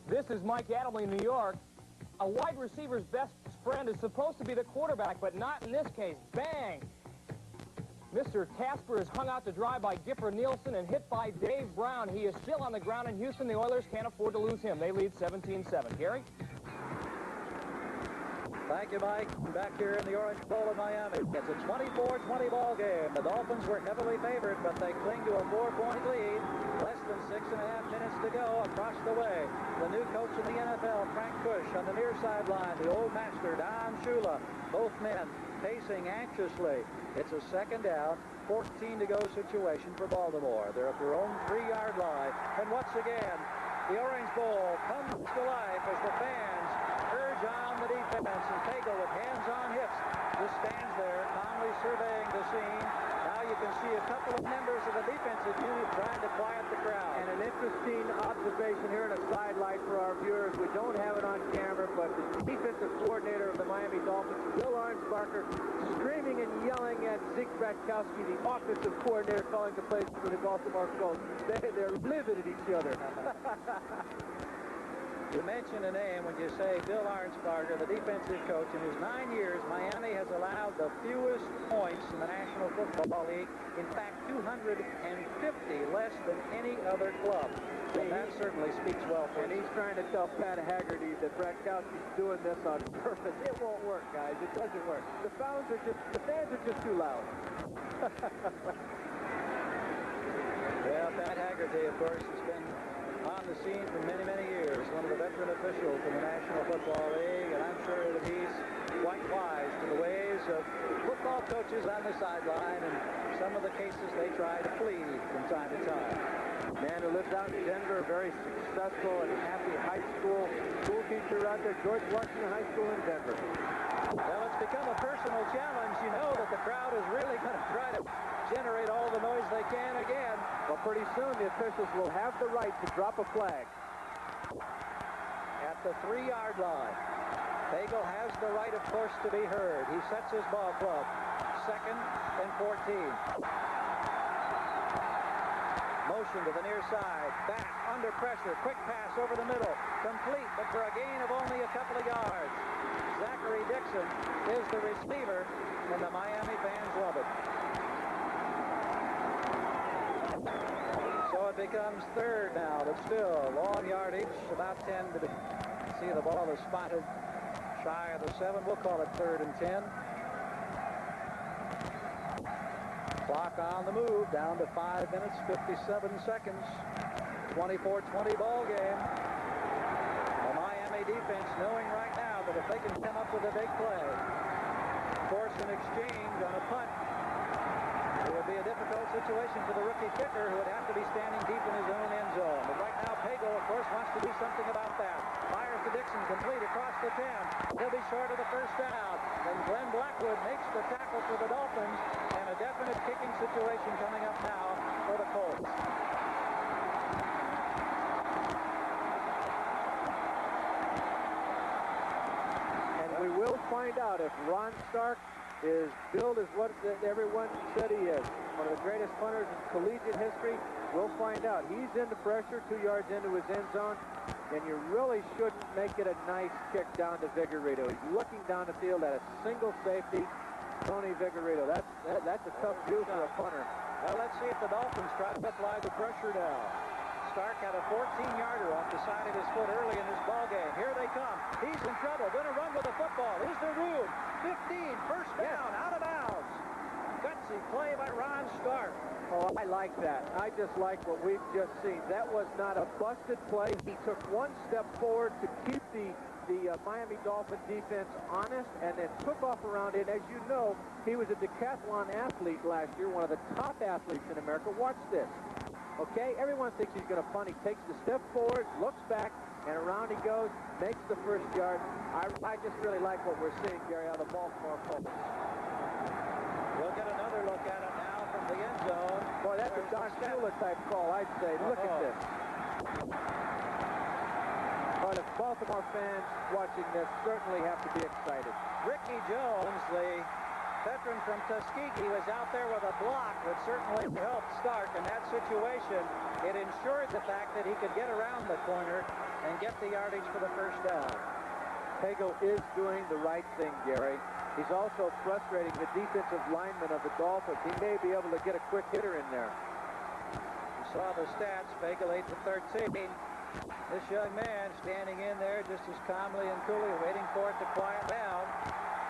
This is Mike Adamley in New York. A wide receiver's best friend is supposed to be the quarterback, but not in this case. Bang! Mr. Casper is hung out to dry by Gipper Nielsen and hit by Dave Brown. He is still on the ground in Houston. The Oilers can't afford to lose him. They lead 17-7. Gary? Thank you, Mike. Back here in the Orange Bowl of Miami. It's a 24-20 ball game. The Dolphins were heavily favored, but they cling to a 4-point lead. Less than 6.5 minutes to go across the way. The new coach in the NFL, Frank Bush, on the near sideline. The old master, Don Shula. Both men pacing anxiously. It's a second down, 14 to go situation for Baltimore. They're at their own 3-yard line. And once again, the Orange Bowl comes to life as the fans urge on the defense, and Pago with hands on hips just stands there calmly surveying the scene. Now you can see a couple of members of the defensive unit trying to quiet the crowd. And an interesting observation here in a sidelight for our viewers. We don't have it on camera, but the defensive coordinator of the Miami Dolphins, Bill Arnsparker, screaming and yelling at Zeke Bratkowski, the offensive coordinator calling the plays for the Baltimore Colts. They're livid at each other. You mention a name when you say Bill Arnsparger, the defensive coach. In his 9 years, Miami has allowed the fewest points in the National Football League. In fact, 250 less than any other club. And that certainly speaks well for him. And he's trying to tell Pat Haggerty that Bratkowski's doing this on purpose. It won't work, guys. It doesn't work. The fans are just too loud. Well, Pat Haggerty, of course, has been on the scene for many, many years. One of the veteran officials in the National Football League, and I'm sure that he's quite wise to the ways of football coaches on the sideline and some of the cases they try to plead from time to time. Man who lives out in Denver, very successful and happy high school teacher out there, George Washington High School in Denver. Well, it's become a personal challenge, you know that the crowd is really going to try to generate all the noise they can again. Well, pretty soon the officials will have the right to drop a flag. At the 3-yard line, Pagel has the right, of course, to be heard. He sets his ball club. 2nd and 14. Motion to the near side. Back, under pressure. Quick pass over the middle. Complete, but for a gain of only a couple of yards. Zachary Dixon is the receiver, and the Miami fans love it. So it becomes 3rd now, but still long yardage, about 10 to be. See, the ball is spotted shy of the 7. We'll call it 3rd and 10. Clock on the move, down to 5 minutes, 57 seconds. 24-20 ball game. The Miami defense knowing right now that if they can come up with a big play, force an exchange on a punt, it would be a difficult situation for the rookie kicker who would have to be standing deep in his own end zone. But right now, Pagel, of course, wants to do something about that. Fires to Dixon, complete across the 10. He'll be short of the first down. Then Glenn Blackwood makes the tackle for the Dolphins, and a definite kicking situation coming up now for the Colts. And we will find out if Ron Stark is billed as what everyone said he is. One of the greatest punters in collegiate history. We'll find out. He's into pressure, 2 yards into his end zone, and you really shouldn't make it a nice kick down to Vigorito. He's looking down the field at a single safety. Tony Vigorito. That's a tough do for a punter. Well, let's see if the Dolphins try to apply the pressure now. Stark had a 14-yarder off the side of his foot early in this ball game. Here they come. He's in trouble. Going to run with the football. Is there room? 15, first down, out of bounds. Gutsy play by Ron Stark. Oh, I like that. I just like what we've just seen. That was not a busted play. He took one step forward to keep the Miami Dolphin defense honest, and then took off around it. As you know, he was a decathlon athlete last year, one of the top athletes in America. Watch this. Okay, everyone thinks he's going to punt. He takes the step forward, looks back, and around he goes, makes the first yard. I just really like what we're seeing, Gary, out of the Baltimore Colts. We'll get another look at it now from the end zone. Boy, that's a Don Shula type call, I'd say. Look at this. But if Baltimore fans watching this certainly have to be excited. Ricky Jones, the veteran from Tuskegee, was out there with a block that certainly helped Stark in that situation. It ensured the fact that he could get around the corner and get the yardage for the first down. Pagel is doing the right thing, Gary. He's also frustrating the defensive lineman of the Dolphins. He may be able to get a quick hitter in there. You saw the stats. Pagel 8 for 13. This young man standing in there just as calmly and coolly waiting for it to quiet down.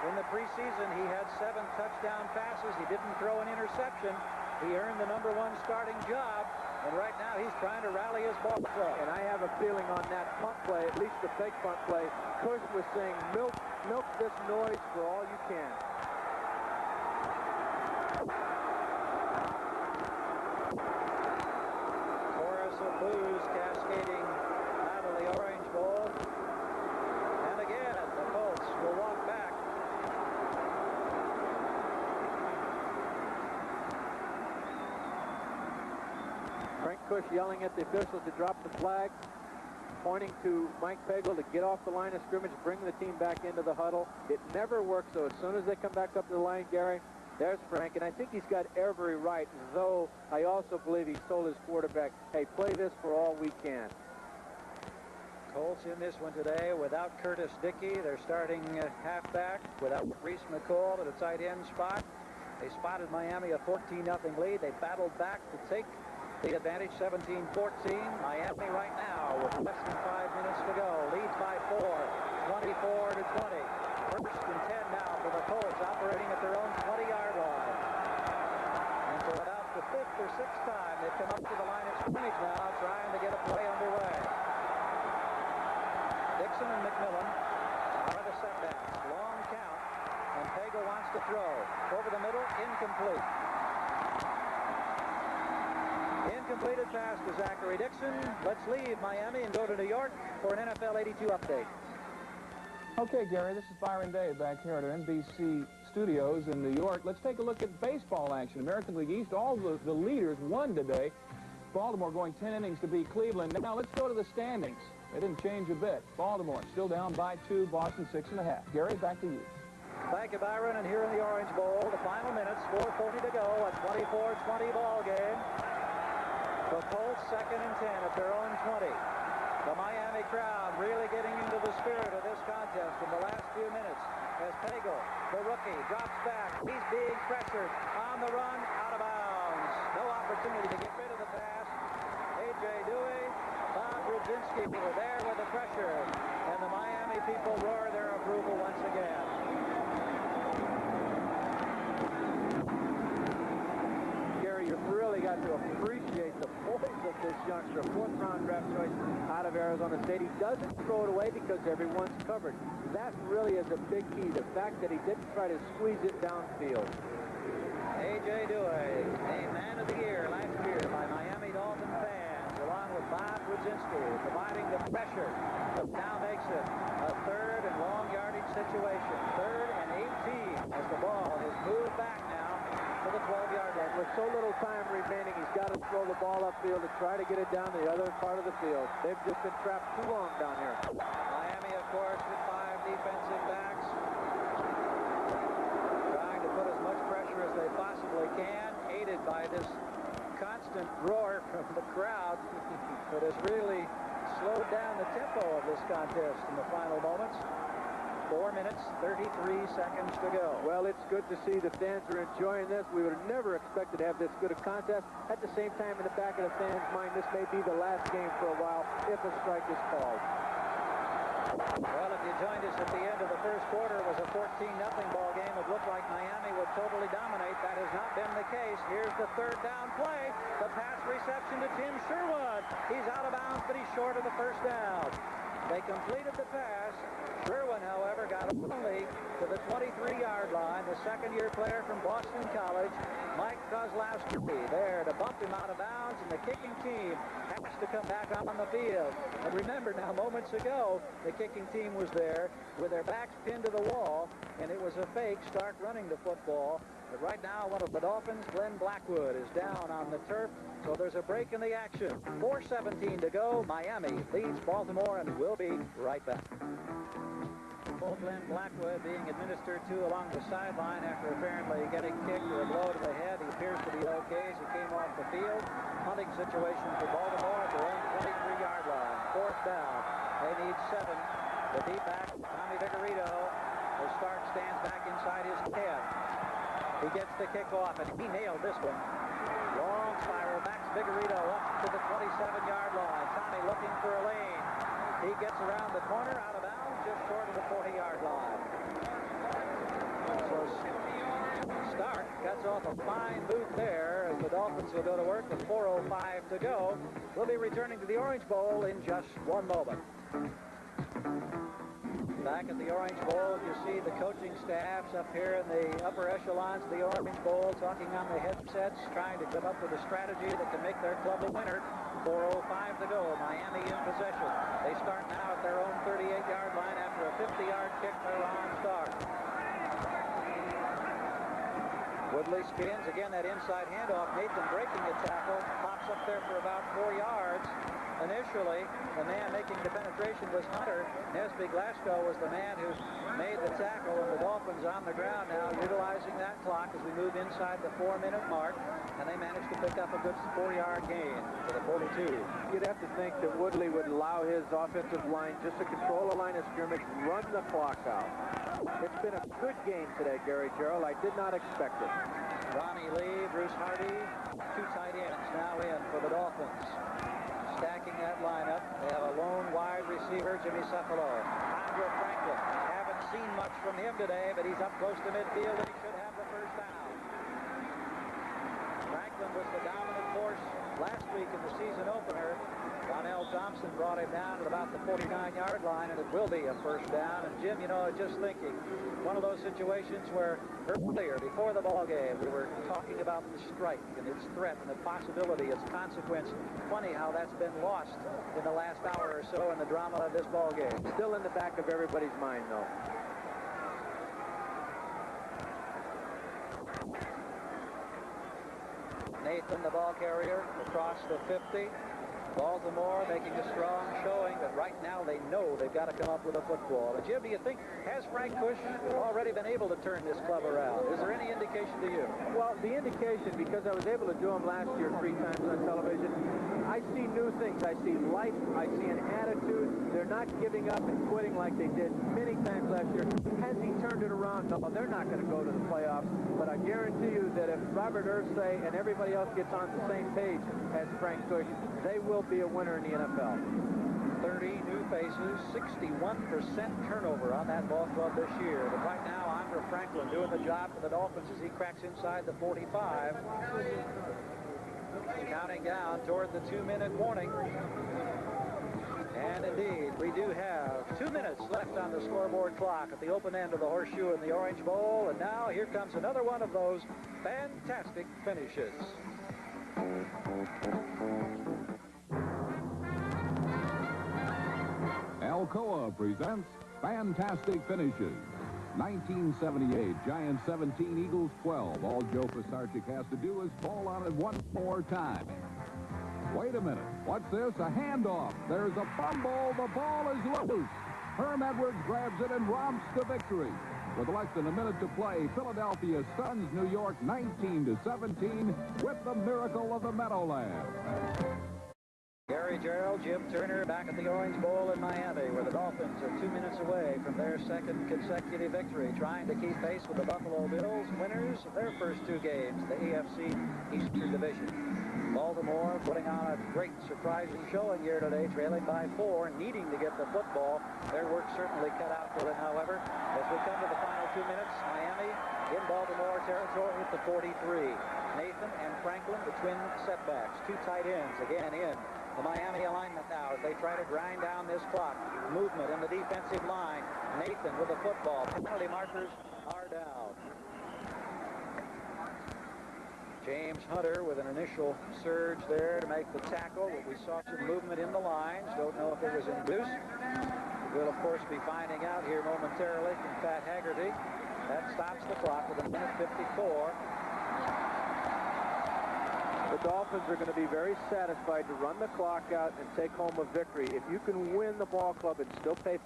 In the preseason, he had 7 touchdown passes. He didn't throw an interception. He earned the #1 starting job, and right now he's trying to rally his ball club. And I have a feeling on that punt play, at least the fake punt play, Cush was saying, milk this noise for all you can. Chorus of boos cascading out of the Orange Bowl. And again, the Colts will walk back. Frank Cush yelling at the officials to drop the flag, pointing to Mike Pagel to get off the line of scrimmage, bring the team back into the huddle. It never works, so as soon as they come back up to the line, Gary, there's Frank, and I think he's got every right, though I also believe he's told his quarterback, hey, play this for all we can. Colts in this one today without Curtis Dickey. They're starting halfback without Reese McCall at a tight end spot. They spotted Miami a 14-0 lead. They battled back to take the advantage, 17-14. Miami right now with less than 5 minutes to go. Lead by 4, 24-20. First and 10 now for the Colts, operating at their own 20-yard line. And for about the 5th or 6th time, they've come up to the line of scrimmage now, trying to get a play underway. Dixon and McMillan are the setbacks. Long count, and Pagel wants to throw. Over the middle, incomplete. Incompleted pass to Zachary Dixon. Let's leave Miami and go to New York for an NFL 82 update. Okay, Gary, this is Byron Day back here at our NBC studios in New York. Let's take a look at baseball action. American League East, all the leaders won today. Baltimore going 10 innings to beat Cleveland. Now let's go to the standings. They didn't change a bit. Baltimore still down by 2, Boston 6.5. Gary, back to you. Thank you, Byron. And here in the Orange Bowl, the final minutes, 4:40 to go, a 24-20 ball game. The Colts 2nd and 10 at their own 20. The Miami crowd really getting into the spirit of this contest in the last few minutes as Pagel, the rookie, drops back. He's being pressured on the run, out of bounds. No opportunity to get rid of the pass. A.J. Dewey, Bob Brzezinski were there with the pressure, and the Miami people roar their approval once again. Gary, you've really got to appreciate the poise of this youngster. 4th-round draft choice out of Arizona State. He doesn't throw it away because everyone's covered. That really is a big key, the fact that he didn't try to squeeze it downfield. A.J. Dewey, named Man of the Year last year by Miami Dolphin fans, along with Bob Brzezinski, providing the pressure. Now makes it a 3rd and long yardage situation. 3rd and 18 as the ball is moved back now to the 12-yard line. With so little time remaining, he's got to throw the ball upfield to try to get it down to the other part of the field. They've just been trapped too long down here. Miami, of course, with 5 defensive backs, trying to put as much pressure as they possibly can, aided by this constant roar from the crowd that has really slowed down the tempo of this contest in the final moments. 4 minutes, 33 seconds to go. Well, it's good to see the fans are enjoying this. We would have never expected to have this good a contest. At the same time, in the back of the fans' mind, this may be the last game for a while if a strike is called. Well, if you joined us at the end of the first quarter, it was a 14-0 ball game. It looked like Miami would totally dominate. That has not been the case. Here's the 3rd down play. The pass reception to Tim Sherwood. He's out of bounds, but he's short of the 1st down. They completed the pass. Sherwin, however, got only to the 23-yard line. The 2nd-year player from Boston College, Mike Kozlowski, there to bump him out of bounds, and the kicking team has to come back on the field. And remember now, moments ago, the kicking team was there with their backs pinned to the wall, and it was a fake start running the football. But right now, one of the Dolphins, Glenn Blackwood, is down on the turf, so there's a break in the action. 4:17 to go. Miami leads Baltimore, and we'll be right back. Glenn Blackwood being administered to along the sideline after apparently getting kicked or a blow to the head. He appears to be okay as he came off the field. Hunting situation for Baltimore at their own 23-yard line. 4th down. They need 7. The deep back, Tommy Vigorito. The start stands back inside his 10. He gets the kickoff, and he nailed this one. Long spiral, backs Vigorito up to the 27-yard line. Tommy looking for a lane. He gets around the corner, out of bounds, just short of the 40-yard line. So Stark cuts off a fine boot there as the Dolphins will go to work with 4:05 to go. We'll be returning to the Orange Bowl in just one moment. Back at the Orange Bowl, you see the coaching staffs up here in the upper echelons of the Orange Bowl talking on the headsets, trying to come up with a strategy that can make their club a winner. 4:05 to go. Miami in possession. They start now at their own 38-yard line after a 50-yard kick by Ron Stark. Woodley spins. Again, that inside handoff. Nathan breaking the tackle. Pops up there for about 4 yards. Initially, the man making the penetration was Hunter. Nesby Glasgow was the man who made the tackle, and the Dolphins on the ground now utilizing that clock as we move inside the 4-minute mark, and they managed to pick up a good 4-yard gain to the 42. You'd have to think that Woodley would allow his offensive line just to control the line of scrimmage, run the clock out. It's been a good game today, Gary Gerald. I did not expect it. Ronnie Lee, Bruce Hardy, 2 tight ends now in for the Dolphins. Stacking that lineup, they have a lone wide receiver, Jimmy Cephalo. Andrew Franklin, haven't seen much from him today, but he's up close to midfield, and he should have the 1st down. Franklin was the dominant force last week in the season opener. Donnell Thomas Thompson brought him down at about the 49-yard line, and it will be a first down. And Jim, you know, just thinking, one of those situations where earlier, before the ball game, we were talking about the strike and its threat and the possibility, its consequence. Funny how that's been lost in the last hour or so in the drama of this ball game. Still in the back of everybody's mind, though. Nathan, the ball carrier, across the 50. Baltimore making a strong showing, but right now they know they've got to come up with a football. And Jim, do you think, has Frank Cush already been able to turn this club around? Is there any indication to you? Well, the indication, because I was able to do them last year 3 times on television, I see new things. I see life. I see an attitude. They're not giving up and quitting like they did many times last year. Has he turned it around? No, they're not going to go to the playoffs. But I guarantee you that if Robert Irsay and everybody else gets on the same page as Frank Cush, they will be a winner in the NFL. 30 new faces, 61% turnover on that ball club this year. But right now, Andre Franklin doing the job for the Dolphins as he cracks inside the 45. Counting down toward the 2-minute warning. And indeed, we do have 2 minutes left on the scoreboard clock at the open end of the Horseshoe in the Orange Bowl. And now here comes another one of those fantastic finishes. Alcoa presents Fantastic Finishes. 1978, Giants 17, Eagles 12. All Joe Pisarcik has to do is fall on it one more time. Wait a minute. What's this? A handoff. There's a fumble. The ball is loose. Herm Edwards grabs it and romps to victory. With less than a minute to play, Philadelphia stuns New York 19-17 with the miracle of the Meadowlands. Gary Gerald, Jim Turner back at the Orange Bowl in Miami, where the Dolphins are 2 minutes away from their second consecutive victory, trying to keep pace with the Buffalo Bills, winners of their first 2 games, the AFC Eastern Division. Baltimore putting on a great surprising showing here today, trailing by 4, needing to get the football. Their work certainly cut out for them, however. As we come to the final 2 minutes, Miami in Baltimore territory at the 43. Nathan and Franklin, the twin setbacks, 2 tight ends again in the Miami alignment now as they try to grind down this clock. Movement in the defensive line. Nathan with the football. Penalty markers are down. James Hunter with an initial surge there to make the tackle, but we saw some movement in the lines. Don't know if it was induced. We'll, of course, be finding out here momentarily from Pat Haggerty. That stops the clock with 1:54. The Dolphins are going to be very satisfied to run the clock out and take home a victory. If you can win the ball club and still play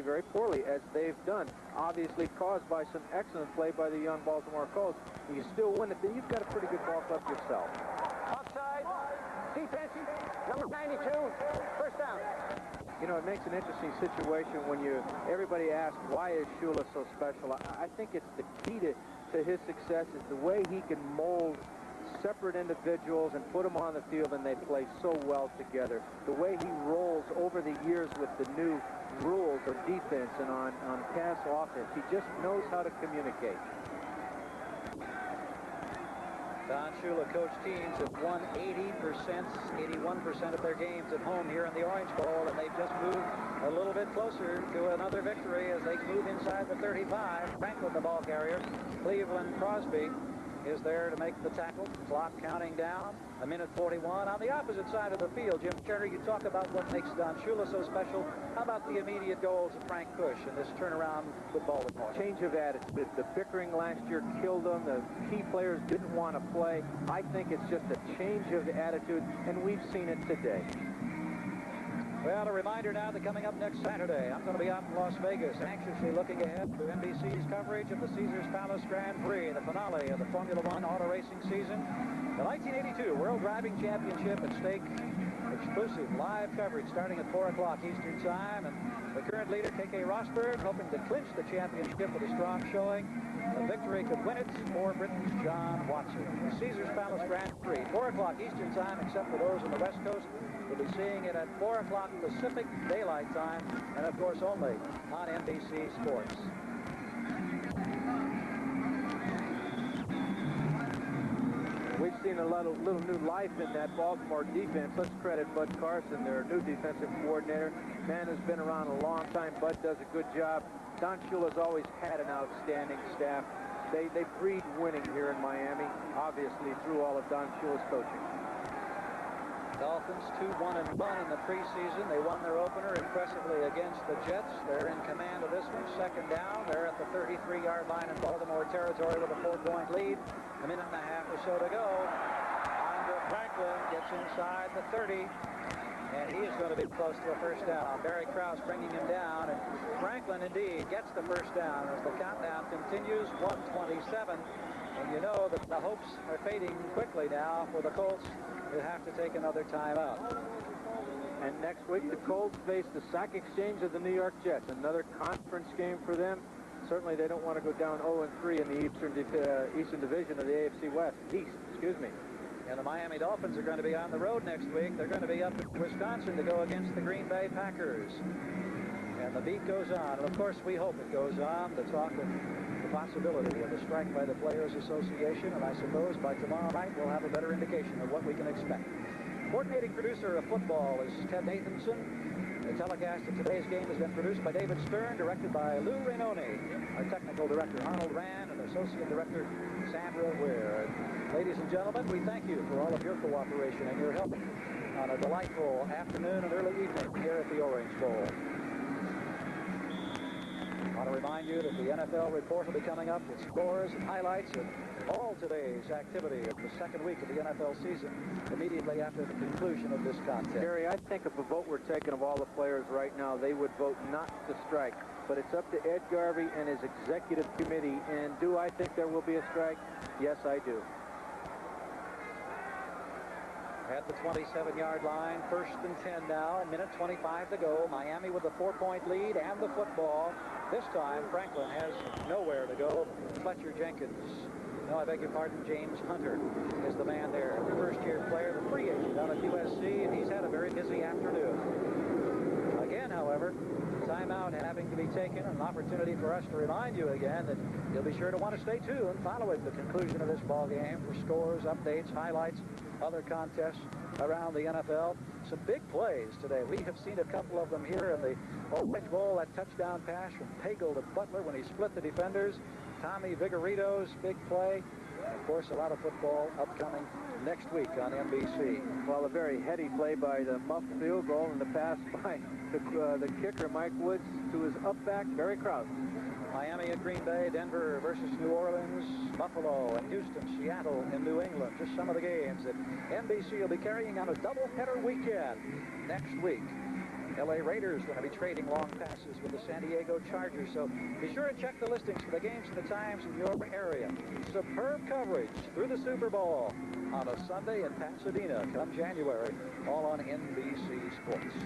very poorly, as they've done, obviously caused by some excellent play by the young Baltimore Colts, and you still win it, then you've got a pretty good ball club yourself. Offside, defensive, number 92, first down. You know, it makes an interesting situation when everybody asks, why is Shula so special? I think it's the key to his success is the way he can mold separate individuals and put them on the field, and they play so well together. The way he rolls over the years with the new rules of defense and on pass offense, he just knows how to communicate. Don Shula coached teams that won 81% of their games at home here in the Orange Bowl, and they've just moved a little bit closer to another victory as they move inside the 35. Franklin, the ball carrier. Cleveland Crosby is there to make the tackle. Clock counting down. 1:41 on the opposite side of the field. Jim Turner, you talk about what makes Don Shula so special. How about the immediate goals of Frank Cush and this turnaround with Baltimore? Change of attitude. The bickering last year killed them. The key players didn't want to play. I think it's just a change of attitude, and we've seen it today. Well, a reminder now that coming up next Saturday, I'm going to be out in Las Vegas, anxiously looking ahead to NBC's coverage of the Caesars Palace Grand Prix, the finale of the Formula One auto racing season. The 1982 World Driving Championship at stake. Exclusive live coverage starting at 4 o'clock Eastern Time. And the current leader, K.K. Rosberg, hoping to clinch the championship with a strong showing. A victory could win it for Britain's John Watson. The Caesars Palace Grand Prix, 4 o'clock Eastern Time, except for those on the West Coast. We'll be seeing it at 4 o'clock Pacific Daylight Time, and of course only on NBC Sports. We've seen seeing a little new life in that Baltimore defense. Let's credit Bud Carson, their new defensive coordinator. Man who's been around a long time. Bud does a good job. Don Shula's always had an outstanding staff. They breed winning here in Miami, obviously through all of Don Shula's coaching. Dolphins 2-1-1 in the preseason. They won their opener impressively against the Jets. They're in command of this one. Second down. They're at the 33-yard line in Baltimore territory with a 4-point lead. A minute and a half or so to go. Andre Franklin gets inside the 30. And he is going to be close to a first down. Barry Krause bringing him down. And Franklin indeed gets the first down as the countdown continues. 1:27. And you know that the hopes are fading quickly now for the Colts. They have to take another timeout. And next week, the Colts face the sack exchange of the New York Jets. Another conference game for them. Certainly, they don't want to go down 0-3 in the Eastern Division of the AFC West. Excuse me. And the Miami Dolphins are going to be on the road next week. They're going to be up in Wisconsin to go against the Green Bay Packers. And the beat goes on. And, of course, we hope it goes on. The talk of the possibility of a strike by the Players Association. And I suppose by tomorrow night we'll have a better indication of what we can expect. Coordinating producer of football is Ted Nathanson. The telecast of today's game has been produced by David Stern, directed by Lou Rainoni. Our technical director, Arnold Rand, and associate director, Sandra Weir. Ladies and gentlemen, we thank you for all of your cooperation and your help on a delightful afternoon and early evening here at the Orange Bowl. I want to remind you that the NFL report will be coming up with scores and highlights of all today's activity of the second week of the NFL season immediately after the conclusion of this contest. Gary, I think if a vote were taken of all the players right now, they would vote not to strike. But it's up to Ed Garvey and his executive committee. And do I think there will be a strike? Yes, I do. At the 27-yard line, 1st and 10 now, minute 25 to go. Miami with a 4-point lead and the football. This time, Franklin has nowhere to go. Fletcher Jenkins, no, I beg your pardon, James Hunter is the man there. The first-year player, the free agent out of USC, and he's had a very busy afternoon. Again, however, timeout having to be taken, an opportunity for us to remind you again that you'll be sure to want to stay tuned following the conclusion of this ball game for scores, updates, highlights, other contests around the NFL. Some big plays today. We have seen a couple of them here in the Orange Bowl. That touchdown pass from Pagel to Butler when he split the defenders. Tommy Vigorito's big play. And of course, a lot of football upcoming next week on NBC. Well, a very heady play by the muffed field goal and the pass by the kicker, Mike Woods, to his up-back, Barry Krause. Miami at Green Bay, Denver versus New Orleans, Buffalo and Houston, Seattle and New England. Just some of the games that NBC will be carrying on a doubleheader weekend next week. L.A. Raiders going to be trading long passes with the San Diego Chargers, so be sure to check the listings for the games and the times in your area. Superb coverage through the Super Bowl on a Sunday in Pasadena come January, all on NBC Sports.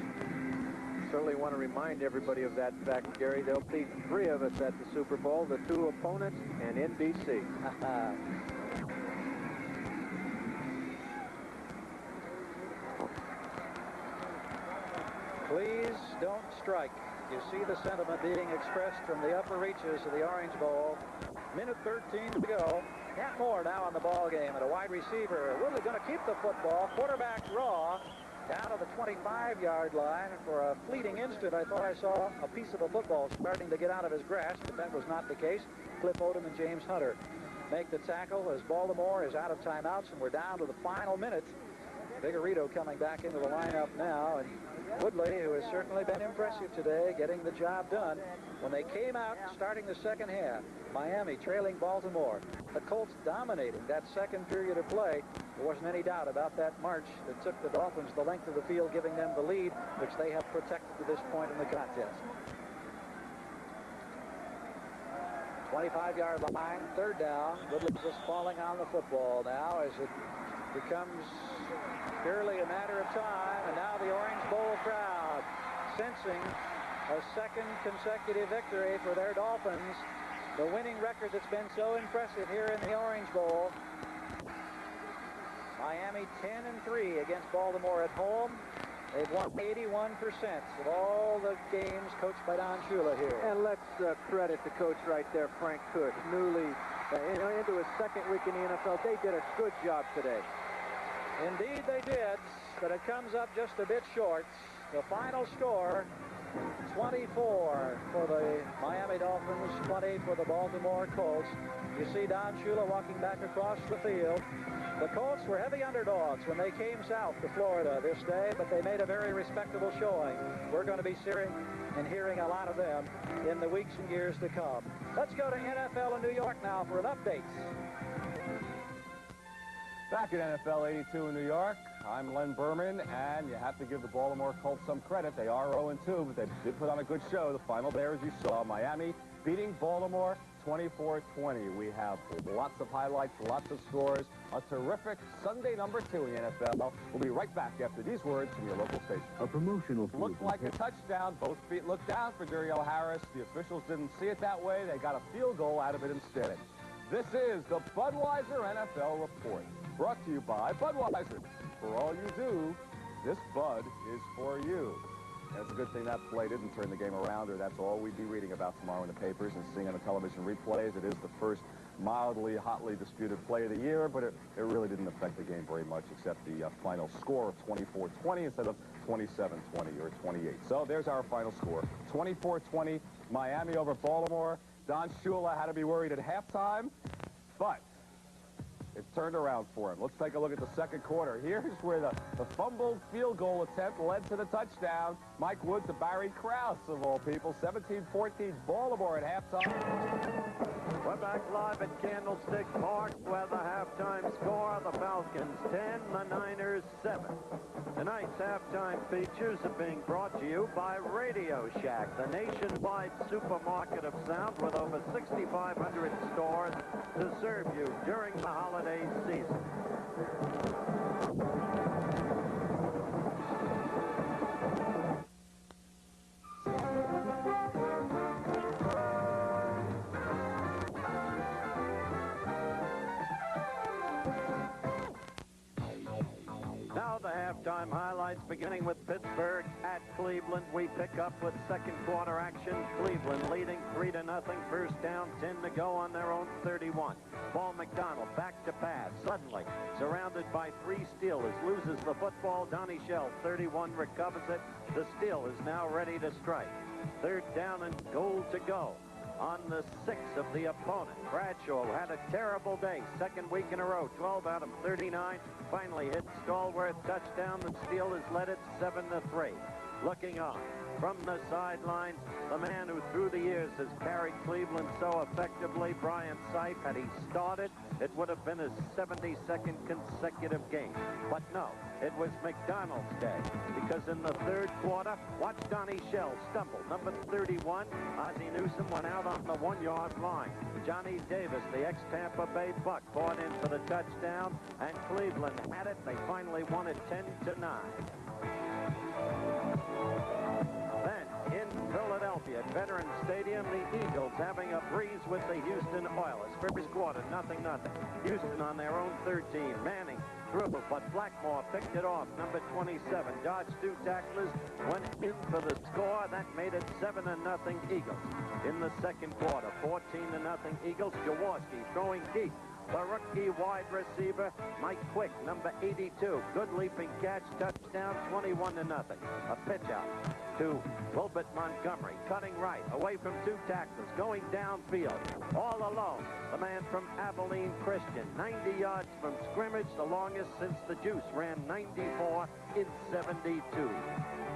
Certainly want to remind everybody of that fact, Gary. There'll be 3 of us at the Super Bowl, the 2 opponents, and NBC. Please don't strike. You see the sentiment being expressed from the upper reaches of the Orange Bowl. Minute 13 to go. Matt Moore now on the ball game and a wide receiver. Woodley going to keep the football. Quarterback draw down to the 25-yard line. And for a fleeting instant, I thought I saw a piece of a football starting to get out of his grasp, but that was not the case. Cliff Odom and James Hunter make the tackle as Baltimore is out of timeouts, and we're down to the final minute. Vigorito coming back into the lineup now, and Woodley, who has certainly been impressive today, getting the job done. When they came out starting the second half, Miami trailing Baltimore, the Colts dominating that second period of play. There wasn't any doubt about that march that took the Dolphins the length of the field, giving them the lead, which they have protected to this point in the contest. 25-yard line, 3rd down. Woodley's just falling on the football now as it becomes purely a matter of time, and now the Orange Bowl crowd sensing a second consecutive victory for their Dolphins, the winning record that's been so impressive here in the Orange Bowl. Miami 10-3 against Baltimore at home. They've won 81% of all the games coached by Don Shula here. And let's credit the coach right there, Frank Kush, newly into his second week in the NFL. They did a good job today. Indeed they did, but it comes up just a bit short. The final score, 24 for the Miami Dolphins, 20 for the Baltimore Colts. You see Don Shula walking back across the field. The Colts were heavy underdogs when they came south to Florida this day, but they made a very respectable showing. We're going to be seeing and hearing a lot of them in the weeks and years to come. Let's go to NFL in New York now for an update. Back at NFL 82 in New York, I'm Len Berman, and you have to give the Baltimore Colts some credit. They are 0-2, but they did put on a good show. The final there, as you saw, Miami beating Baltimore 24-20. We have lots of highlights, lots of scores, a terrific Sunday number 2 in the NFL. We'll be right back after these words from your local station. A promotional Looked like a touchdown. Both feet looked down for Dario Harris. The officials didn't see it that way. They got a field goal out of it instead. This is the Budweiser NFL Report, brought to you by Budweiser. For all you do, this Bud is for you. And it's a good thing that play didn't turn the game around, or that's all we'd be reading about tomorrow in the papers and seeing on the television replays. It is the first mildly, hotly disputed play of the year, but it really didn't affect the game very much, except the final score of 24-20 instead of 27-20 or 28. So there's our final score. 24-20, Miami over Baltimore. Don Shula had to be worried at halftime, but it turned around for him. Let's take a look at the second quarter. Here's where the fumbled field goal attempt led to the touchdown. Mike Wood to Barry Krause, of all people. 17-14 Baltimore at halftime. We're back live at Candlestick Park where the halftime score, the Falcons 10, the Niners 7. Tonight's halftime features are being brought to you by Radio Shack, the nationwide supermarket of sound with over 6,500 stores to serve you during the holiday season. Now the halftime highlights, beginning with Pittsburgh at Cleveland. We pick up with second quarter action. Cleveland leading 3-0. First down, 10 to go on their own 31. Paul McDonald back to pass. Suddenly surrounded by 3 Steelers. Loses the football. Donnie Shell, 31, recovers it. The Steel is now ready to strike. Third down and goal to go on the 6 of the opponent. Bradshaw had a terrible day. Second week in a row, 12 out of 39. Finally hit Stallworth, touchdown. The Steelers led it 7-3. Looking on from the sidelines, the man who through the years has carried Cleveland so effectively, Brian Sipe. Had he started, it would have been his 72nd consecutive game. But no, it was McDonald's day, because in the third quarter, watch Donnie Shell stumble. Number 31, Ozzie Newsome, went out on the 1-yard line. Johnny Davis, the ex-Tampa Bay Buck, bought in for the touchdown, and Cleveland had it. They finally won it 10-9. Then, in Philadelphia, at Veterans Stadium, the Eagles having a breeze with the Houston Oilers. First quarter, 0-0. Houston on their own 13. Manning threw, but Blackmore picked it off. Number 27 dodged 2 tacklers, went in for the score. That made it 7-0 Eagles. In the second quarter, 14-0 Eagles. Jaworski throwing deep. The rookie wide receiver, Mike Quick, number 82. Good leaping catch, touchdown, 21-0. A pitch out to Wilbert Montgomery, cutting right, away from 2 tacklers, going downfield, all alone. The man from Abilene Christian, 90 yards from scrimmage, the longest since the Juice ran 94 in 72.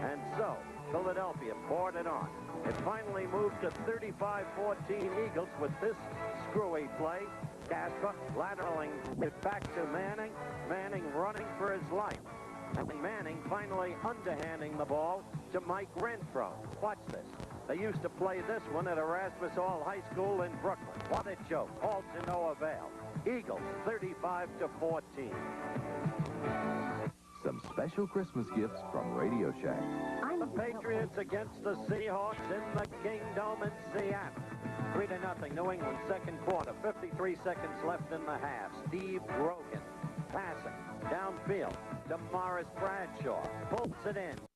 And so, Philadelphia poured it on. It finally moved to 35-14 Eagles with this screwy play. Casper lateraling it back to Manning. Manning running for his life. And Manning finally underhanding the ball to Mike Renfro. Watch this. They used to play this one at Erasmus Hall High School in Brooklyn. What a joke. All to no avail. Eagles 35-14. Some special Christmas gifts from Radio Shack. The Patriots against the Seahawks in the Kingdome in Seattle. 3-0 New England, second quarter. 53 seconds left in the half. Steve Grogan passing downfield to Morris Bradshaw. Pulls it in.